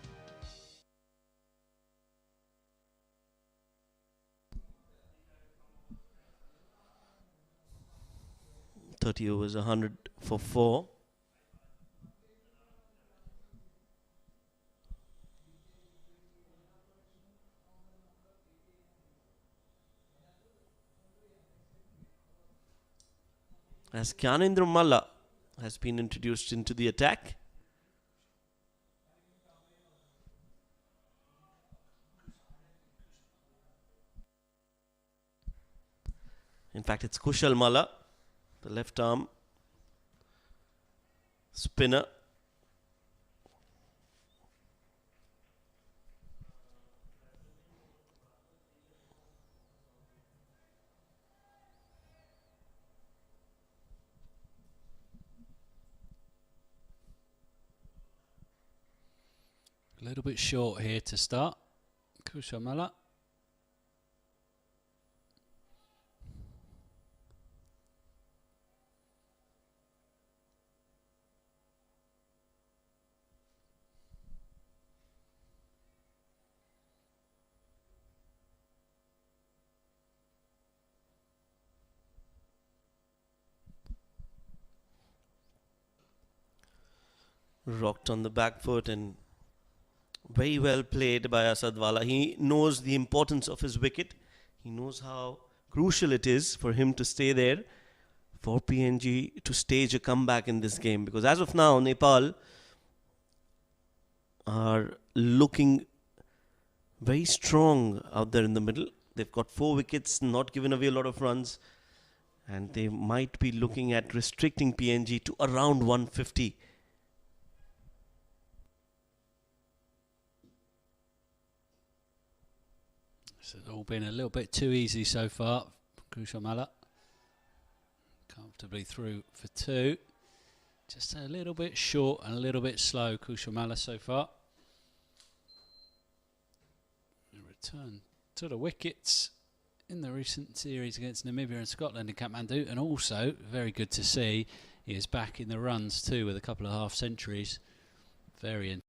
$30 overs, 100 for 4. As Kyanendra Malla has been introduced into the attack. In fact, it's Kushal Malla, the left arm spinner. A little bit short here to start. Kushamala. Rocked on the back foot and very well played by Asadwala. He knows the importance of his wicket. He knows how crucial it is for him to stay there, for PNG to stage a comeback in this game. Because as of now, Nepal are looking very strong out there in the middle. They've got 4 wickets, not given away a lot of runs. And they might be looking at restricting PNG to around 150. It's all been a little bit too easy so far. Kushamala comfortably through for 2. Just a little bit short and a little bit slow, Kushamala so far. Return to the wickets in the recent series against Namibia and Scotland in Kathmandu, and also very good to see he is back in the runs too with a couple of half centuries. Very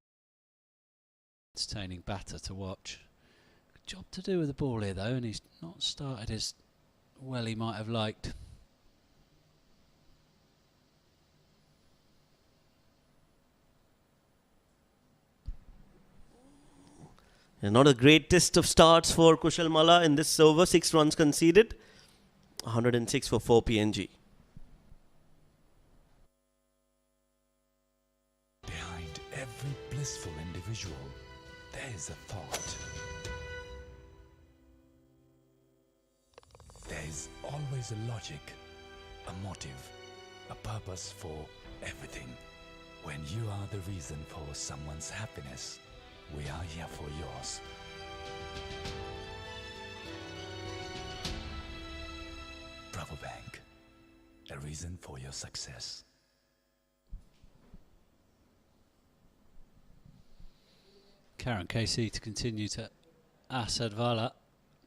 entertaining batter to watch. Good job to do with the ball here though, and he's not started as well he might have liked. And not a great test of starts for Kushal Malla in this over. 6 runs conceded. 106 for 4 PNG. Behind every blissful individual, there is a thought. There is always a logic, a motive, a purpose for everything. When you are the reason for someone's happiness, we are here for yours. Bravo Bank, a reason for your success. Karen Casey to continue to Asadwala.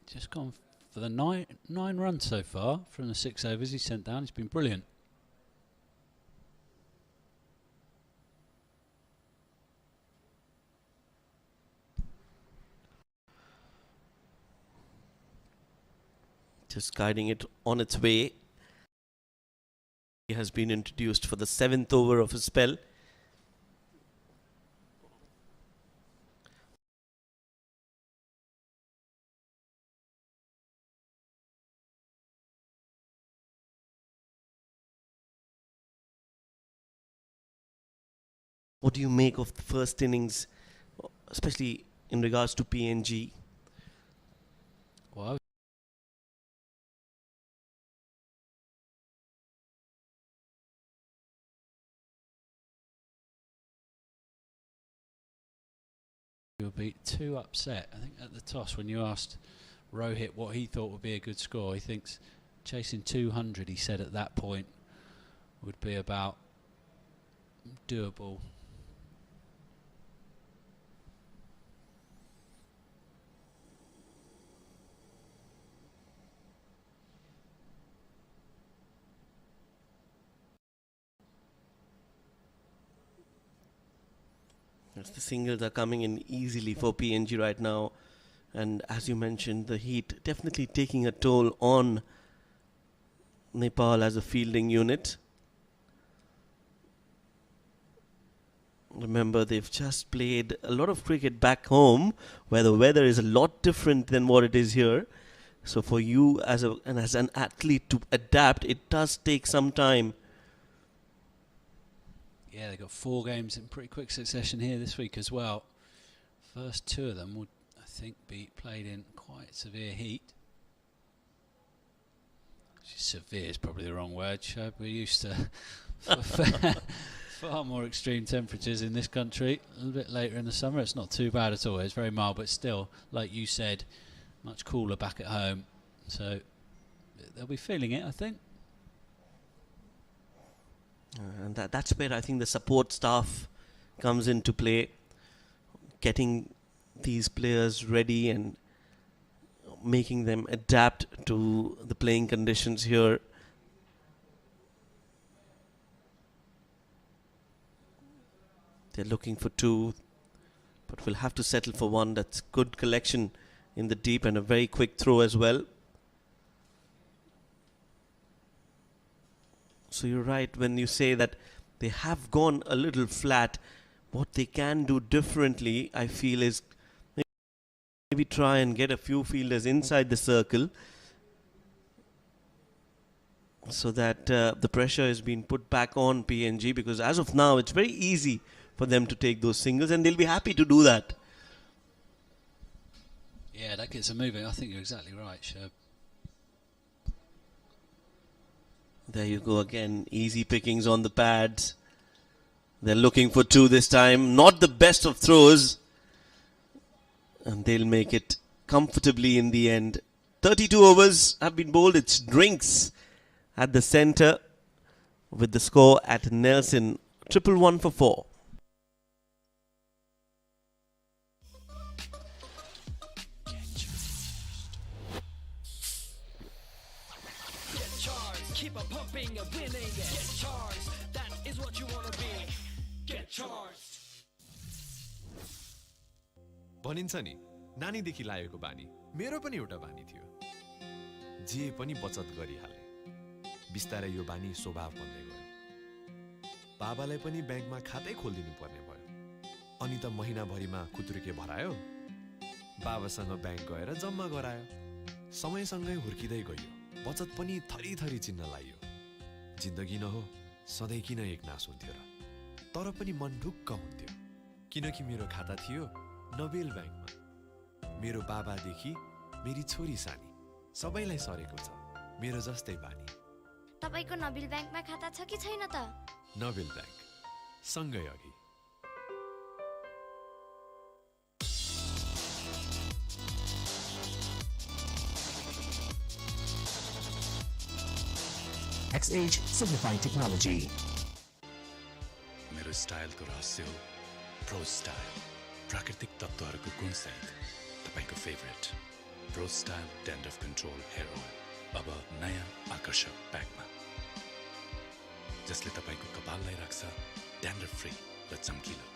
Just gone for the nine runs so far from the 6 overs he sent down. He's been brilliant. Just guiding it on its way. He has been introduced for the 7th over of his spell. What do you make of the first innings, especially in regards to PNG? Well, you'll be too upset. I think at the toss when you asked Rohit what he thought would be a good score, he thinks chasing 200, he said at that point, would be about doable. Yes, the singles are coming in easily for PNG right now. And as you mentioned, the heat definitely taking a toll on Nepal as a fielding unit. Remember, they've just played a lot of cricket back home, where the weather is a lot different than what it is here. So for you as an athlete to adapt, it does take some time. Yeah, they've got 4 games in pretty quick succession here this week as well. First 2 of them would, I think, be played in quite severe heat. Severe is probably the wrong word, Shob. We're used to far more extreme temperatures in this country. A little bit later in the summer, it's not too bad at all. It's very mild, but still, like you said, much cooler back at home. So they'll be feeling it, I think. And that's where I think the support staff comes into play. getting these players ready and making them adapt to the playing conditions here. They're looking for two, but we'll have to settle for one. That's good collection in the deep and a very quick throw as well. So you're right when you say that they have gone a little flat. What they can do differently, I feel, is maybe try and get a few fielders inside the circle so that the pressure is being put back on PNG, because as of now it's very easy for them to take those singles and they'll be happy to do that. Yeah, that gets them moving. I think you're exactly right, Sherb. There you go again, easy pickings on the pads. They're looking for two this time. Not the best of throws. And they'll make it comfortably in the end. 32 overs have been bowled. It's Drinks at the centre with the score at Nelson. 111 for 4. Keep on pumping and winning. Get charged. That is what you wanna be. Get charged. भनिन्छ नि नानीदेखि लागेको बानी मेरो पनि एउटा बानी थियो जे पनि बचत गरिहाले बिस्तारै यो बानी स्वभाव बन्दै गयो बाबालाई पनि ब्याङ्कमा खातै खोल्दिनु पर्ने भयो अनि त महिनाभरिमा खुत्रुके भरायो बाबासँग ब्याङ्क गएर जम्मा गरायो समयसँगै हुर्किदै गयो बचत पनि थरी चिन्न लाग्यो जिन्दगी न हो सधैँ किन एकनास हुन्थ्यो र तर पनि मन ढुक्क हुन्थ्यो किनकि मेरो खाता थियो नोबेल ब्याङ्कमा मेरो बाबादेखि मेरी छोरी सानी सबैलाई सरेको छ मेरो जस्तै बानी तपाईको नोबेल ब्याङ्कमा खाता छ कि छैन त नोबेल ब्याङ्क सँगै अघि XH Signifying Technology. मेरो स्टाइलको रहस्य हो प्रो स्टाइल प्राकृतिक तत्त्वहरूको गुणसहित तपाईको favourite Pro Style dandruff control hair oil अब नयाँ आकर्षक प्याकमा जसले तपाईको कपाललाई राख्छ ड्यान्ड्रफ फ्री र चम्किलो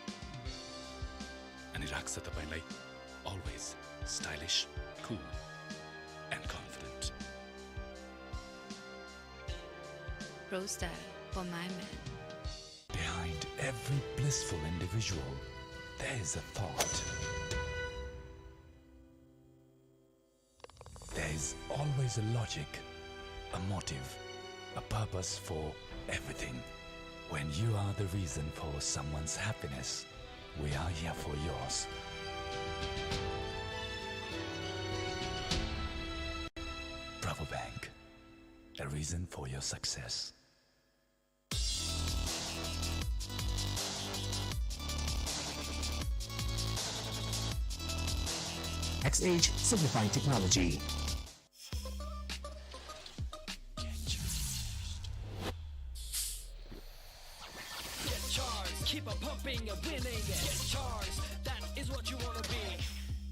अनि राख्छ तपाईलाई अलवेज स्टाइलिश कुल end confident Pro Style for my man. Behind every blissful individual, there is a thought. There is always a logic, a motive, a purpose for everything. When you are the reason for someone's happiness, we are here for yours. Bravo Bank, a reason for your success. XH Signifying Technology. Get charged. Keep on pumping and winning. Get charged. That is what you wanna be.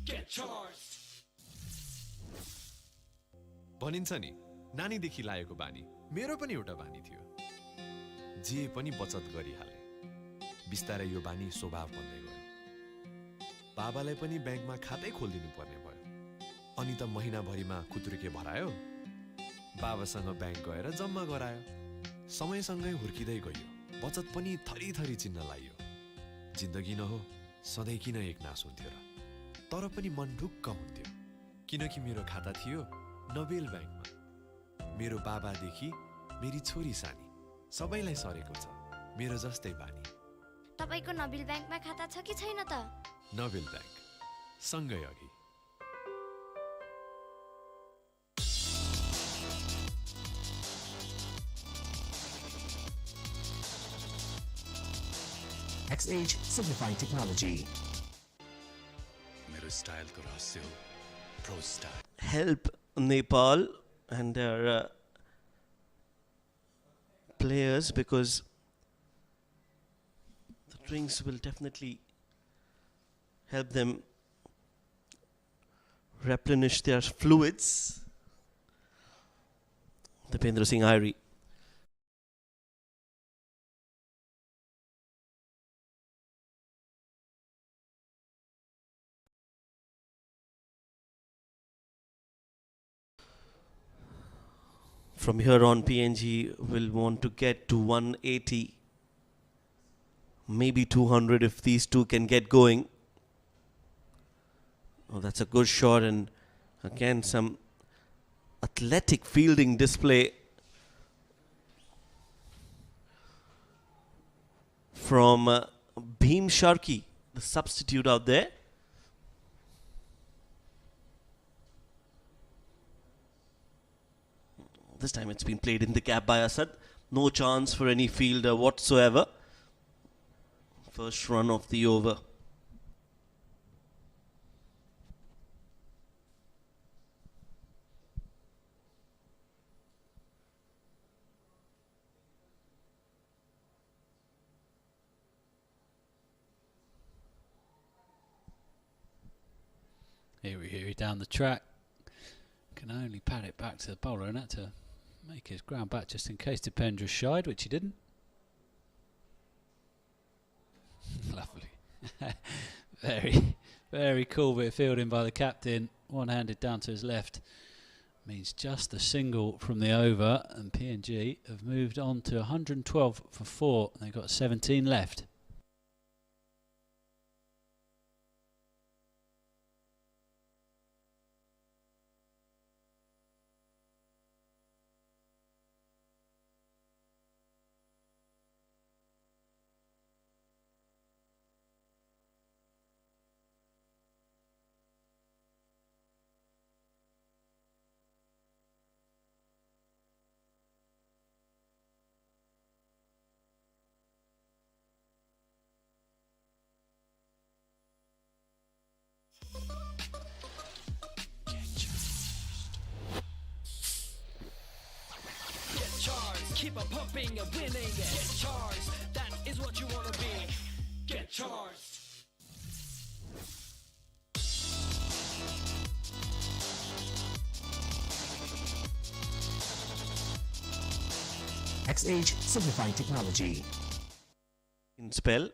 Get charged. भनिन्छ नि नानीदेखि लागेको बानी मेरो पनि एउटा बानी थियो जे पनि बचत गरिहाले बिस्तारै यो बानी स्वभाव बन्दै गयो बाबालाई पनि ब्याङ्कमा खातै खोल्दिनु पर्ने भयो अनि त महिनाभरिमा खुत्रुके भरायो बाबासँग ब्याङ्क गएर जम्मा गरायो समयसँगै हुर्किदै गयो बचत पनि थरी चिन्न लाग्यो जिन्दगी न हो सधैँ किन एकनास हुन्थ्यो र तर पनि मन ढुक्क हुन्थ्यो किनकि मेरो खाता थियो नोबेल ब्याङ्कमा मेरो बाबादेखि मेरी छोरी सानी सबैलाई सरेको छ मेरो जस्तै बानी तपाईको नोबेल ब्याङ्कमा खाता छ कि छैन त नोबेल ब्याङ्क सँगै अघि XH Signifying Technology. मेरो स्टाइलको रहस्य हो Pro style Help Nepal and their players, because the drinks will definitely help them replenish their fluids. Dipendra Singh Airi. From here on, PNG will want to get to 180, maybe 200 if these two can get going. Oh, that's a good shot, and again some athletic fielding display from Bhim Sharkey, the substitute out there. This time it's been played in the gap by Asad. No chance for any fielder whatsoever. First run of the over. Here down the track. Can only pat it back to the bowler and had to make his ground back just in case Dipendra shied, which he didn't. Lovely. Very, very cool bit of fielding by the captain. One-handed down to his left. Means just the single from the over, and PNG have moved on to 112 for 4. They've got 17 left. Keep on pumping and winning. Get charged. That is what you want to be. Get charged. XH Simplifying Technology. In spell.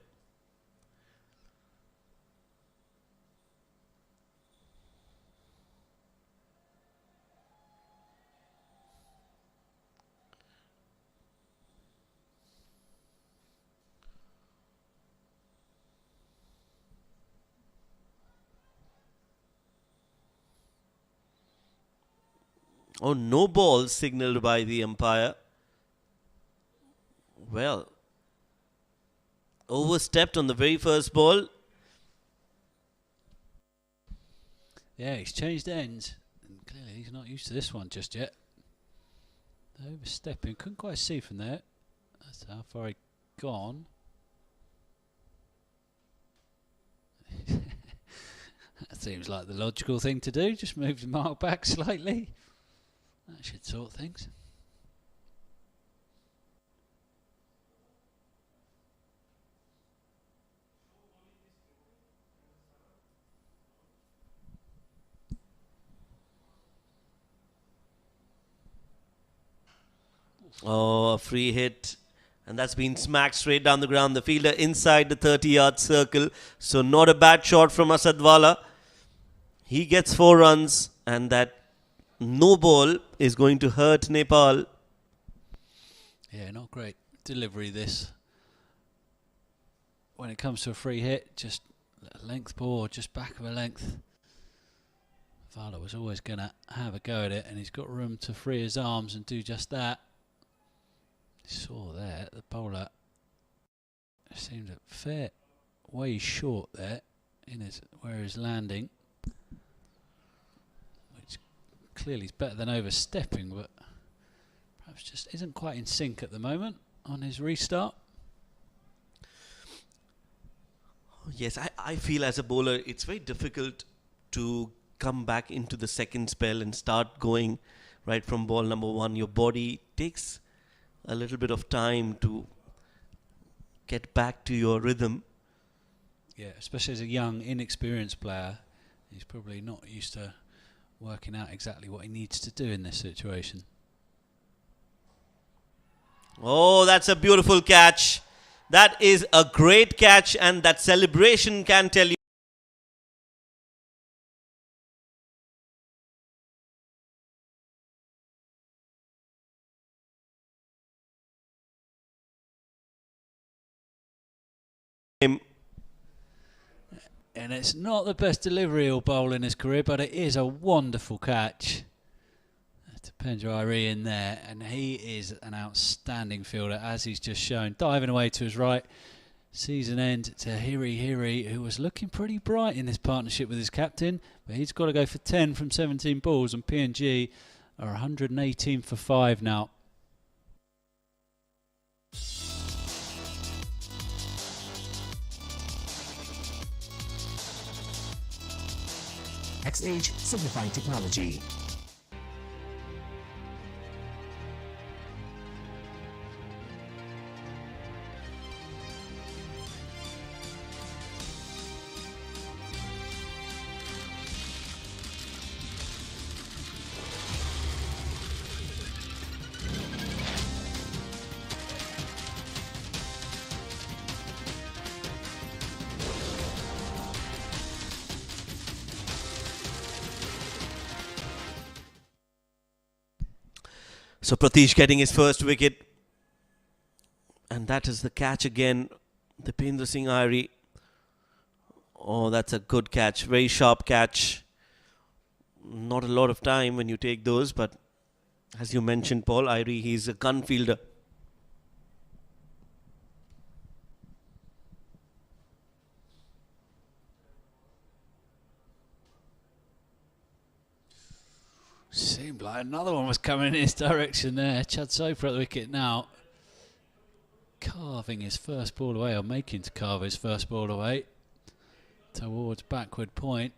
Oh, no ball signaled by the umpire. Well, overstepped on the very first ball. Yeah, he's changed ends. And clearly he's not used to this one just yet. Overstepping. Couldn't quite see from there. That's how far he'd gone. That seems like the logical thing to do. Just move the mark back slightly. That should sort things. Oh, a free hit. And that's been smacked straight down the ground. The fielder inside the 30-yard circle. So not a bad shot from Asadwala. He gets 4 runs, and that no ball is going to hurt Nepal. Yeah, not great delivery this. When it comes to a free hit, just a length ball or just back of a length. Vala was always going to have a go at it, and he's got room to free his arms and do just that. You saw there, the bowler seemed a fair way short there in his where he's landing. Clearly, he's better than overstepping, but perhaps just isn't quite in sync at the moment on his restart. Yes, I feel as a bowler, it's very difficult to come back into the second spell and start going right from ball number 1. Your body takes a little bit of time to get back to your rhythm. Yeah, especially as a young, inexperienced player, he's probably not used to working out exactly what he needs to do in this situation. Oh, that's a beautiful catch. That is a great catch, and that celebration can tell you. And it's not the best delivery he'll bowl in his career, but it is a wonderful catch. Tapendra Irie in there, and he is an outstanding fielder, as he's just shown. Diving away to his right. Season end to Hiri, who was looking pretty bright in this partnership with his captain, but he's got to go for 10 from 17 balls, and PNG are 118 for 5 now. XH Signifying Technology. So Pratish getting his first wicket. And that is the catch again. Dipendra Singh Irie. Oh, that's a good catch. Very sharp catch. Not a lot of time when you take those, but as you mentioned, Paul, Irie, he's a gun fielder. Seemed like another one was coming in his direction there. Chad Soper at the wicket now. Carving his first ball away, or making to carve his first ball away towards backward point,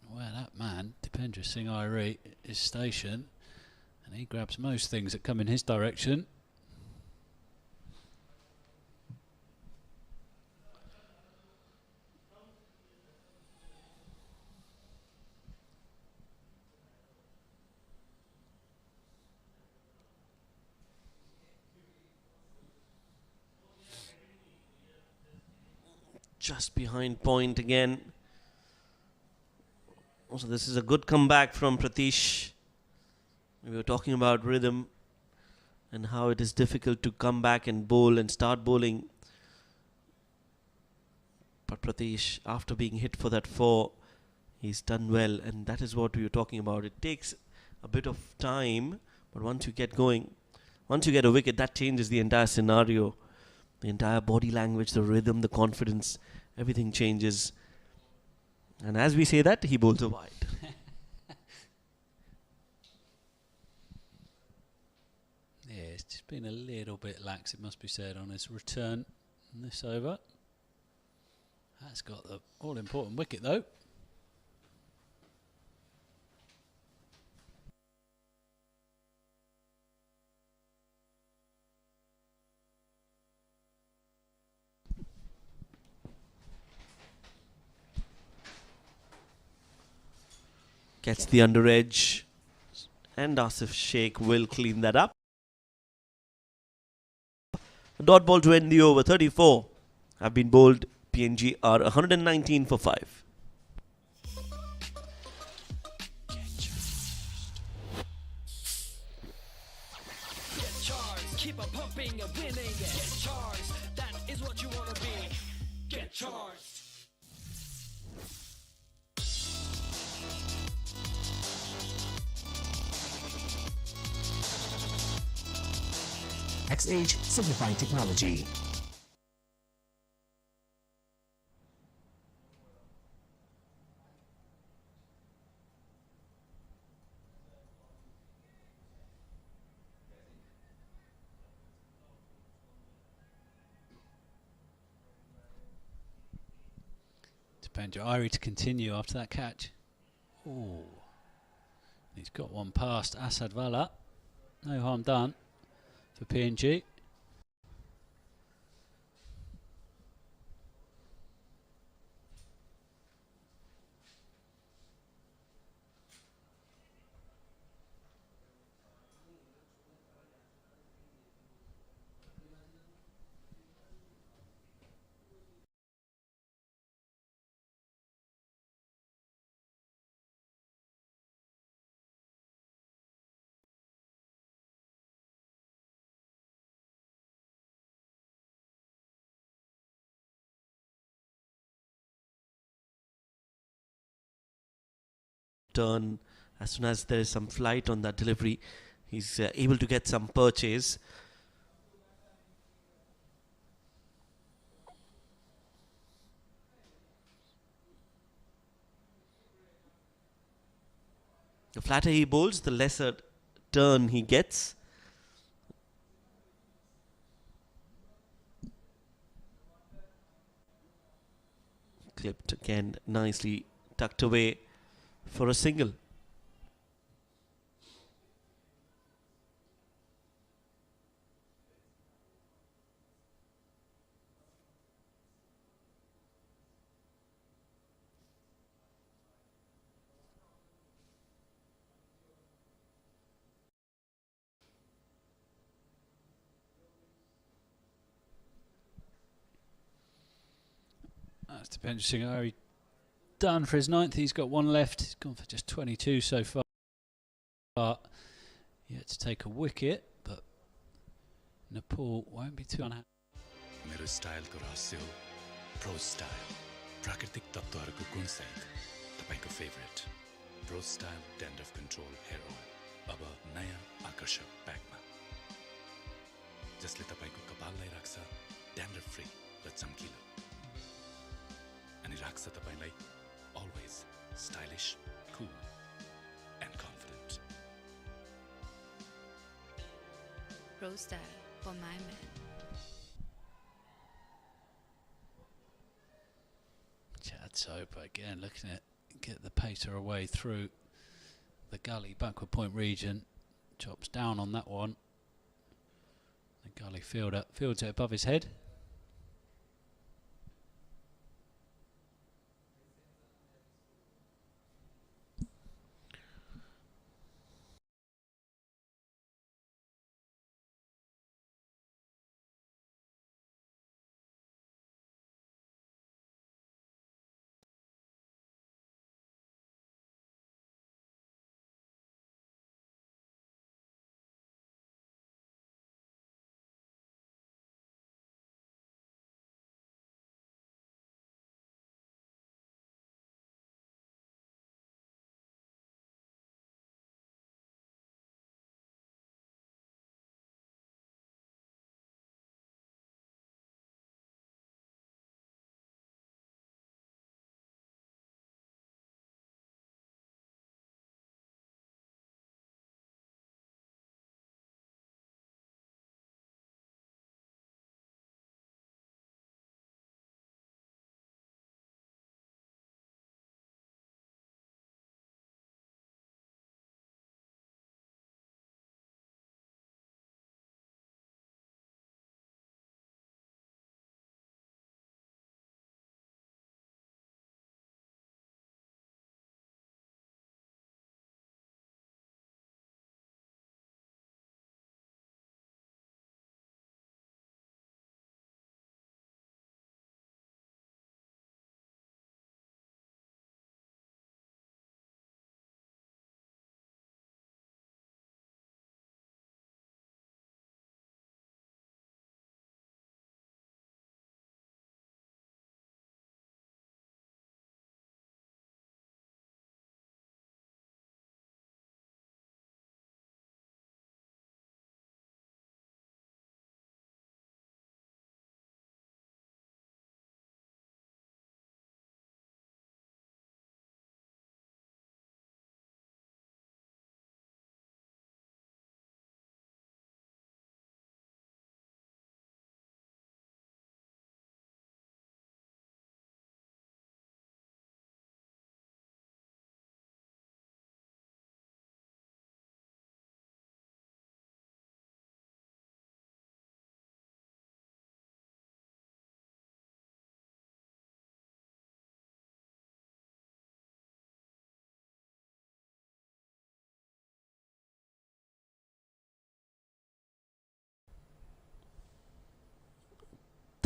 where that man, Dipendra Singh Irie, is stationed, and he grabs most things that come in his direction. Just behind point again. Also, this is a good comeback from Pratish. We were talking about rhythm and how it is difficult to come back and bowl and start bowling. But Pratish, after being hit for that 4, he's done well, and that is what we were talking about. It takes a bit of time, but once you get going, once you get a wicket, that changes the entire scenario. The entire body language, the rhythm, the confidence, everything changes. And as we say that, he bowls a wide. Yeah, it's just been a little bit lax, it must be said, on his return in this over. That's got the all-important wicket, though. Gets the under edge, and Asif Sheikh will clean that up. A dot ball to end the over. 34 have been bowled. PNG are 119 for 5. Get charged, keep on pumping and winning. Get charged, that is what you wanna be. Get charged. XH Signifying Technology. Dipendra Irie to continue after that catch. Oh, he's got one past Asad Vala. No harm done for PNG. turn. As soon as there is some flight on that delivery, he's able to get some purchase. The flatter he bowls, the lesser turn he gets. Clipped again, nicely tucked away for a single. That's depending on how he done for his ninth. He's got one left. He's gone for just 22 so far. Yet to take a wicket, but Nepal won't be too unhappy. मेरो स्टाइलको रहस्य हो Pro Style प्राकृतिक तत्त्वहरूको गुणसहित तपाईको favourite Pro Style dandruff control hair oil अब नयाँ आकर्षक प्याकमा जसले तपाईको कपाललाई राख्छ ड्यान्ड्रफ फ्री र चम्किलो अनि राख्छ तपाईलाई always stylish, cool and confident. Pro style for my man. Chad Soper again looking at get the pacer away through the gully backward point region. Chops down on that one. The gully fielder fields it above his head.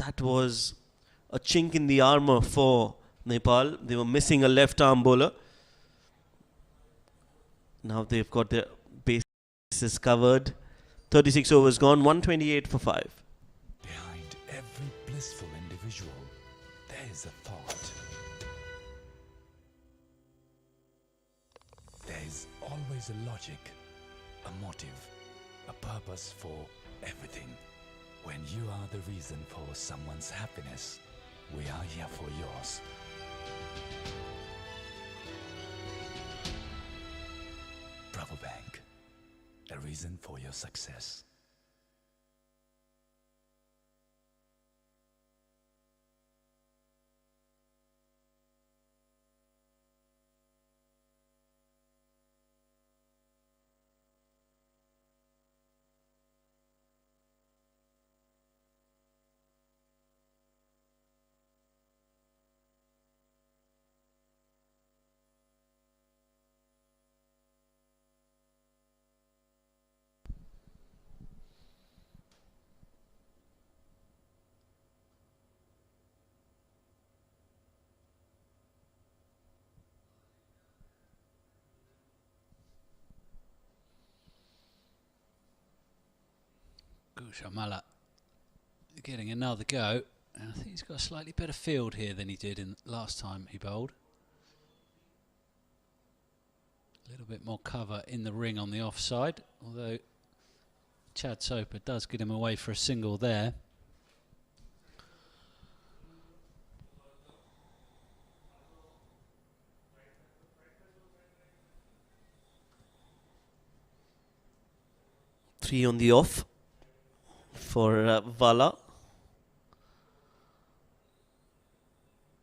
That was a chink in the armour for Nepal. They were missing a left arm bowler. Now they've got their bases covered. 36 overs gone, 128 for 5. Behind every blissful individual, there is a thought. always a logic, a motive, a purpose for everything. When you are the reason for someone's happiness, we are here for yours. Bravo Bank, a reason for your success. Gushamala getting another go, and I think he's got a slightly better field here than he did in last time he bowled. A little bit more cover in the ring on the offside, although Chad Soper does get him away for a single there. Three on the off for Vala.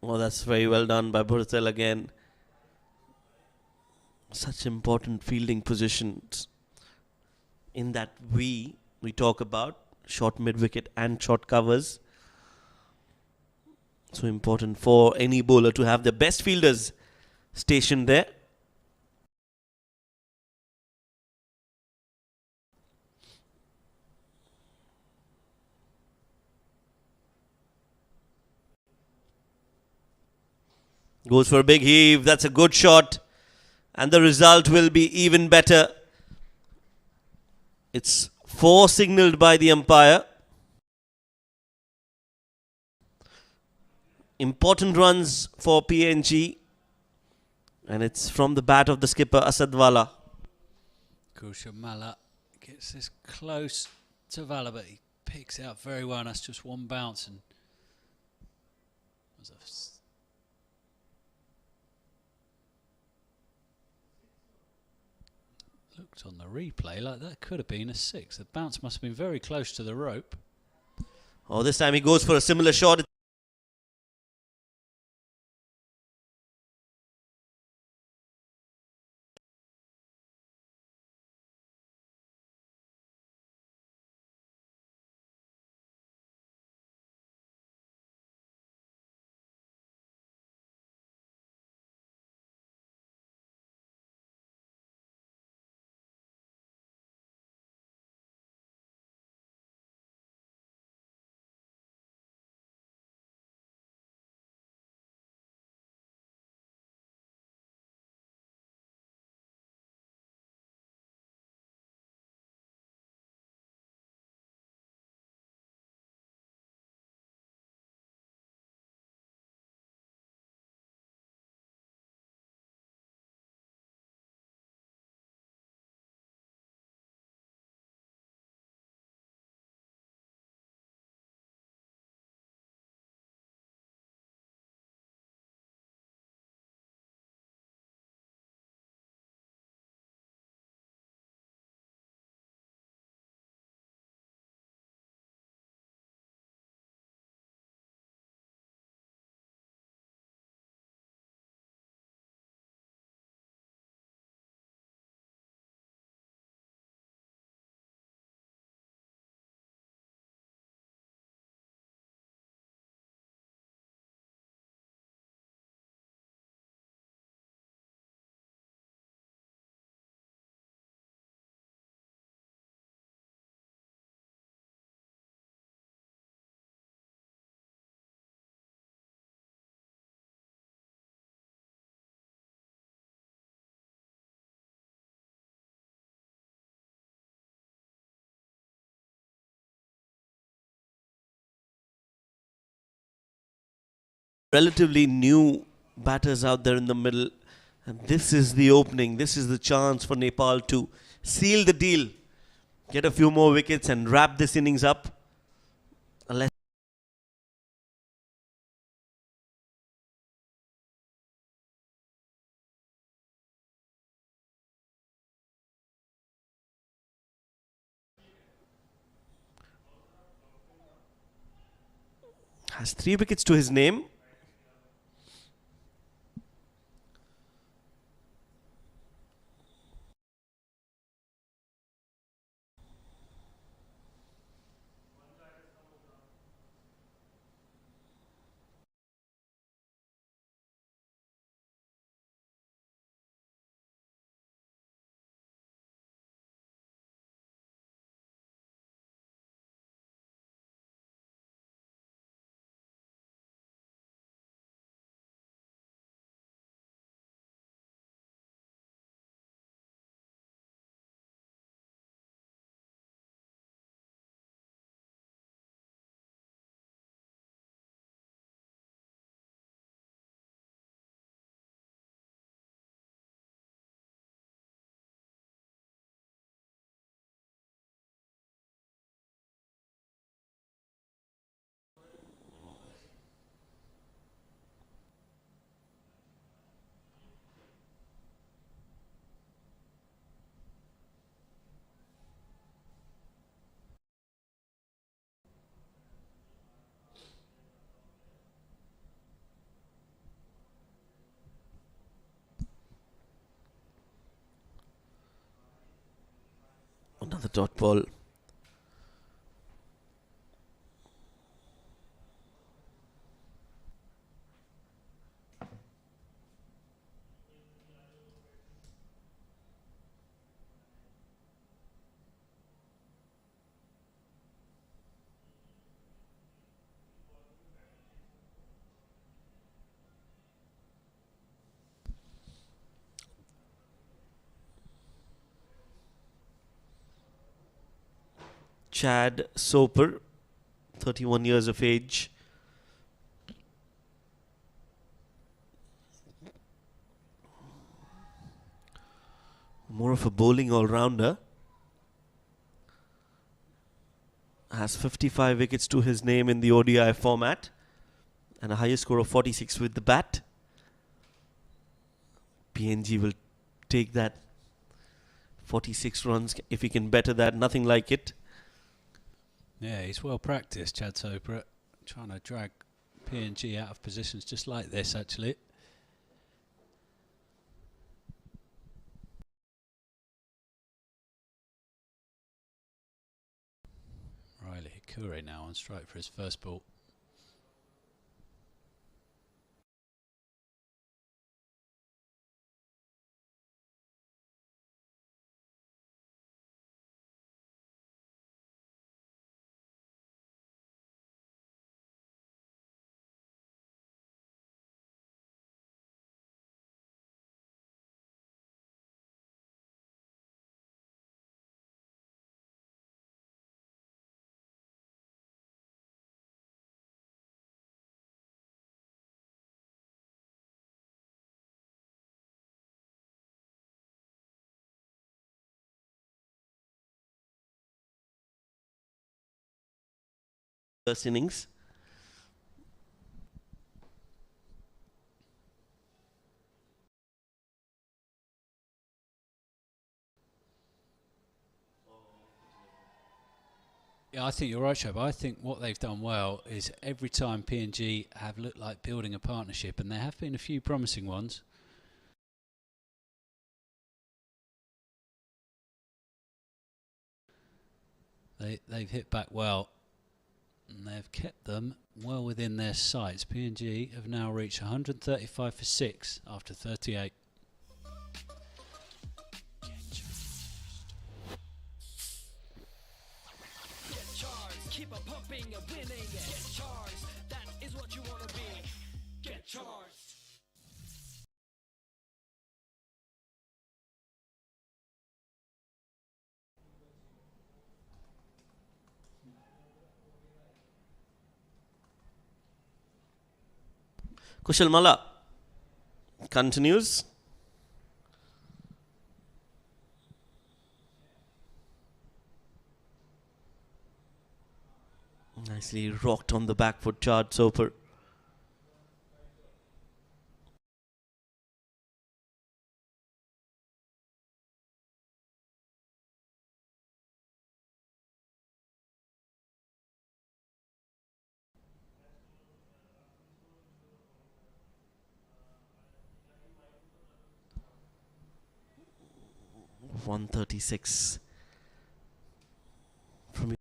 Oh, that's very well done by Bhurtel again. Such important fielding positions in that we talk about short mid-wicket and short covers. So important for any bowler to have the best fielders stationed there. Goes for a big heave. That's a good shot. And the result will be even better. It's 4 signalled by the umpire. Important runs for PNG. And it's from the bat of the skipper Asad Vala. Gushamala gets this close to Vala, but he picks it out very well, and that's just one bounce. And was looked on the replay like that could have been a 6. The bounce must have been very close to the rope. Oh, this time he goes for a similar shot. Relatively new batters out there in the middle. And this is the opening. This is the chance for Nepal to seal the deal, get a few more wickets and wrap this innings up. Unless has 3 wickets to his name. Another dot ball. Chad Soper, 31 years of age. More of a bowling all-rounder. Has 55 wickets to his name in the ODI format and a highest score of 46 with the bat. PNG will take that 46 runs if he can better that. Nothing like it. Yeah, he's well practiced, Chad Soper, trying to drag PNG out of positions just like this, actually. Riley Hikure now on strike for his first ball. First innings. Yeah, I think you're right, Shab. I think what they've done well is every time PNG have looked like building a partnership, and there have been a few promising ones. They've hit back well, and they've kept them well within their sights. PNG have now reached 135 for 6 after 38. Keep on pumping and winning. Get charged. That is what you wanna be. Get charged. Kushal Malla continues. Nicely rocked on the back foot, Chad Soper. .136 from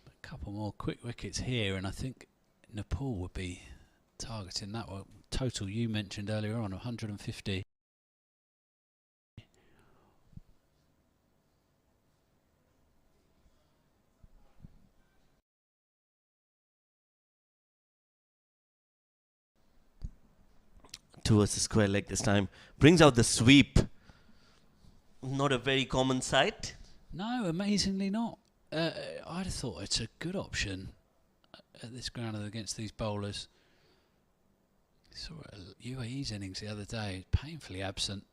A couple more quick wickets here, and I think Nepal would be targeting that one. Total you mentioned earlier on, 150. towards the square leg this time. Brings out the sweep. Not a very common sight. No, amazingly not. I'd have thought it's a good option at this ground against these bowlers. Saw UAE's innings the other day, painfully absent.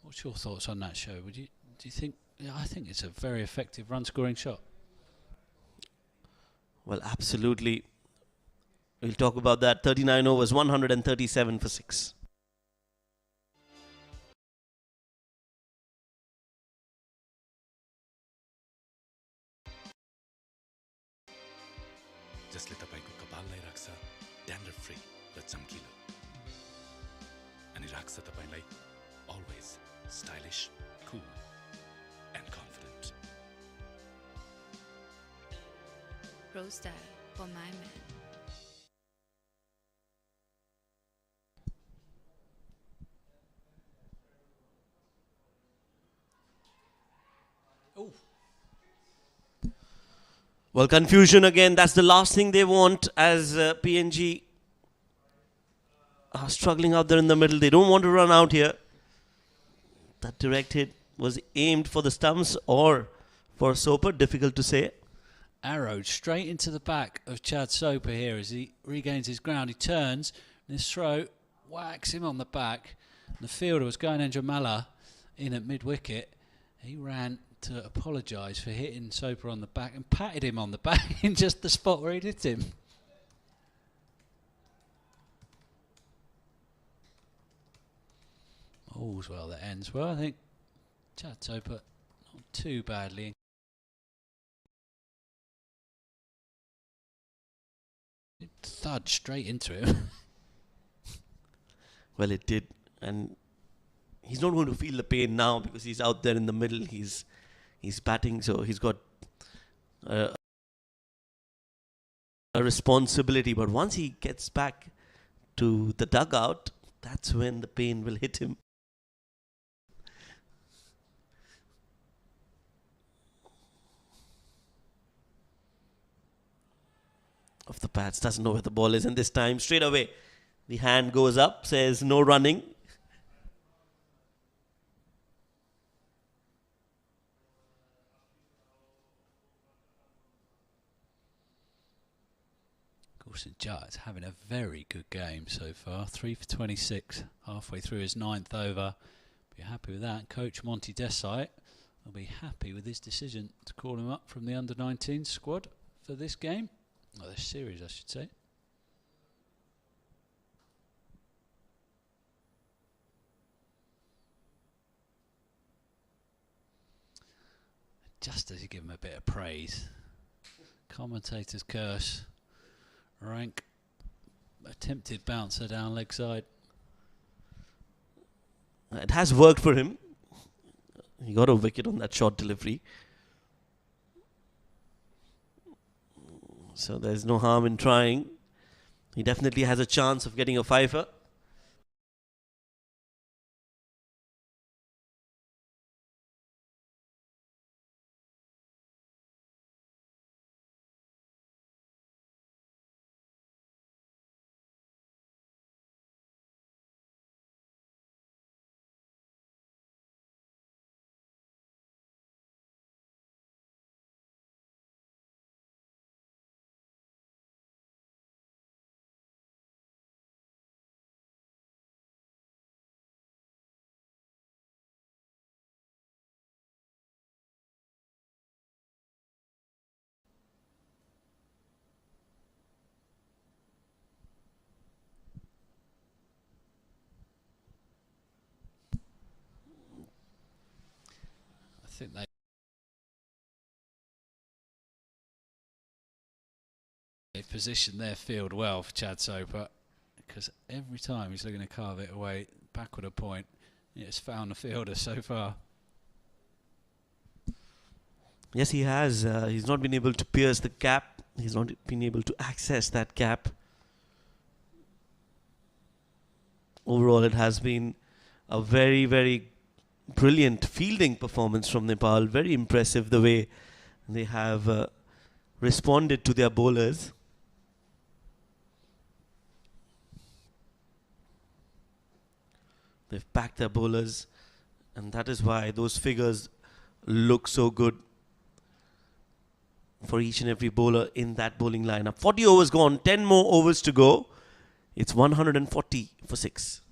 What's your thoughts on that, show? Do you think? Yeah, I think it's a very effective run-scoring shot. Well, absolutely. We'll talk about that. 39 overs, 137 for 6. जसले तपाईको कपाललाई राख्छ dandruff free र चम्किलो अनि राख्छ तपाईलाई always stylish, cool and confident. Pro Style for my man. Well, confusion again. That's the last thing they want as PNG are struggling out there in the middle. They don't want to run out here. That direct hit was aimed for the stumps or for Soper. Difficult to say. Arrowed straight into the back of Chad Soper here as he regains his ground. He turns and his throw whacks him on the back. And the fielder was going Andramala in at mid-wicket. He ran to apologise for hitting Soper on the back and patted him on the back in just the spot where he'd hit him. All's well that ends well. I think Chad Soper not too badly. It thud straight into him. Well, it did. And he's not going to feel the pain now because he's out there in the middle. He's batting, so he's got a responsibility. But once he gets back to the dugout, that's when the pain will hit him. Off the pads, doesn't know where the ball is, and this time straight away the hand goes up, says no running. St Jart's having a very good game so far. 3 for 26, halfway through his 9th over. Be happy with that. Coach Monty Desai will be happy with his decision to call him up from the under-19 squad for this game. Or this series, I should say. Just as you give him a bit of praise, commentator's curse. Rank attempted bouncer down leg side. It has worked for him. He got a wicket on that short delivery. So there's no harm in trying. He definitely has a chance of getting a fifer. think they positioned their field well for Chad Soper, because every time he's looking to carve it away backward a point, it's found a fielder so far. Yes, he has. He's not been able to pierce the gap. He's not been able to access that gap. Overall, it has been a very, very brilliant fielding performance from Nepal. Very impressive the way they have responded to their bowlers. They've backed their bowlers, and that is why those figures look so good for each and every bowler in that bowling lineup. 40 overs gone, 10 more overs to go. It's 140 for 6.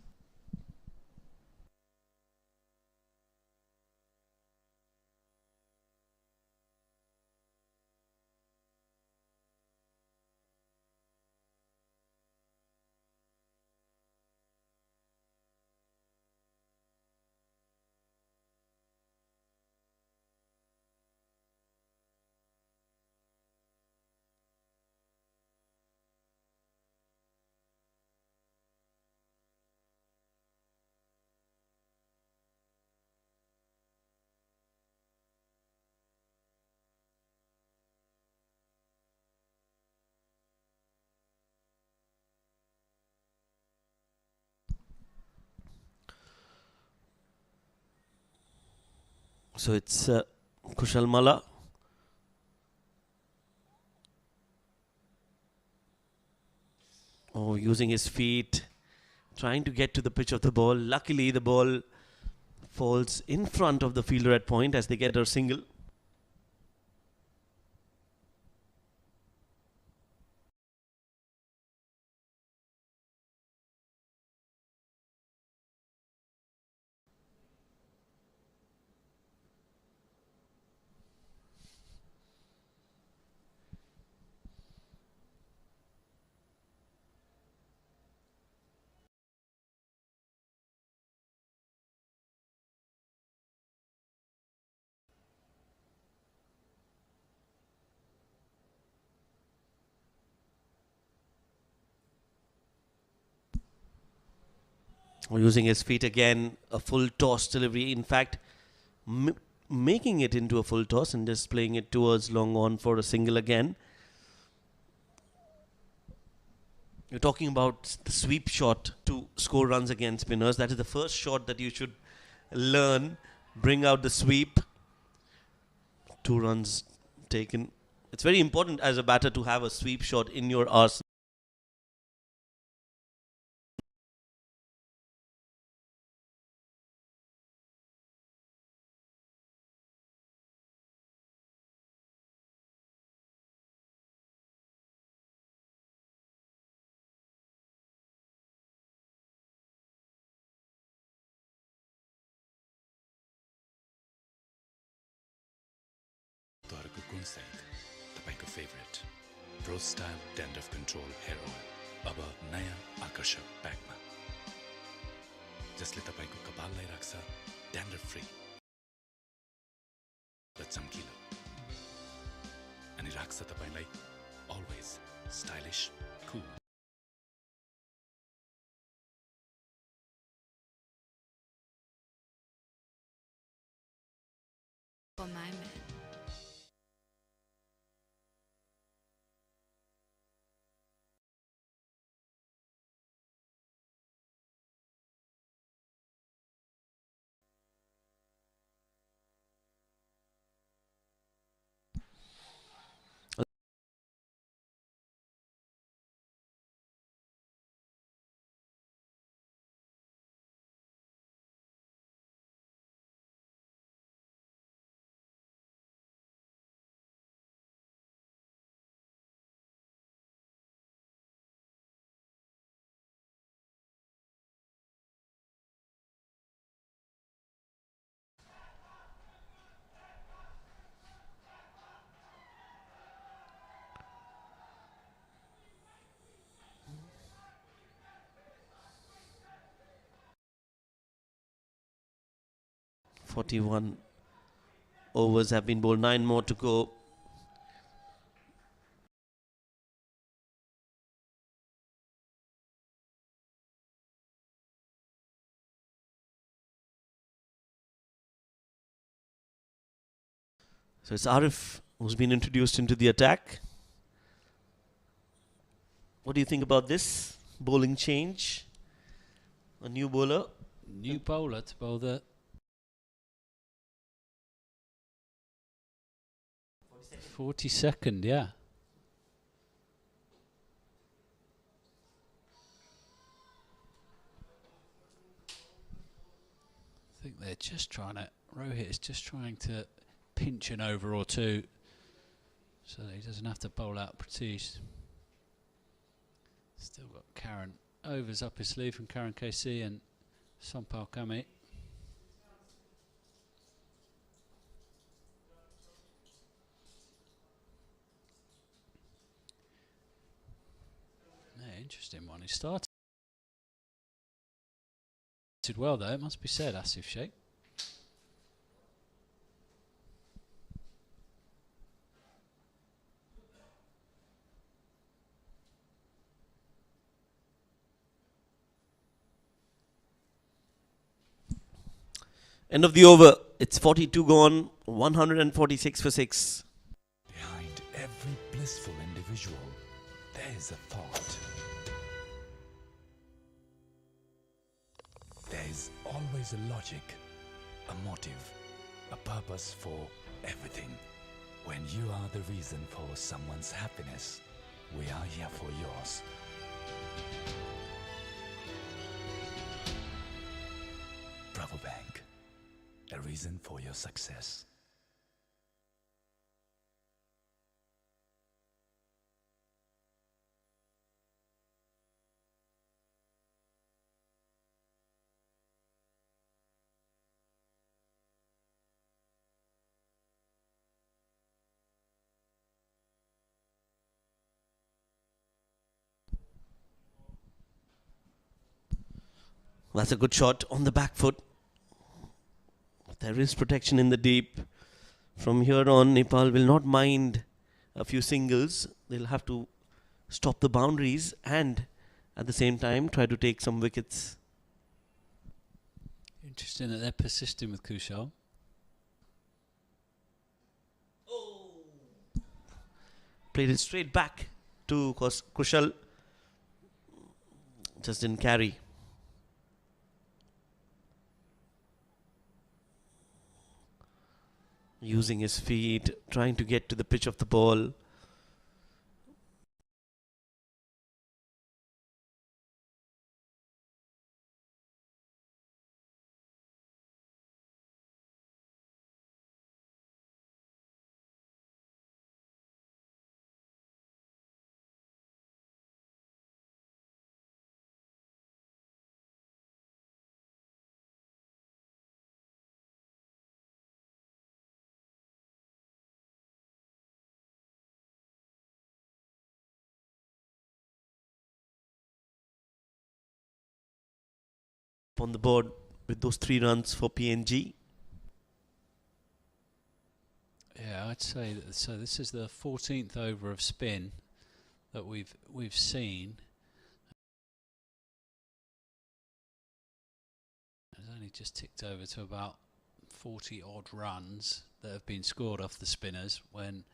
So it's Kushal Malla. Oh, using his feet, trying to get to the pitch of the ball. Luckily, the ball falls in front of the fielder at point as they get a single. Using his feet again, a full toss delivery. In fact, making it into a full toss and just playing it towards long on for a single again. You're talking about the sweep shot to score runs against spinners. That is the first shot that you should learn. Bring out the sweep. 2 runs taken. It's very important as a batter to have a sweep shot in your arsenal. तपाईँहरूको कुन side तपाईँको favourite Pro Style dandruff control hair oil अब नयाँ आकर्षक प्याकमा, जसले तपाईँको कपाललाई राख्छ dandruff free र चम्किलो, अनि राख्छ तपाईँलाई अलवेज स्टाइलिश कुल। For my man. overs have been bowled. 9 more to go. So it's Arif who's been introduced into the attack. What do you think about this bowling change? A new bowler. New bowler to bowl the 42nd, yeah. I think they're just trying to, Rohit is just trying to pinch an over or two so that he doesn't have to bowl out Pratish. Still got Karen overs up his sleeve from Karen KC and Sampal Kami. Yeah, interesting one. He started well though, it must be said, Asif Sheikh. End of the over. It's 42 gone, 146 for 6. Behind every blissful individual, there is a thought. There is always a logic, a motive, a purpose for everything. When you are the reason for someone's happiness, we are here for yours. Bravo Bank, a reason for your success. That's a good shot on the back foot. There is protection in the deep. From here on, Nepal will not mind a few singles. They'll have to stop the boundaries and at the same time try to take some wickets. Interesting that they're persisting with Kushal. Played it straight back to Kushal. Just didn't carry. Using his feet, trying to get to the pitch of the ball. On the board with those 3 runs for PNG. Yeah, I'd say that. So this is the 14th over of spin that we've seen. It's only just ticked over to about 40 odd runs that have been scored off the spinners when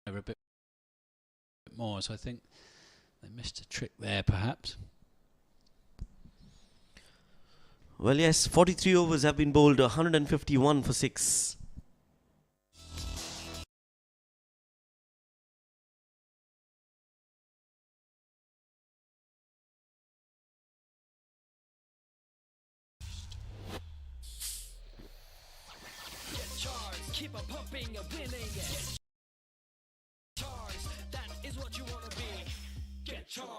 they were a bit more. So I think they missed a trick there, perhaps. Well, yes, 43 overs have been bowled, 151 for 6. Keep on pumping and winning. Get charged. That is what you wanna be. Get charged.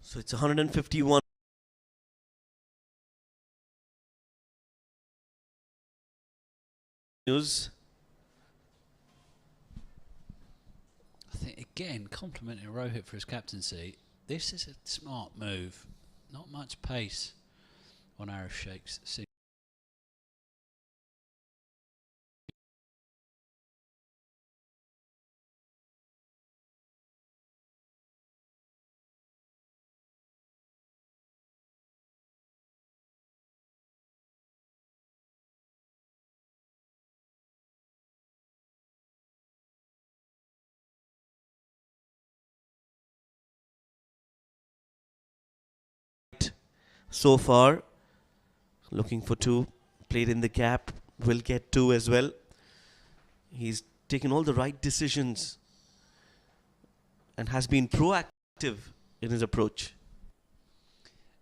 So it's 151. News. I think again, complimenting Rohit for his captaincy. This is a smart move. Not much pace on Arif Sheikh's. So far, looking for 2, played in the gap, will get 2 as well. He's taken all the right decisions and has been proactive in his approach.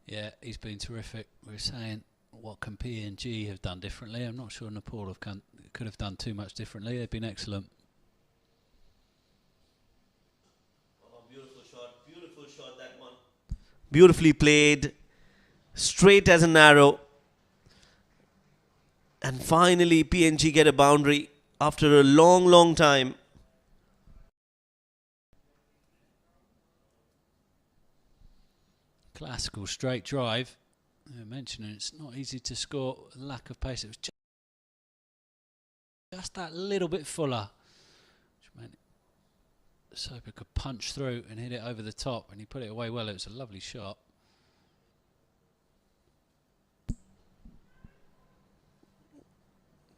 Yeah, he's been terrific. We were saying, what can PNG have done differently? I'm not sure Nepal could have done too much differently. They've been excellent. Oh, beautiful shot that one. Beautifully played, straight as an arrow. And finally PNG get a boundary after a long time. Classical straight drive. I mentioned it's not easy to score. Lack of pace. It was just that little bit fuller, which meant Soper could punch through and hit it over the top, and he put it away well. It was a lovely shot.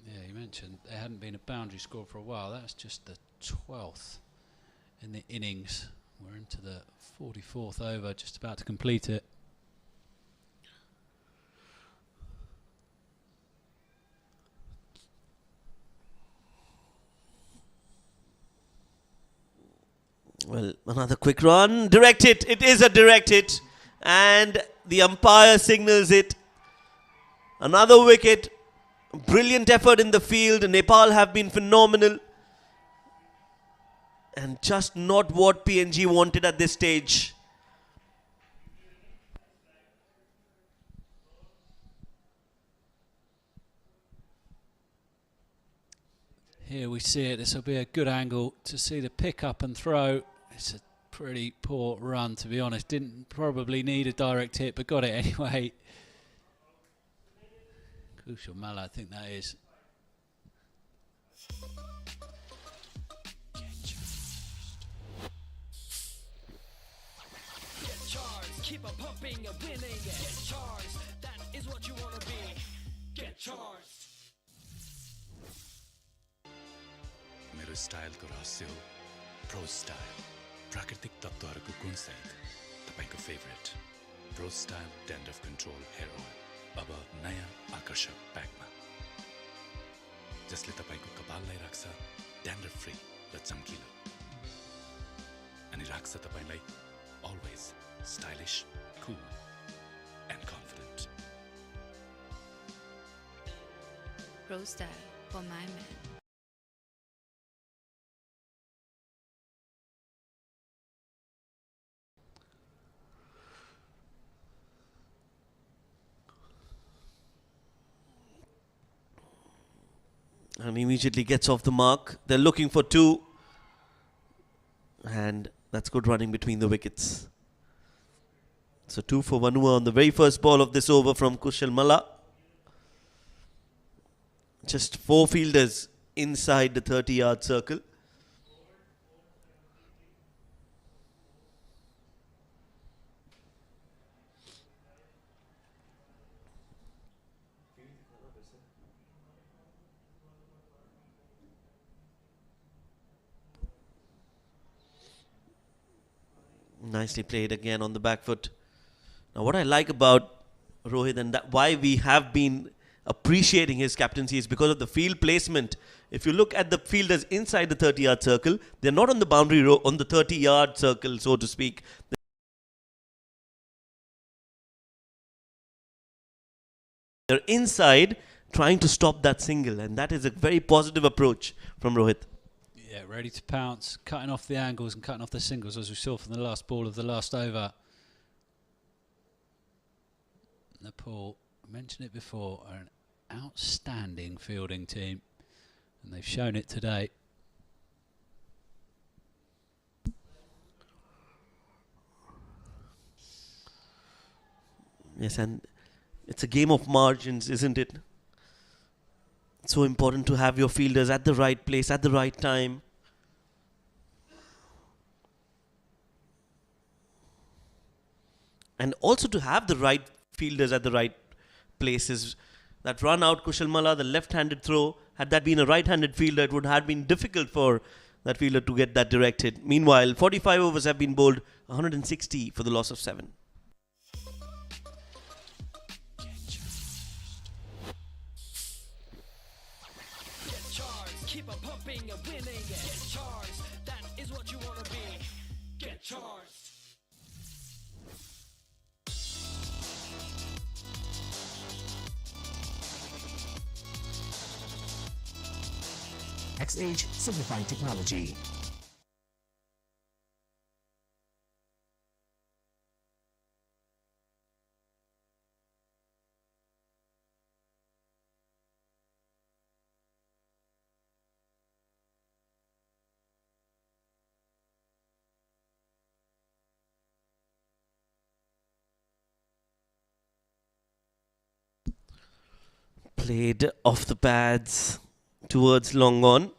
Yeah, you mentioned there hadn't been a boundary score for a while. That's just the 12th in the innings. We're into the 44th over, just about to complete it. Well, another quick run. Direct hit. It is a direct hit. And the umpire signals it. Another wicket. Brilliant effort in the field. Nepal have been phenomenal. And just not what PNG wanted at this stage. Here we see it. This will be a good angle to see the pick up and throw. It's a pretty poor run, to be honest. Didn't probably need a direct hit, but got it anyway. Kushal Malla, I think that is. Keep on pumping and winning. Get charged. That is what you want to be. Get charged. मेरो स्टाइलको रहस्य हो Pro Style प्राकृतिक तत्त्वहरूको गुणसहित तपाईको favourite Pro Style dandruff control hair oil अब नयाँ आकर्षक प्याकमा जसले तपाईको कपाललाई राख्छ ड्यान्ड्रफ फ्री र चम्किलो अनि राख्छ तपाईलाई always stylish, cool and confident. Pro Style for my man. And immediately gets off the mark. They're looking for 2. And that's good running between the wickets. So 2 for Vanua on the very first ball of this over from Kushal Malla. Just 4 fielders inside the 30-yard circle. Nicely played again on the back foot. Now what I like about Rohit and why we have been appreciating his captaincy is because of the field placement. If you look at the fielders inside the 30-yard circle, they're not on the boundary row, on the 30-yard circle, so to speak. They're inside trying to stop that single, and that is a very positive approach from Rohit. Yeah, ready to pounce, cutting off the angles and cutting off the singles, as we saw from the last ball of the last over. Nepal, I mentioned it before, are an outstanding fielding team, and they've shown it today. Yes, and it's a game of margins, isn't it? It's so important to have your fielders at the right place at the right time. And also to have the right fielders at the right places. That run out Kushalmala, the left-handed throw, had that been a right-handed fielder, it would have been difficult for that fielder to get that directed. Meanwhile, 45 overs have been bowled, 160 for the loss of 7. Get charged, keep on pumping and winning. Get charged, that is what you wanna be. Get charged. XH Signifying Technology. Played off the pads towards long on.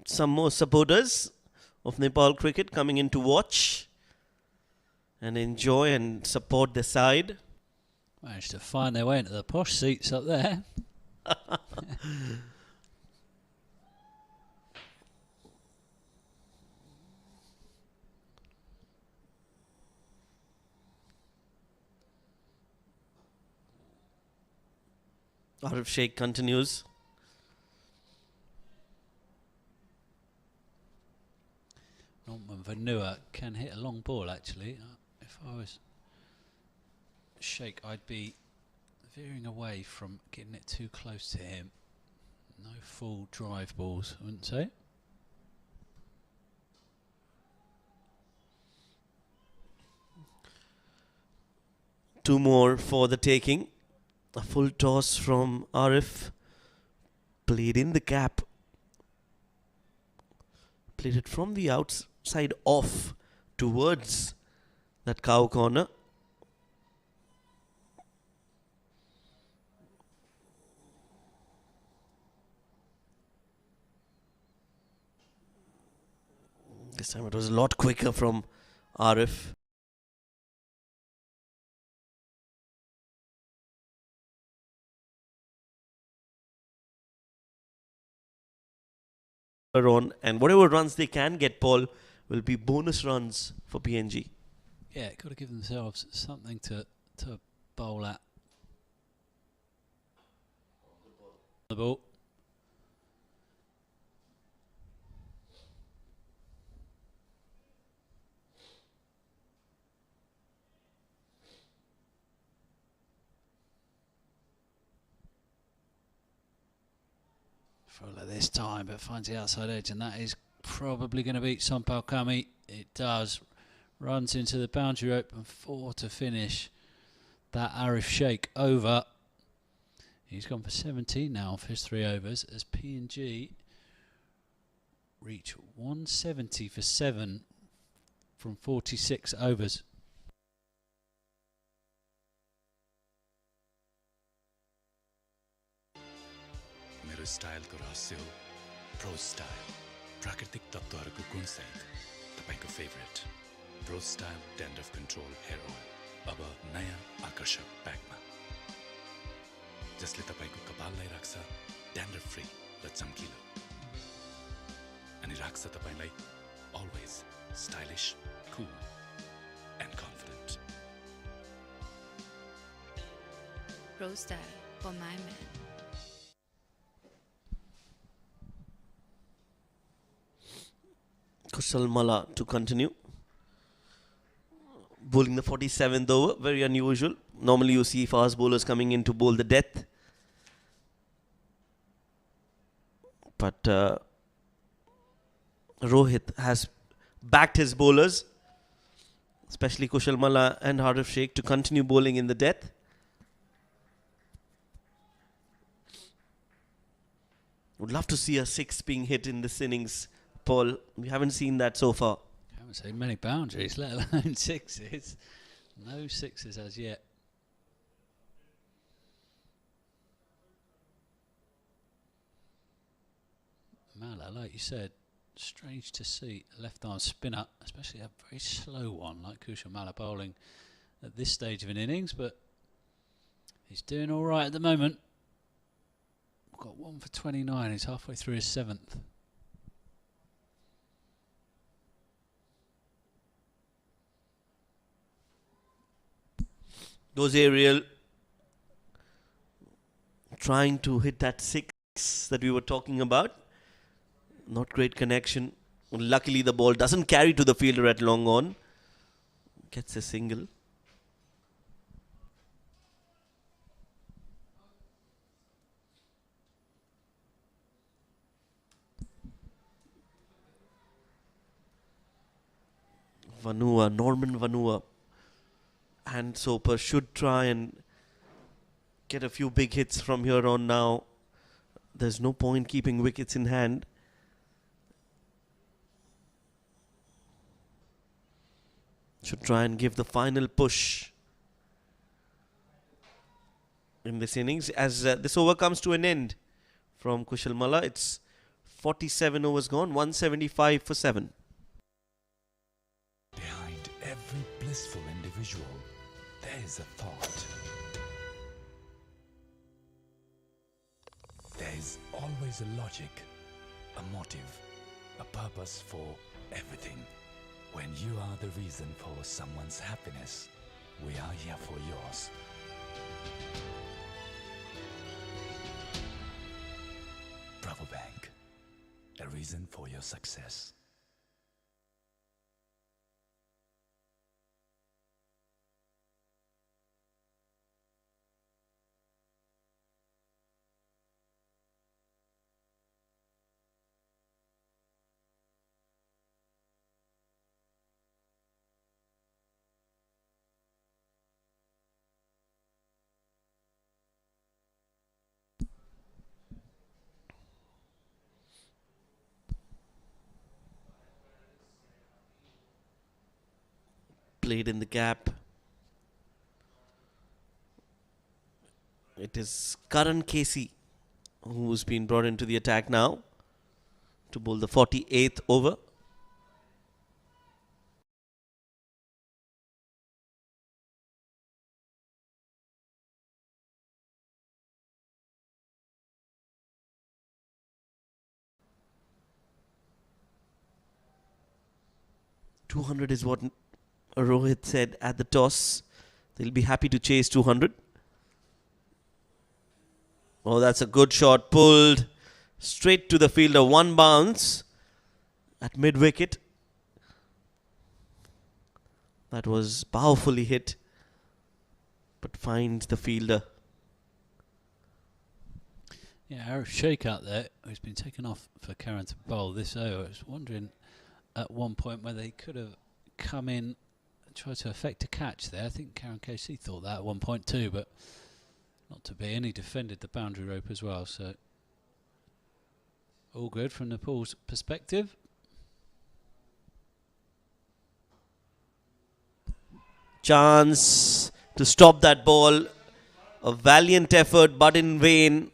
Some more supporters of Nepal cricket coming in to watch and enjoy and support the side. Managed to find their way into the posh seats up there. Arif Sheikh continues. Norman Vanua can hit a long ball actually. If I was Sheikh, I'd be veering away from getting it too close to him. No full drive balls, I wouldn't say. Two more for the taking. A full toss from Arif. Played in the gap. Played it from the outside off towards that cow corner. This time it was a lot quicker from Arif. On, and whatever runs they can get, Paul, will be bonus runs for PNG. Yeah, got to give themselves something to bowl at. The ball. Fuller this time, but finds the outside edge, and that is probably going to beat Sompal Kami. It does. Runs into the boundary rope and 4 to finish that Arif Sheikh over. He's gone for 17 now for his 3 overs as PNG reach 170 for 7 from 46 overs. मेरो स्टाइलको रहस्य हो Pro Style प्राकृतिक तत्त्वहरूको गुणसहित तपाईको favourite Pro Style dandruff control hair oil अब नयाँ आकर्षक प्याकमा जसले तपाईको कपाललाई राख्छ ड्यान्ड्रफ फ्री र चम्किलो अनि राख्छ तपाईलाई अलवेज स्टाइलिश कुल end confident Pro style for my man. Kushalmala to continue. Bowling the 47th over, very unusual. Normally you see fast bowlers coming in to bowl the death. But Rohit has backed his bowlers, especially Kushal Malla and Harif Sheikh, to continue bowling in the death. Would love to see a 6 being hit in this innings, Paul. We haven't seen that so far. Haven't seen many boundaries, let alone sixes. No sixes as yet. Malla, like you said, strange to see a left-arm spinner, especially a very slow one like Kushal Malla bowling at this stage of an innings, but he's doing all right at the moment. Got 1 for 29. He's halfway through his 7th. Those aerial trying to hit that 6 that we were talking about. Not great connection. Luckily, the ball doesn't carry to the fielder at long on. Gets a single. Norman Vanua and Soper should try and get a few big hits from here on now. There's no point keeping wickets in hand. Should try and give the final push in this innings as this over comes to an end from Kushal Malla. It's 47 overs gone, 175 for 7. Behind every blissful individual, there is a thought. There is always a logic, a motive, a purpose for everything. When you are the reason for someone's happiness, we are here for yours. Bravo Bank, a reason for your success. Played in the gap. It is Karan Casey who's been brought into the attack now to bowl the 48th over. .200 is what Rohit said at the toss. They'll be happy to chase 200. Oh, that's a good shot. Pulled straight to the fielder. One bounce at mid-wicket. That was powerfully hit, but finds the fielder. Yeah, Arif Sheikh out there, who's been taken off for Karen to bowl this over. I was wondering at one point whether he could have come in and tried to effect a catch there. I think Karen Casey thought that at one point too, but not to be. And he defended the boundary rope as well, so all good from Nepal's perspective. Chance to stop that ball. A valiant effort, but in vain,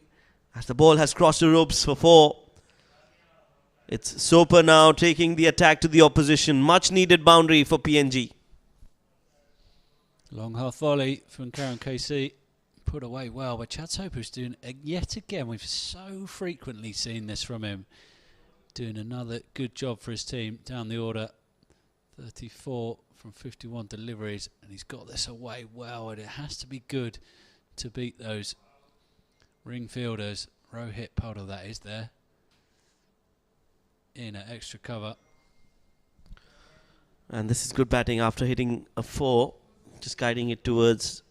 as the ball has crossed the ropes for 4. It's Soper now taking the attack to the opposition. Much needed boundary for PNG. Long half volley from Karen Casey. Put away well, but Chad Soper's doing yet again. We've so frequently seen this from him. Doing another good job for his team down the order. 34 from 51 deliveries, and he's got this away well, and it has to be good to beat those ring fielders. Rohit, part of that is there. In at extra cover. And this is good batting after hitting a 4. Just guiding it towards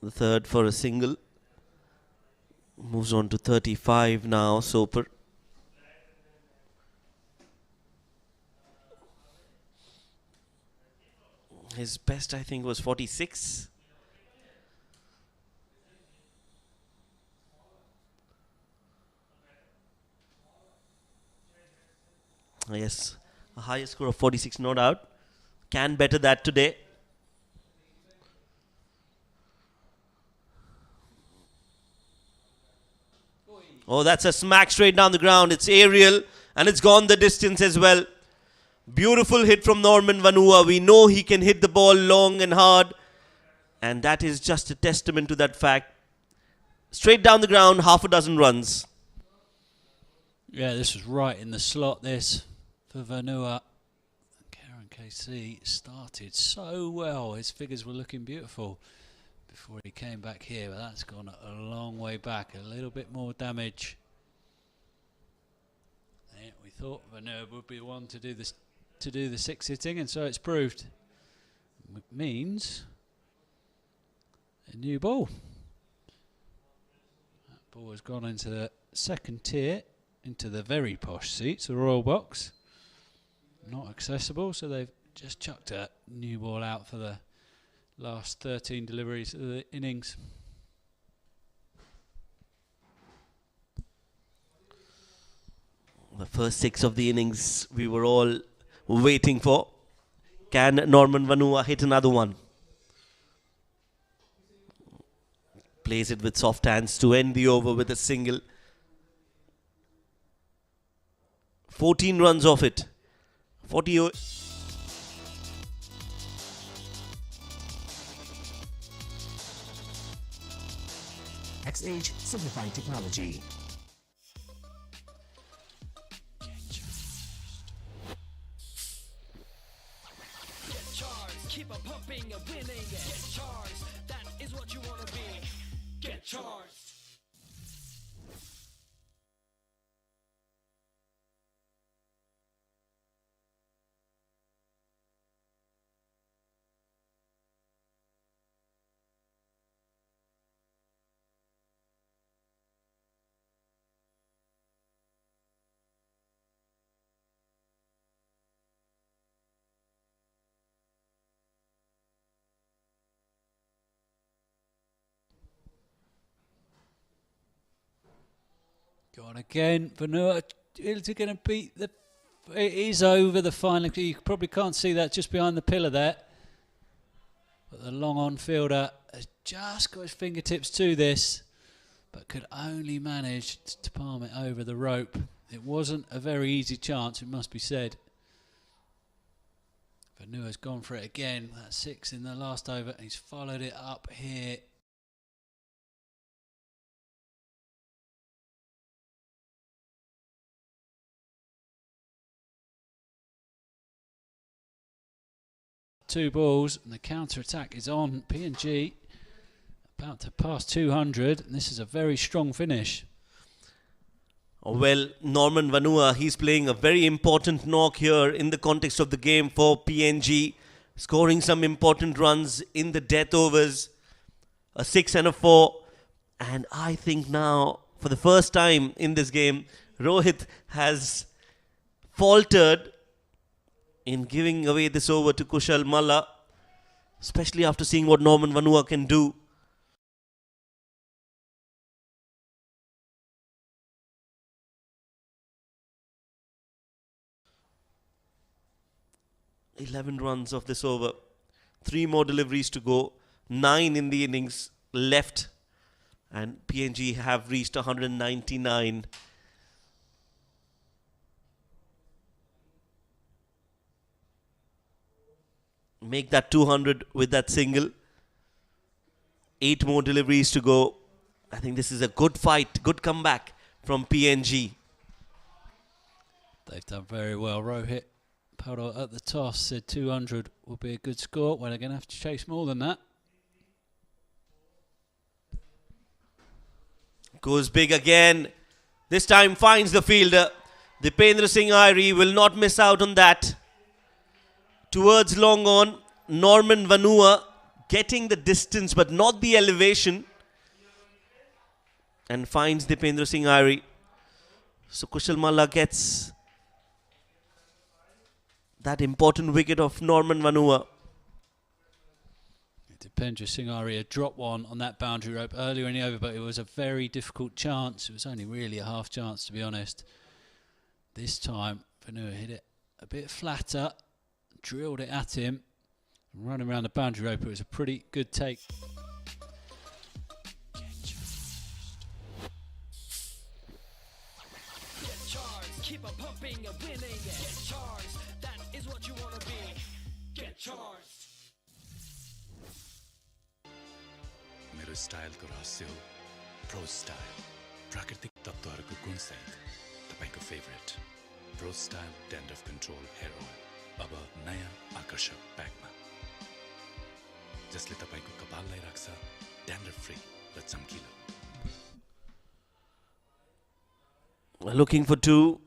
the third for a single. Moves on to 35 now, Soper. His best, I think, was 46. Yes, a higher score of 46, no doubt. Can better that today. Oh, that's a smack straight down the ground. It's aerial and it's gone the distance as well. Beautiful hit from Norman Vanua. We know he can hit the ball long and hard. And that is just a testament to that fact. Straight down the ground, half a dozen runs. Yeah, this was right in the slot, this, for Vanua. Karen KC started so well. His figures were looking beautiful before he came back here, but that's gone a long way back. A little bit more damage. Yeah, we thought Vanua would be the one to do this, to do the 6 hitting, and so it's proved. It means a new ball. That ball has gone into the second tier, into the very posh seats, the Royal Box. Not accessible, so they've just chucked a new ball out for the last 13 deliveries of the innings. The first 6 of the innings we were all waiting for. Can Norman Vanua hit another one? Plays it with soft hands to end the over with a single. 14 runs off it. 40. XH Simplifying Technology. Get charged, keep on pumping and winning. Get charged, that is what you wanna be. Get charged. Go on again. Vanua is going to beat the... It is over the final. You probably can't see that just behind the pillar there. But the long on fielder has just got his fingertips to this, but could only manage to palm it over the rope. It wasn't a very easy chance, it must be said. Vanua's gone for it again. That's 6 in the last over. And he's followed it up here. Two balls and the counter attack is on. PNG about to pass 200, and this is a very strong finish. Well, Norman Vanua, he's playing a very important knock here in the context of the game for PNG, scoring some important runs in the death overs, a 6 and a 4. And I think now, for the first time in this game, Rohit has faltered in giving away this over to Kushal Malla, especially after seeing what Norman Vanua can do. "11 runs of this over. 3 more deliveries to go. 9 in the innings left. And PNG have reached 199. Make that 200 with that single. 8 more deliveries to go. I think this is a good fight, good comeback from PNG. They've done very well. Rohit Pado at the toss said 200 will be a good score. Well, they're going to have to chase more than that. Goes big again. This time finds the fielder. Dipendra Singh Airi will not miss out on that. Towards long on, Norman Vanua getting the distance but not the elevation, and finds Dipendra Singh Airi. So Kushal Malla gets that important wicket of Norman Vanua. Dipendra Singh Arya dropped one on that boundary rope earlier in the over, but it was a very difficult chance. It was only really a half chance, to be honest. This time, Vanua hit it a bit flatter, drilled it at him, and running around the boundary rope. It was a pretty good take. Get charged, keep on pumping and winning. Get charged, that is what you wanna be. Get charged. मेरो स्टाइलको रहस्य हो Pro Style प्राकृतिक तत्त्वहरूको गुणसहित तपाईको favourite Pro Style dandruff control hair oil अब नयाँ आकर्षक प्याकमा जसले तपाईको कपाललाई राख्छ ड्यान्ड्रफ फ्री र चम्किलो. Looking for two.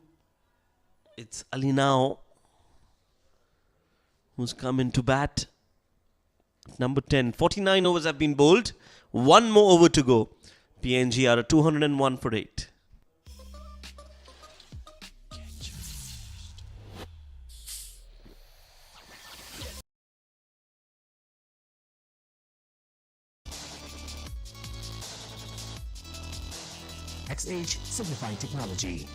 It's Ali now who's come into bat. Number 10. 49 overs have been bowled. One more over to go. PNG are at 201 for 8. XH Signifying Technology.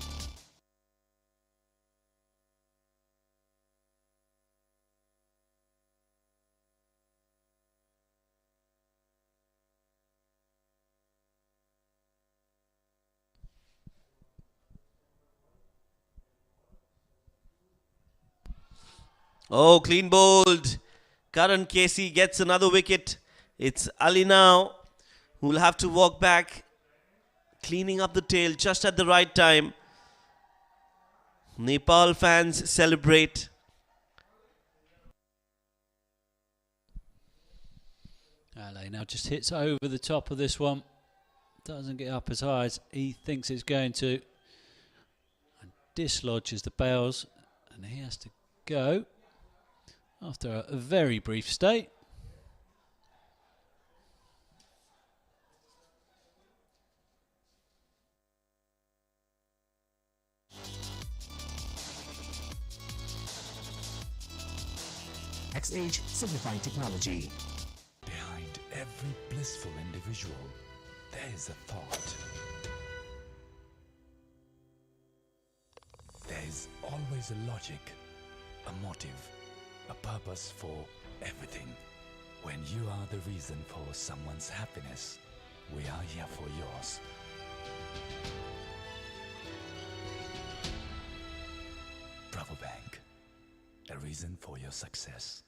Oh, clean bowled. Karan Casey gets another wicket. It's Ali now who'll have to walk back, cleaning up the tail just at the right time. Nepal fans celebrate. Ali now just hits over the top of this one. Doesn't get up as high as he thinks it's going to. And dislodges the bails. And he has to go after a very brief stay. XH Signifying Technology. Behind every blissful individual, there is a thought. There is always a logic, a motive, a purpose for everything. When you are the reason for someone's happiness, we are here for yours. Bravo Bank, a reason for your success.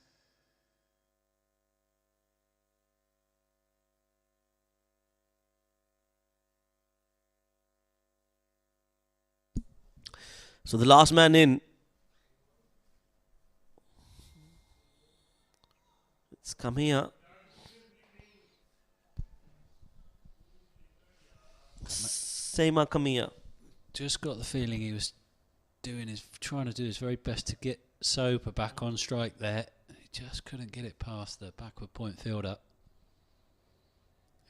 So the last man in. It's Kamia. Sema Kamia. Just got the feeling he was trying to do his very best to get Soper back on strike there. He just couldn't get it past the backward point fielder.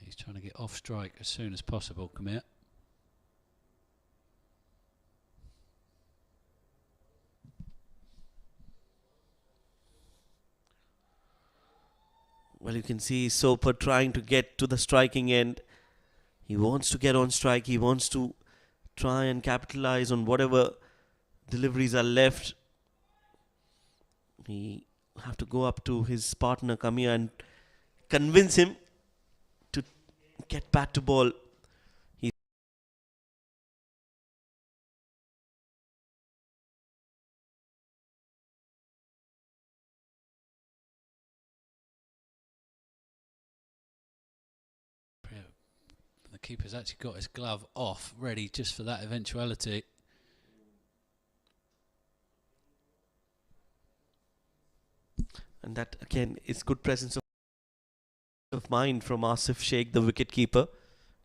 He's trying to get off strike as soon as possible. Kamia. Well, you can see Soper trying to get to the striking end. He wants to get on strike. He wants to try and capitalize on whatever deliveries are left. He have to go up to his partner Kamia and convince him to get back to ball. The keeper's actually got his glove off, ready just for that eventuality. And that again is good presence of mind from Asif Sheikh, the wicket keeper.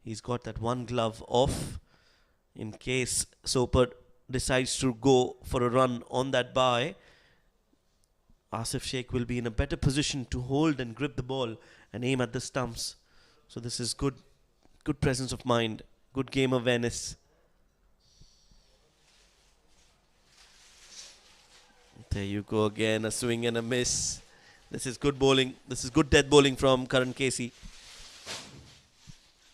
He's got that one glove off in case Soper decides to go for a run on that bye. Asif Sheikh will be in a better position to hold and grip the ball and aim at the stumps. So this is good presence of mind, good game awareness. There you go again, a swing and a miss. This is good bowling. This is good death bowling from Karan Casey.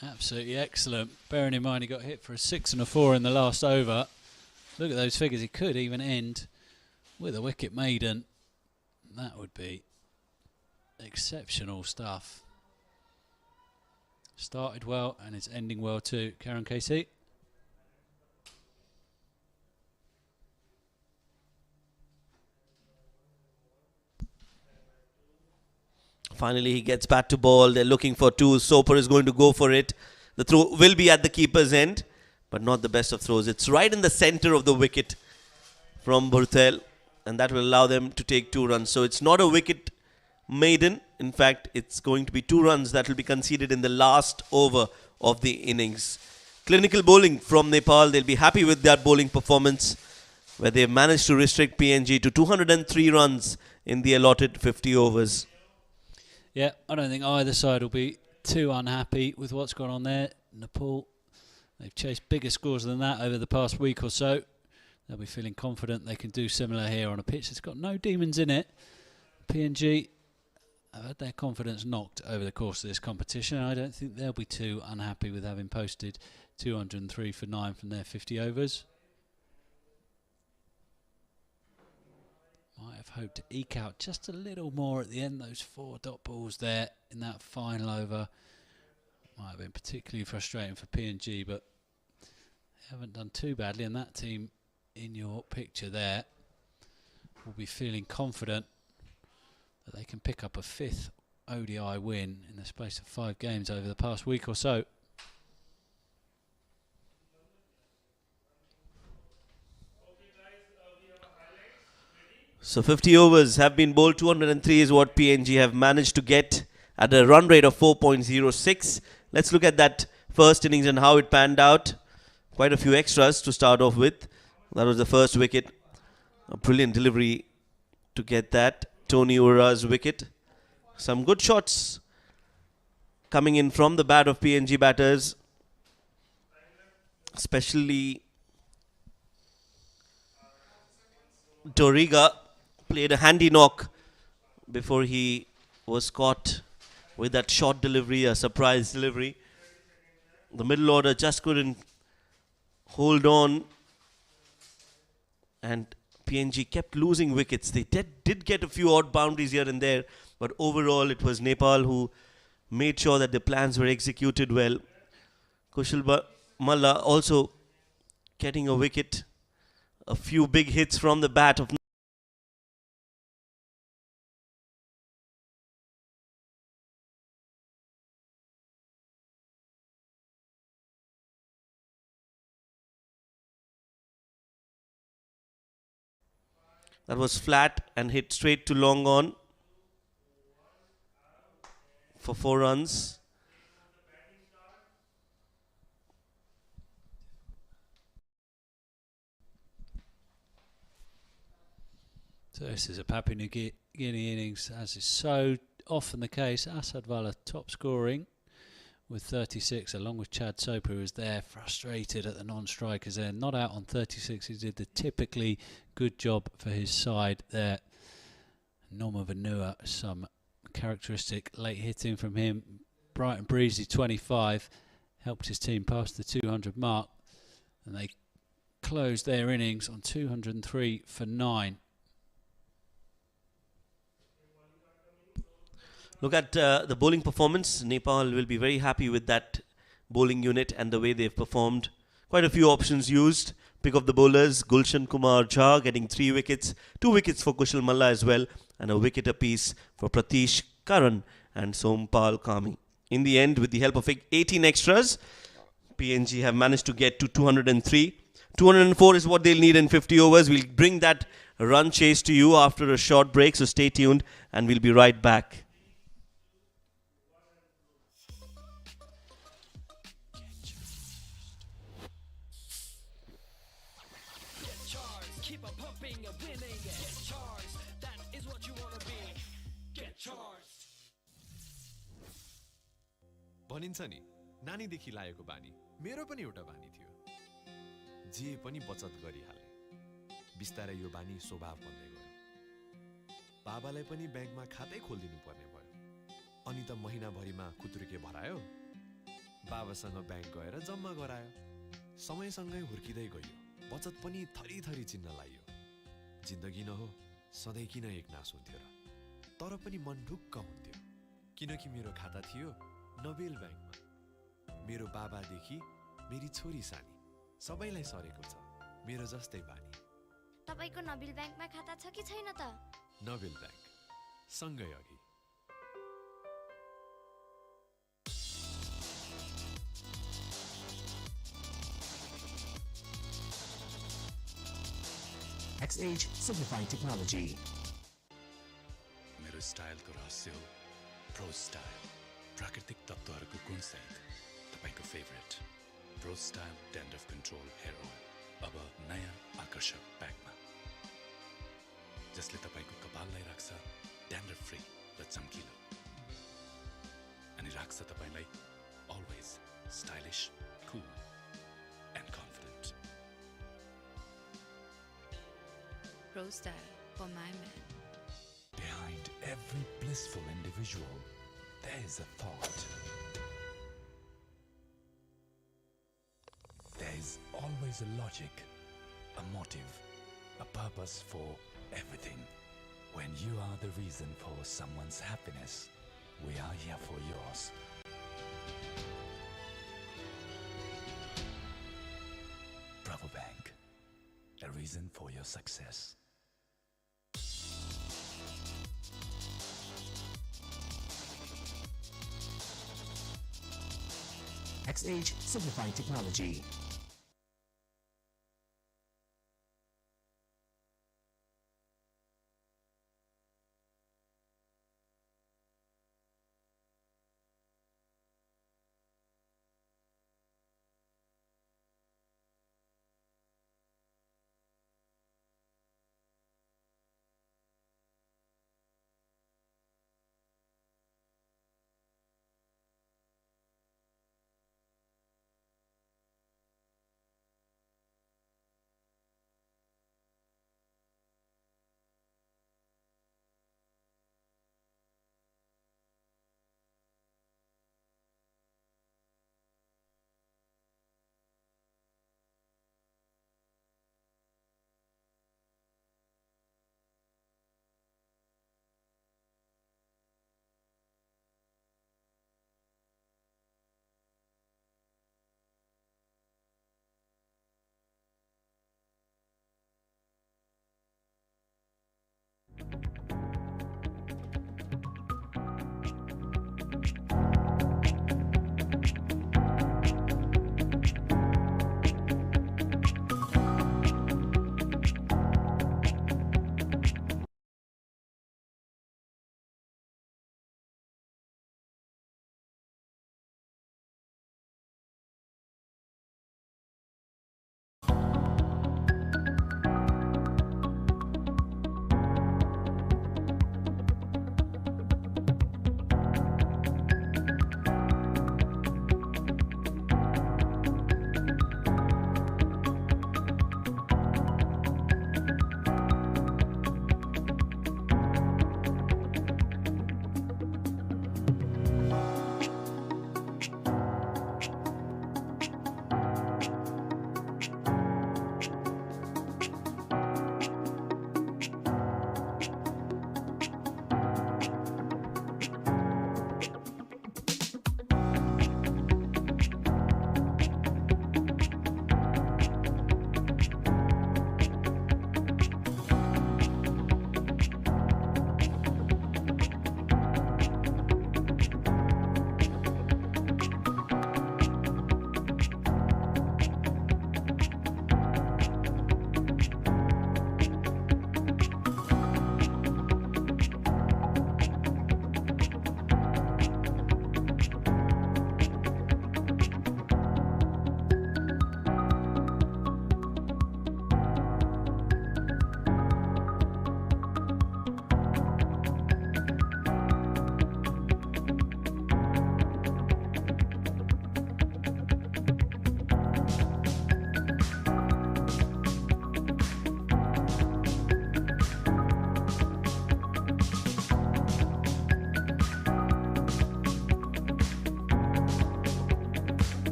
Absolutely excellent. Bearing in mind he got hit for a 6 and a 4 in the last over. Look at those figures. He could even end with a wicket maiden. That would be exceptional stuff. Started well and it's ending well too. Karan Casey. Finally, he gets back to ball. They're looking for two. Soper is going to go for it. The throw will be at the keeper's end, but not the best of throws. It's right in the center of the wicket from Bhurtel, and that will allow them to take 2 runs. So it's not a wicket maiden. In fact, it's going to be 2 runs that will be conceded in the last over of the innings. Clinical bowling from Nepal. They'll be happy with that bowling performance, where they've managed to restrict PNG to 203 runs in the allotted 50 overs. Yeah, I don't think either side will be too unhappy with what's gone on there. Nepal, they've chased bigger scores than that over the past week or so. They'll be feeling confident they can do similar here on a pitch that's got no demons in it. PNG have had their confidence knocked over the course of this competition. I don't think they'll be too unhappy with having posted 203 for 9 from their 50 overs. Might have hoped to eke out just a little more at the end. Those 4 dot balls there in that final over might have been particularly frustrating for PNG, but they haven't done too badly. And that team in your picture there will be feeling confident that they can pick up a 5th ODI win in the space of 5 games over the past week or so. So 50 overs have been bowled. 203 is what PNG have managed to get at a run rate of 4.06. Let's look at that first innings and how it panned out. Quite a few extras to start off with. That was the first wicket. A brilliant delivery to get that. Tony Ura's wicket. Some good shots coming in from the bat of PNG batters, especially Doriga played a handy knock before he was caught with that short delivery, a surprise delivery. The middle order just couldn't hold on, and PNG kept losing wickets. They did get a few odd boundaries here and there, but overall it was Nepal who made sure that the plans were executed well. Kushal Malla also getting a wicket. A few big hits from the bat of that was flat and hit straight to long on for 4 runs. So this is a Papua New Guinea innings, as is so often the case. Asad Vala top scoring with 36, along with Chad Soper, who was there frustrated at the non-strikers there. Not out on 36, he did the typically good job for his side there. Norma Vanua, some characteristic late hitting from him. Bright and breezy 25, helped his team past the 200 mark, and they closed their innings on 203 for 9. Look at the bowling performance. Nepal will be very happy with that bowling unit and the way they've performed. Quite a few options used. Pick of the bowlers, Gulshan Kumar Jha getting 3 wickets, 2 wickets for Kushal Malla as well, and a wicket apiece for Pratish Karan and Sompal Kami. In the end, with the help of 18 extras, PNG have managed to get to 203. 204 is what they'll need in 50 overs. We'll bring that run chase to you after a short break, so stay tuned and we'll be right back. भनिन्छ नि नानीदेखि लागेको बानी मेरो पनि एउटा बानी थियो जे पनि बचत गरिहाले बिस्तारै यो बानी स्वभाव बन्दै गयो बाबालाई पनि ब्याङ्कमा खातै खोलिदिनु पर्ने भयो। अनि त महिनाभरिमा खुत्रुके भरायो, बाबासँग ब्याङ्क गएर जम्मा गरायो। समयसँगै हुर्किँदै गयो, बचत पनि थरी चिन्न लागियो। जिन्दगी न हो, सधैँ किन एकनास हुन्थ्यो र? तर पनि मन ढुक्क हुन्थ्यो, किनकि मेरो खाता थियो नोबेल ब्याङ्कमा। मेरो बाबादेखि मेरी छोरी सानी सबैलाई सरेको छ मेरो जस्तै बानी। तपाईको नोबेल ब्याङ्कमा खाता छ कि छैन त? नोबेल ब्याङ्क सँगै अघि। XH Signify Technology. मेरो स्टाइलको रहस्य हो प्रो स्टाइल, प्राकृतिक तत्त्वहरूको गुणसहित तपाईको favourite Pro Style dandruff control hair oil अब नयाँ आकर्षक प्याकमा, जसले तपाईको कपाललाई राख्छ ड्यान्ड्रफ फ्री र चम्किलो, अनि राख्छ तपाईलाई अलवेज स्टाइलिश, कुल end confident. Pro Style for my man. Behind every blissful individual, there is a thought. There is always a logic, a motive, a purpose for everything. When you are the reason for someone's happiness, we are here for yours. Bravo Bank, a reason for your success. XH Signify Technology.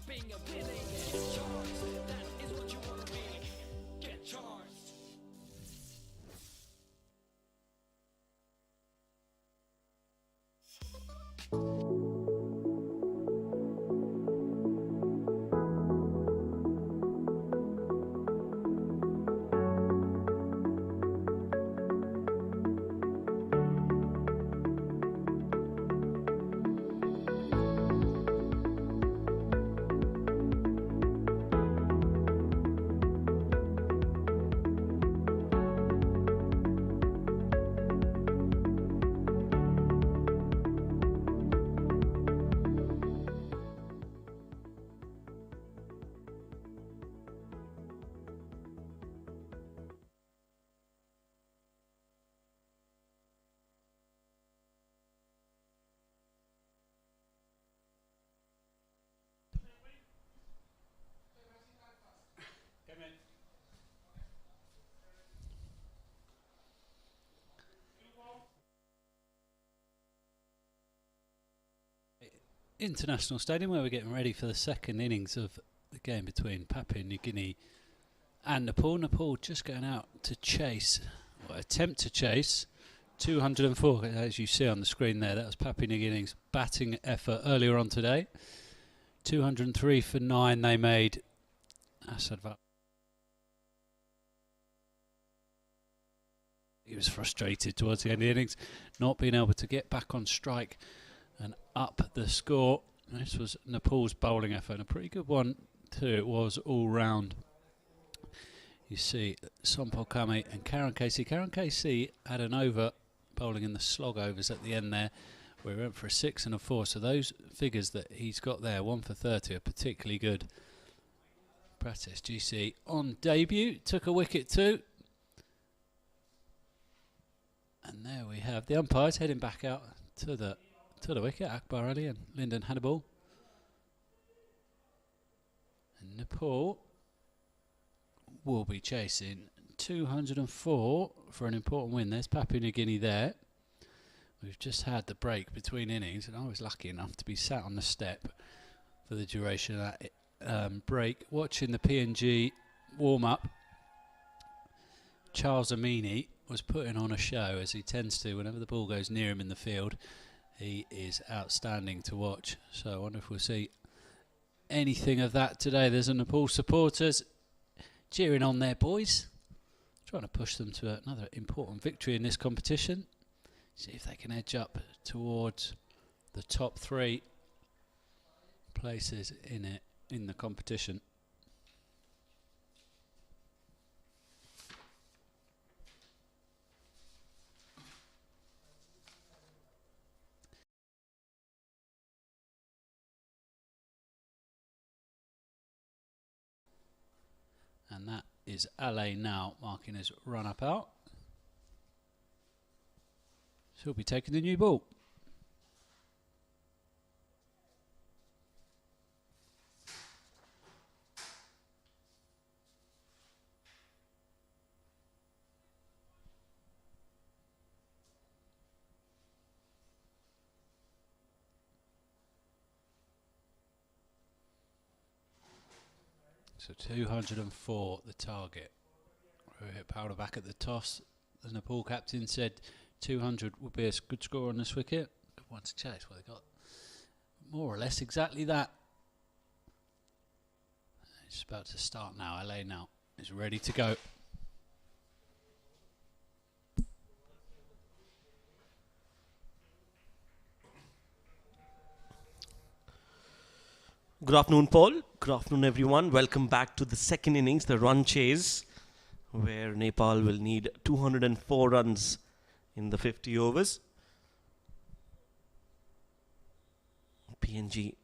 pumping and winning. Get charged, that is what you wanna be. Get charged. International Stadium, where we're getting ready for the second innings of the game between Papua New Guinea and Nepal. Nepal just going out to chase, or attempt to chase, 204, as you see on the screen there. That was Papua New Guinea's batting effort earlier on today. 203 for 9 they made. He was frustrated towards the end of the innings, not being able to get back on strike and up the score. This was Nepal's bowling effort, and a pretty good one too. It was all round. You see Sompol Kame and Karen Casey. Karen Casey had an over bowling in the slog overs at the end there, where he went for a 6 and a 4. So those figures that he's got there, 1 for 30, are particularly good. Pratis GC on debut, took a wicket too. And there we have the umpires heading back out to the wicket, Akbar Ali and Lyndon Hannibal. And Nepal will be chasing 204 for an important win. There's Papua New Guinea there. We've just had the break between innings, and I was lucky enough to be sat on the step for the duration of that break, watching the PNG warm-up. Charles Amini was putting on a show, as he tends to whenever the ball goes near him in the field. He is outstanding to watch. So I wonder if we'll see anything of that today. There's a Nepal supporters cheering on their boys, trying to push them to another important victory in this competition. See if they can edge up towards the top 3 places in the competition. And that is LA now marking his run up out. So he'll be taking the new ball. So 204 the target. Rohit Powder back at the toss. The Nepal captain said 200 would be a good score on this wicket. Good one to chase. Well, they got more or less exactly that. It's about to start now. LA now is ready to go. Good afternoon, Paul. Good afternoon, everyone. Welcome back to the second innings, the run chase, where Nepal will need 204 runs in the 50 overs. PNG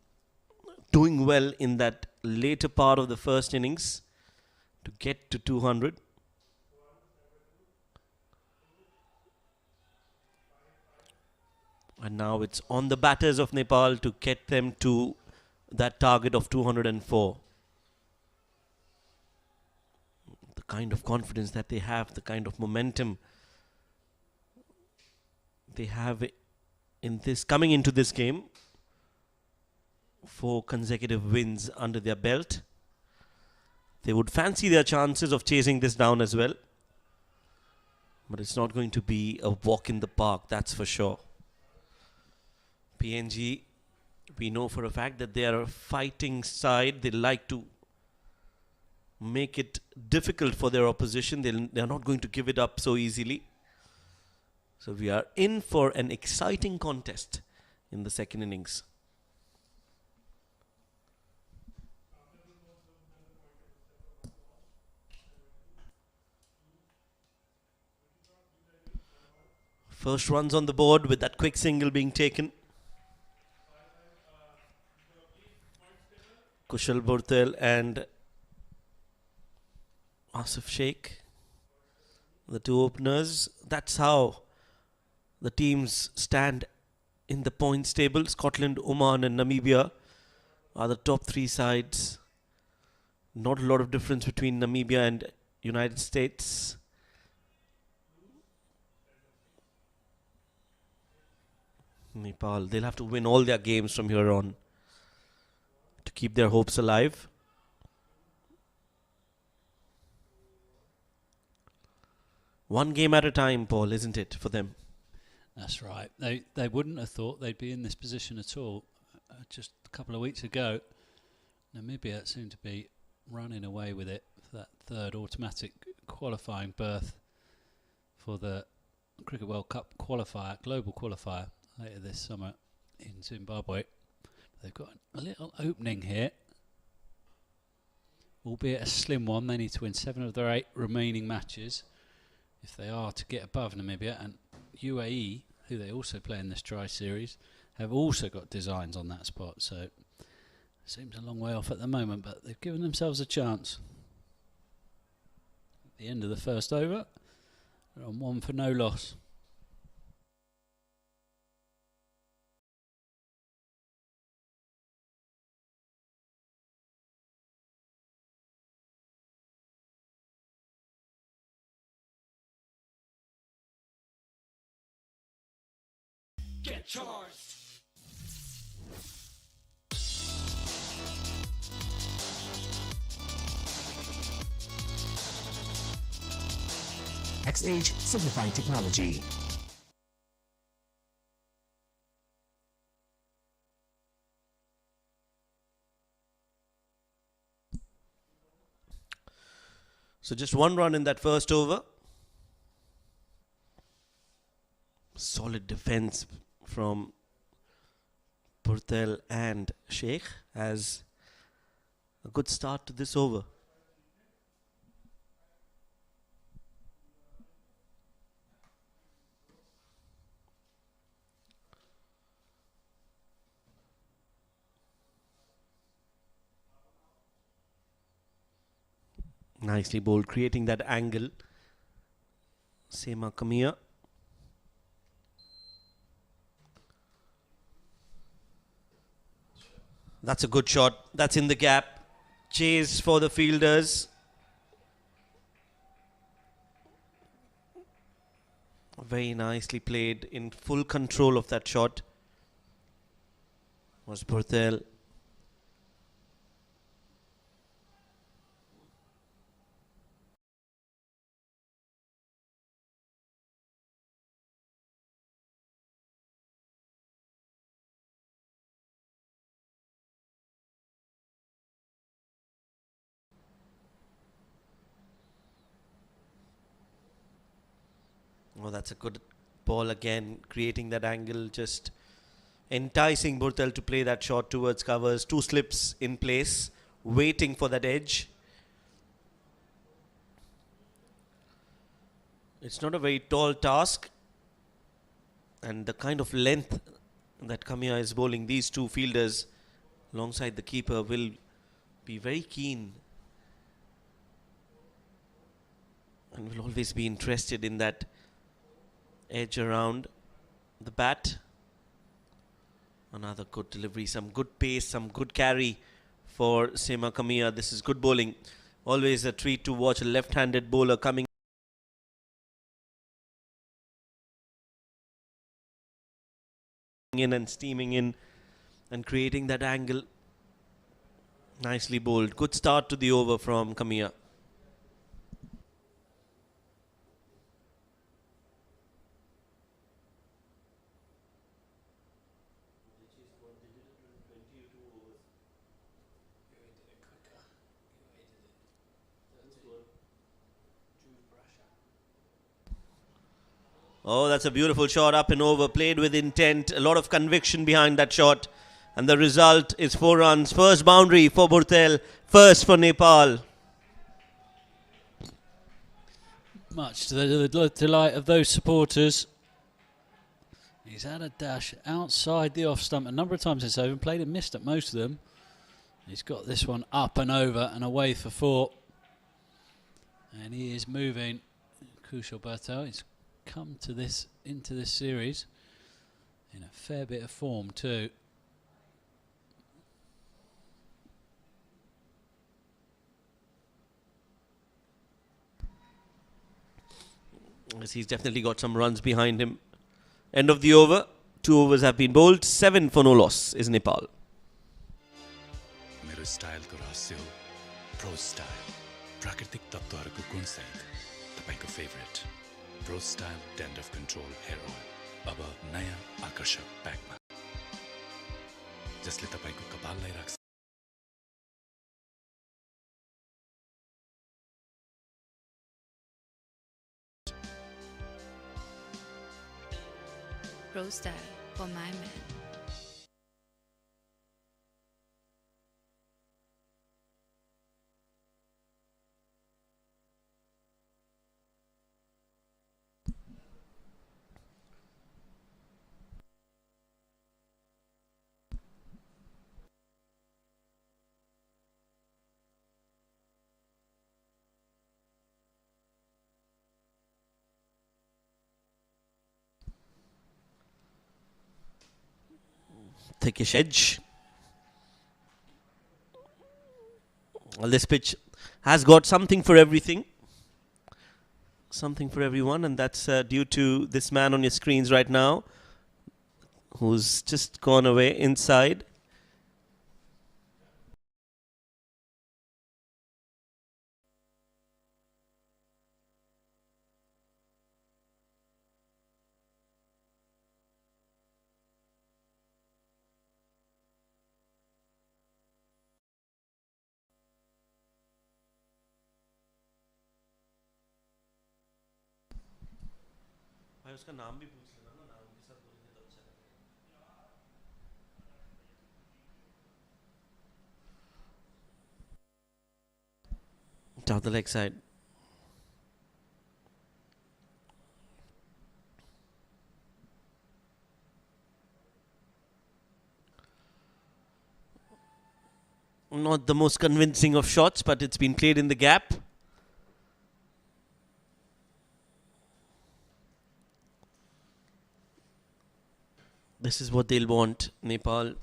doing well in that later part of the first innings to get to 200. And now it's on the batters of Nepal to get them to that target of 204. The kind of confidence that they have, the kind of momentum they have in this coming into this game, 4 consecutive wins under their belt. They would fancy their chances of chasing this down as well. But it's not going to be a walk in the park, that's for sure. PNG, we know for a fact that they are a fighting side. They like to make it difficult for their opposition. They are not going to give it up so easily. So we are in for an exciting contest in the second innings. First runs on the board with that quick single being taken. Kushal Burtel and Asif Sheikh, the 2 openers. That's how the teams stand in the points table. Scotland, Oman and Namibia are the top 3 sides. Not a lot of difference between Namibia and United States. Nepal, they'll have to win all their games from here on to keep their hopes alive. One game at a time, Paul, isn't it, for them? That's right. They wouldn't have thought they'd be in this position at all. Just a couple of weeks ago, Namibia seemed to be running away with it for that 3rd automatic qualifying berth for the Cricket World Cup qualifier, global qualifier, later this summer in Zimbabwe. They've got a little opening here, albeit a slim one. They need to win 7 of their 8 remaining matches if they are to get above Namibia. And UAE, who they also play in this Tri Series, have also got designs on that spot. So it seems a long way off at the moment, but they've given themselves a chance. At the end of the first over, they're on 1 for no loss. Get charged! XH Signifying Technology. So just 1 run in that first over. Solid defense from Purtel and Sheikh as a good start to this over. Nicely bowled, creating that angle. Sema Kamia. That's a good shot. That's in the gap. Chase for the fielders. Very nicely played. In full control of that shot was Purtel. Oh, that's a good ball again, creating that angle, just enticing Burtel to play that shot towards covers. 2 slips in place, waiting for that edge. It's not a very tall task, and the kind of length that Kamia is bowling these 2 fielders alongside the keeper will be very keen and will always be interested in that edge around the bat. Another good delivery, some good pace, some good carry for Sema Kamia. This is good bowling. Always a treat to watch a left-handed bowler coming in and steaming in and creating that angle Nicely bowled. Good start to the over from Kamiya. Oh, that's a beautiful shot, up and over, played with intent, a lot of conviction behind that shot. And the result is 4 runs. First boundary for Burtel, first for Nepal. Much to the delight of those supporters. He's had a dash outside the off stump a number of times this over, and played and missed at most of them. He's got this one up and over and away for 4. And he is moving. Kushal Bhattacharya, he's come to this into this series in a fair bit of form too. Yes, he's definitely got some runs behind him. End of the over. 2 overs have been bowled. 7 for no loss is Nepal. मेरो स्टाइलको रहस्य हो Pro Style प्राकृतिक तत्त्वहरूको गुणसहित तपाईको favourite Pro Style dandruff control hair oil अब नयाँ आकर्षक प्याकमा जसले तपाईको कपाललाई राख्छ Pro Style for my man. Thickish edge. Well, this pitch has got something for everything. Something for everyone, and that's due to this man on your screens right now, who's just gone away inside. उसका नाम भी पूछ लेना ना, नाम के साथ बोलेंगे तो अच्छा लगेगा. Down the leg side. Not the most convincing of shots, but it's been played in the gap. This is what they'll want, Nepal,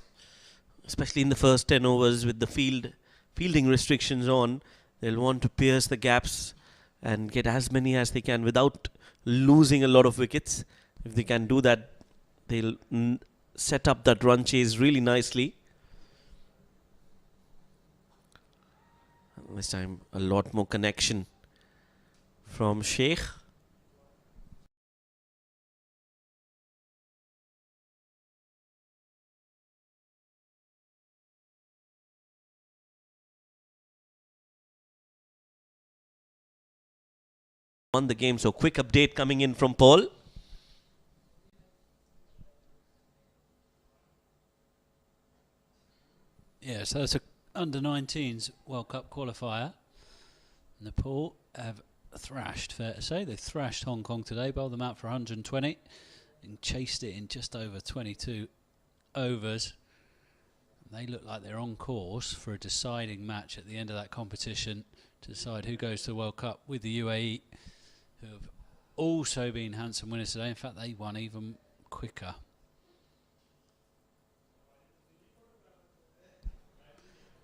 especially in the first 10 overs with the fielding restrictions on. They'll want to pierce the gaps and get as many as they can without losing a lot of wickets. If they can do that, they'll set up that run chase really nicely. This time, a lot more connection from Sheikh. Won the game, so quick update coming in from Paul. Yeah, so that's a under-19s World Cup qualifier. Nepal have thrashed, fair to say. They thrashed Hong Kong today, bowled them out for 120 and chased it in just over 22 overs. They look like they're on course for a deciding match at the end of that competition to decide who goes to the World Cup with the UAE, who have also been handsome winners today. In fact, they won even quicker.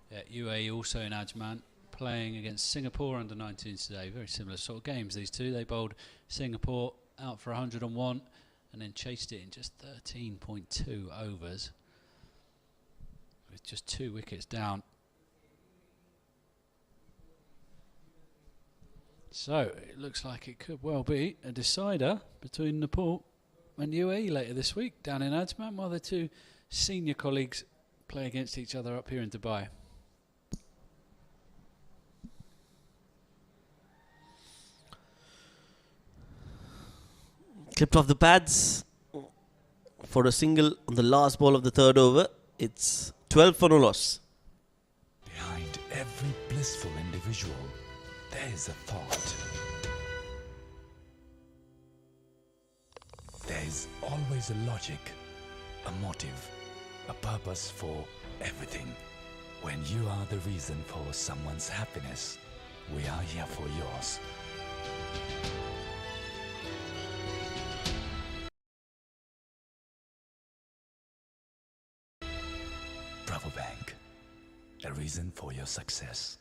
Yeah, UAE also in Ajman, playing against Singapore under 19s today. Very similar sort of games, these two. They bowled Singapore out for 101 and then chased it in just 13.2 overs with just 2 wickets down. So it looks like it could well be a decider between Nepal and UAE later this week down in Ajman, while the two senior colleagues play against each other up here in Dubai. Clipped off the pads for a single on the last ball of the third over. It's 12 for no loss. Behind every blissful individual, there is a thought. There is always a logic, a motive, a purpose for everything. When you are the reason for someone's happiness, we are here for yours. Bravo Bank, a reason for your success.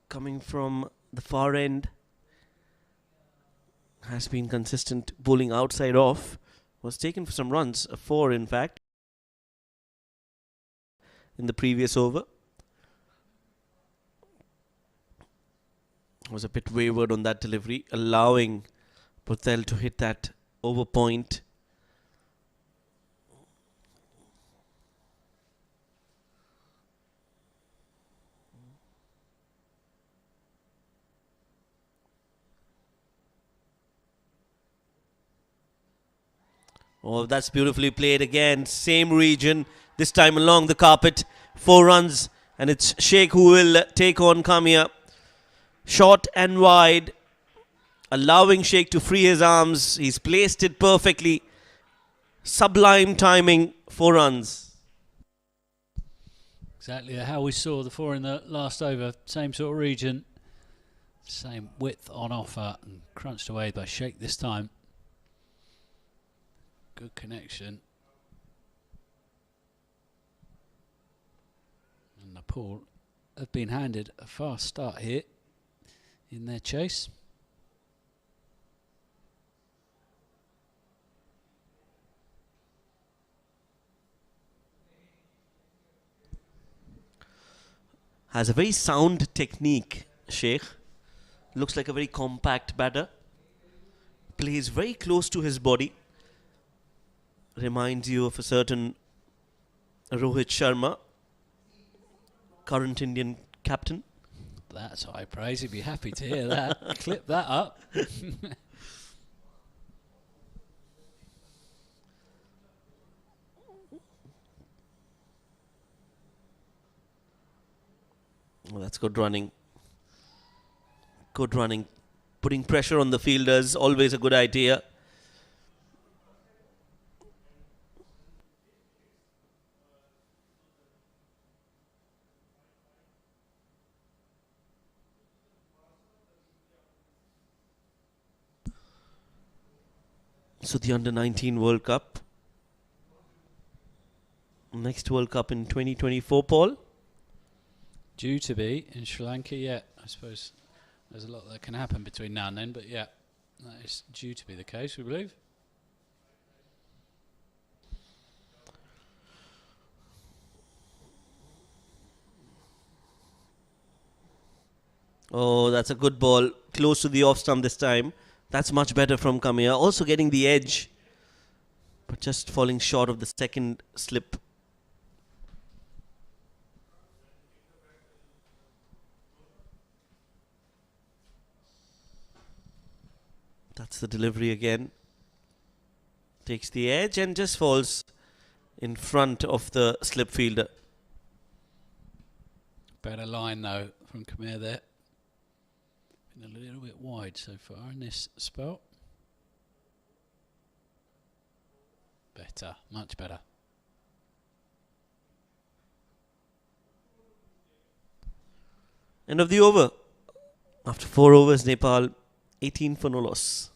Coming from the far end, has been consistent, bowling outside off. Was taken for some runs, a 4 in fact, in the previous over. Was a bit wayward on that delivery, allowing Patel to hit that over point. Oh, that's beautifully played again. Same region, this time along the carpet. 4 runs, and it's Sheikh who will take on Kamia. Short and wide, allowing Sheikh to free his arms. He's placed it perfectly. Sublime timing, 4 runs. Exactly how we saw the 4 in the last over. Same sort of region, same width on offer, and crunched away by Sheikh this time. Good connection. And Nepal have been handed a fast start here in their chase. Has a very sound technique, Sheikh. Looks like a very compact batter. Plays very close to his body. Reminds you of a certain Rohit Sharma, current Indian captain. That's high praise. He'd be happy to hear that. Clip that up. Well, that's good running. Good running. Putting pressure on the fielders, always a good idea. So the Under-19 World Cup. Next World Cup in 2024, Paul? Due to be in Sri Lanka, yeah. I suppose there's a lot that can happen between now and then, but yeah, that is due to be the case, we believe. Oh, that's a good ball. Close to the off stump this time. That's much better from Kamia. Also getting the edge, but just falling short of the second slip. That's the delivery again. Takes the edge and just falls in front of the slip fielder. Better line though from Kamir there. Been a little bit wide so far in this spell. Better, much better. End of the over. After 4 overs, Nepal 18 for no loss.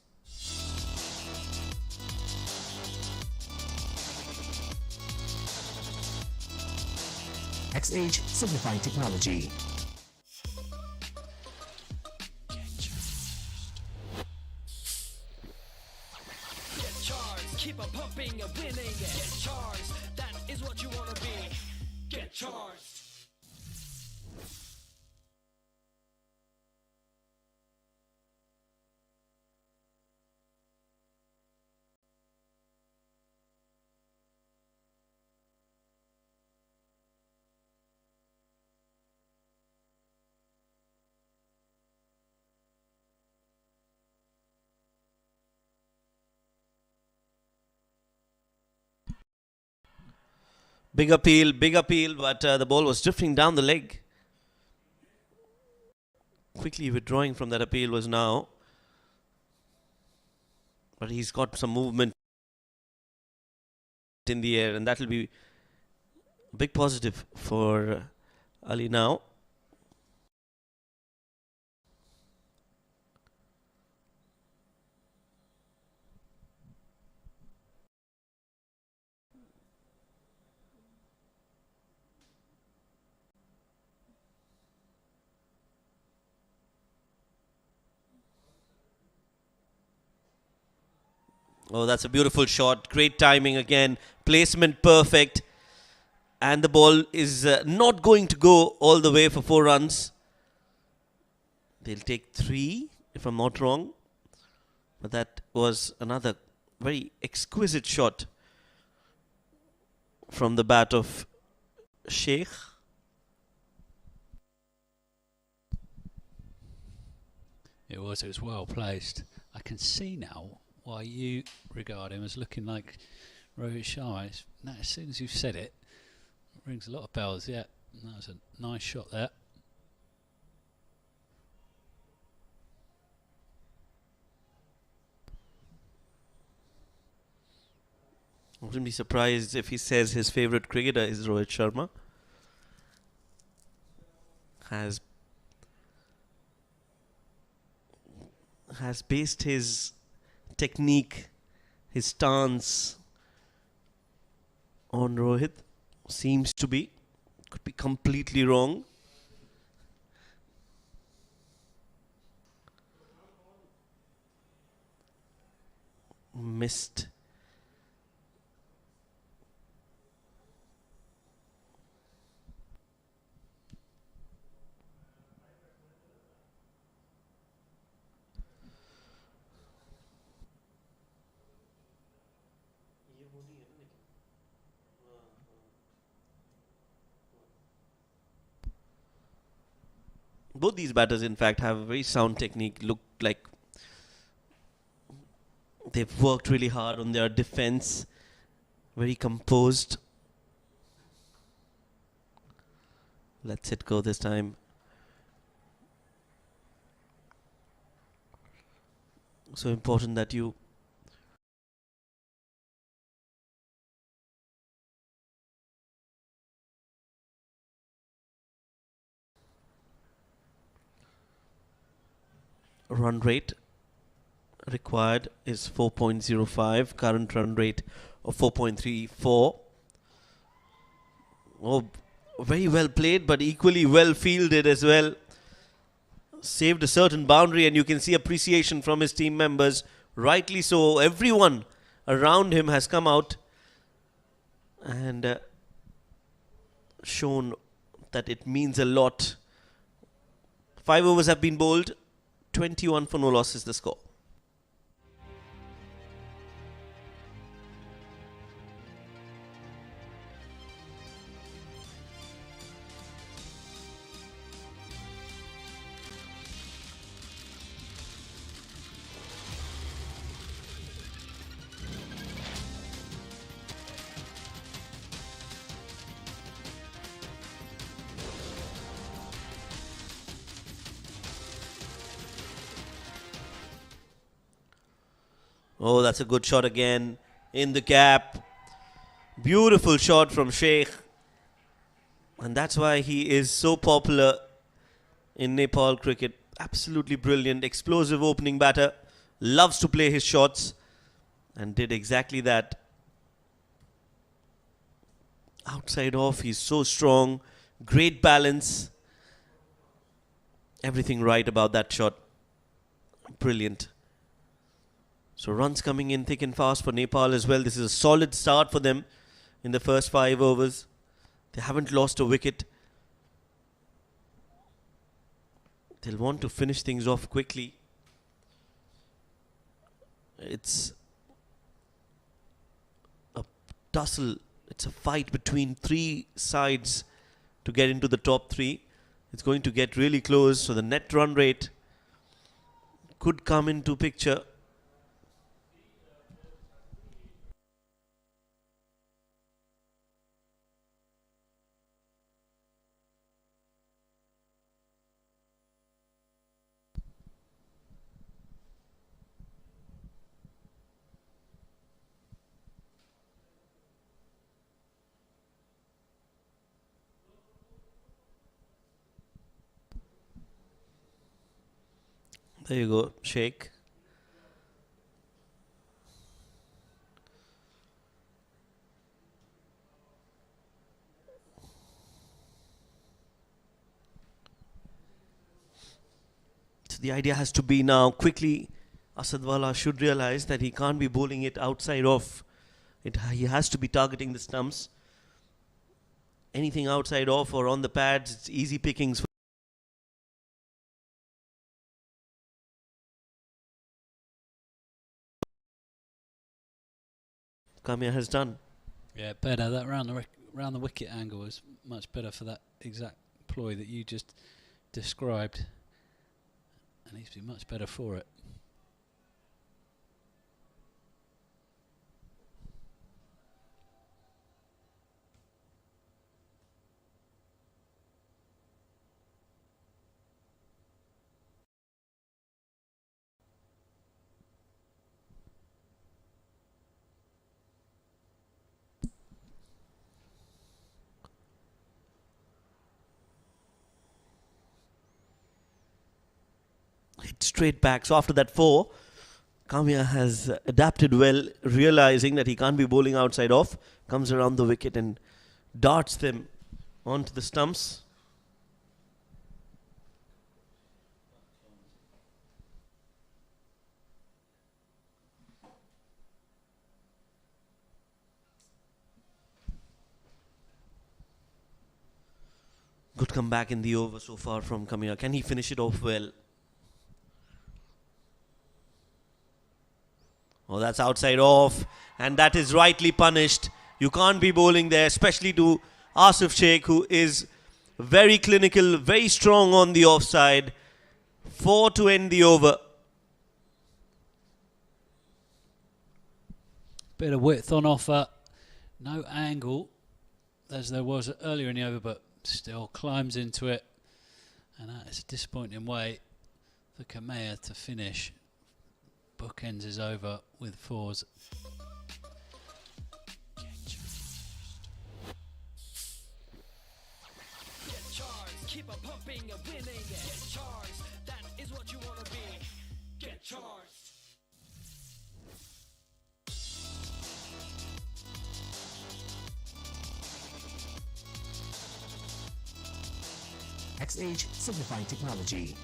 XH Signifying Technology. keep on pumping and winning. Get charged, that is what you wanna be. Get charged. Big appeal, but the ball was drifting down the leg. Quickly withdrawing from that appeal was now. But he's got some movement in the air, and that will be a big positive for Ali now. Oh, that's a beautiful shot. Great timing again. Placement perfect. And the ball is not going to go all the way for 4 runs. They'll take 3, if I'm not wrong. But that was another very exquisite shot from the bat of Sheikh. It was well placed. I can see now why you regard him as looking like Rohit Sharma. As soon as you said it, it rings a lot of bells. Yeah, that was a nice shot there. I wouldn't be surprised if he says his favourite cricketer is Rohit Sharma. Has based his technique, his stance on Rohit. Seems to be. Could be completely wrong. Missed. Both these batters, in fact, have a very sound technique. Look like they've worked really hard on their defense. Very composed. Let's it go this time. So important that you run rate required is 4.05. Current run rate of 4.34. Oh, very well played, but equally well fielded as well. Saved a certain boundary, and you can see appreciation from his team members. Rightly so. Everyone around him has come out and shown that it means a lot. 5 overs have been bowled. 21 for no loss is the score. Oh, that's a good shot again in the gap. Beautiful shot from Sheikh. And that's why he is so popular in Nepal cricket. Absolutely brilliant, explosive opening batter. Loves to play his shots and did exactly that. Outside off, he's so strong. Great balance. Everything right about that shot. Brilliant. So runs coming in thick and fast for Nepal as well. This is a solid start for them in the first 5 overs. They haven't lost a wicket. They'll want to finish things off quickly. It's a tussle. It's a fight between 3 sides to get into the top 3. It's going to get really close. So the net run rate could come into picture. There you go, Sheikh. So the idea has to be now quickly. Asadwala should realize that he can't be bowling it outside off. He has to be targeting the stumps. Anything outside off or on the pads, it's easy pickings. Kamya has done. Yeah, better. That round the wicket angle was much better for that exact ploy that you just described. And he's been much better for it. Hit straight back. So after that 4, Kamya has adapted well, realizing that he can't be bowling outside off. Comes around the wicket and darts them onto the stumps. Good comeback in the over so far from Kamya. Can he finish it off well? Oh, that's outside off, and that is rightly punished. You can't be bowling there, especially to Asif Sheikh, who is very clinical, very strong on the offside. 4 to end the over. Bit of width on offer. No angle, as there was earlier in the over, but still climbs into it. And that is a disappointing way for Kamea to finish. Bookends is over with 4s. Get charged, keep on pumping and winning. Get charged, that is what you wanna be. Get charged. XH Simplified Technology.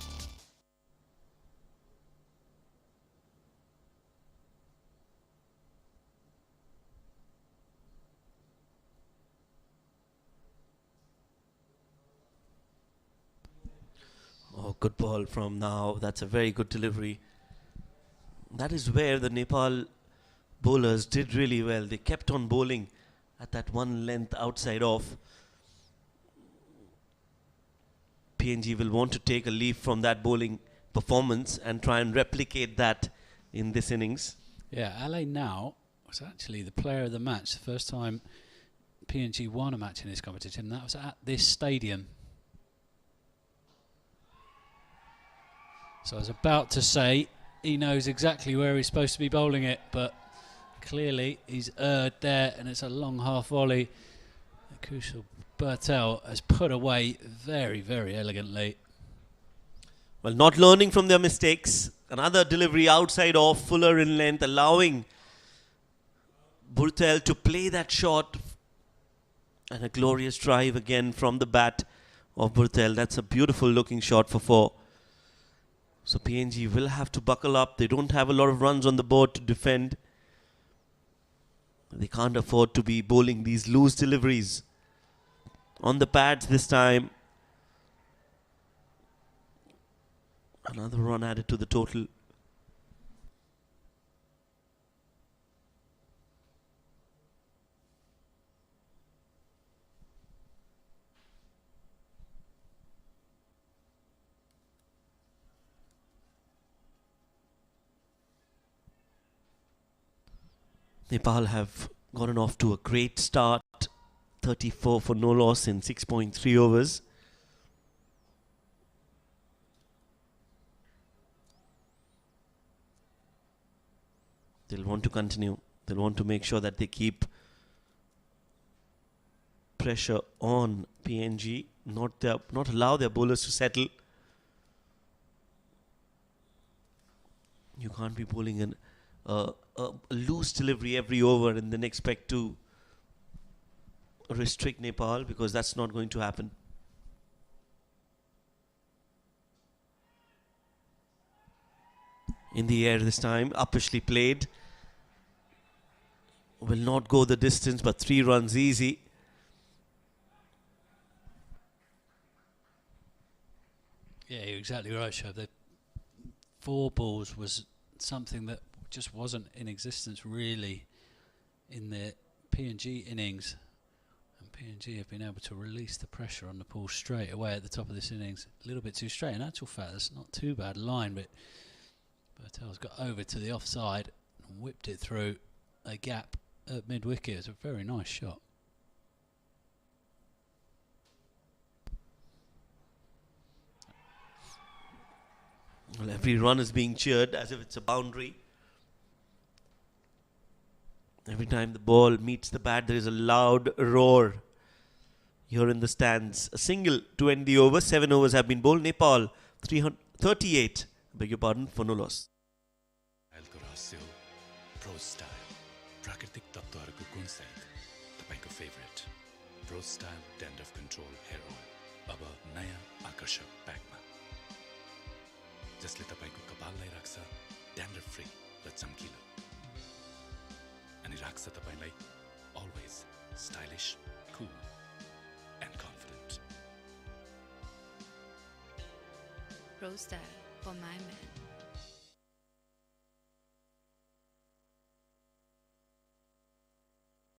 Oh, good ball from now. That's a very good delivery. That is where the Nepal bowlers did really well. They kept on bowling at that one length outside off. PNG will want to take a leaf from that bowling performance and try and replicate that in this innings. Yeah, LA now was actually the player of the match. The first time PNG won a match in this competition. That was at this stadium. So I was about to say he knows exactly where he's supposed to be bowling it, but clearly he's erred there, and it's a long half volley. Kushal Bertel has put away very, very elegantly. Well, not learning from their mistakes. Another delivery outside off, fuller in length, allowing Bertel to play that shot. And a glorious drive again from the bat of Bertel. That's a beautiful looking shot for 4. So PNG will have to buckle up. They don't have a lot of runs on the board to defend. They can't afford to be bowling these loose deliveries. On the pads this time. Another run added to the total. Nepal have gotten off to a great start. 34 for no loss in 6.3 overs. They'll want to continue. They'll want to make sure that they keep pressure on PNG, not allow their bowlers to settle. You can't be bowling a loose delivery every over and then expect to restrict Nepal, because that's not going to happen. In the air this time, uppishly played. Will not go the distance, but 3 runs easy. Yeah, you're exactly right, Shab. The 4 balls was something that just wasn't in existence really in the PNG innings. And PNG have been able to release the pressure on the ball straight away at the top of this innings. A little bit too straight. In actual fact, that's not too bad line, but Bertel's got over to the offside and whipped it through a gap at mid-wicket. It's a very nice shot. Well, every run is being cheered as if it's a boundary. Every time the ball meets the bat, there is a loud roar here in the stands. A single to end the over. 7 overs have been bowled. Nepal 338, beg your pardon, for no loss. Pro style, प्राकृतिक तत्त्वहरूको गुणसहित तपाईको favourite Pro style dandruff control hair oil अब नयाँ आकर्षक प्याकमा, जसले तपाईको कपाललाई राख्छ dandruff free र चम्किलो, अनि राख्छ तपाईलाई always stylish, cool and confident. Pro style for my man.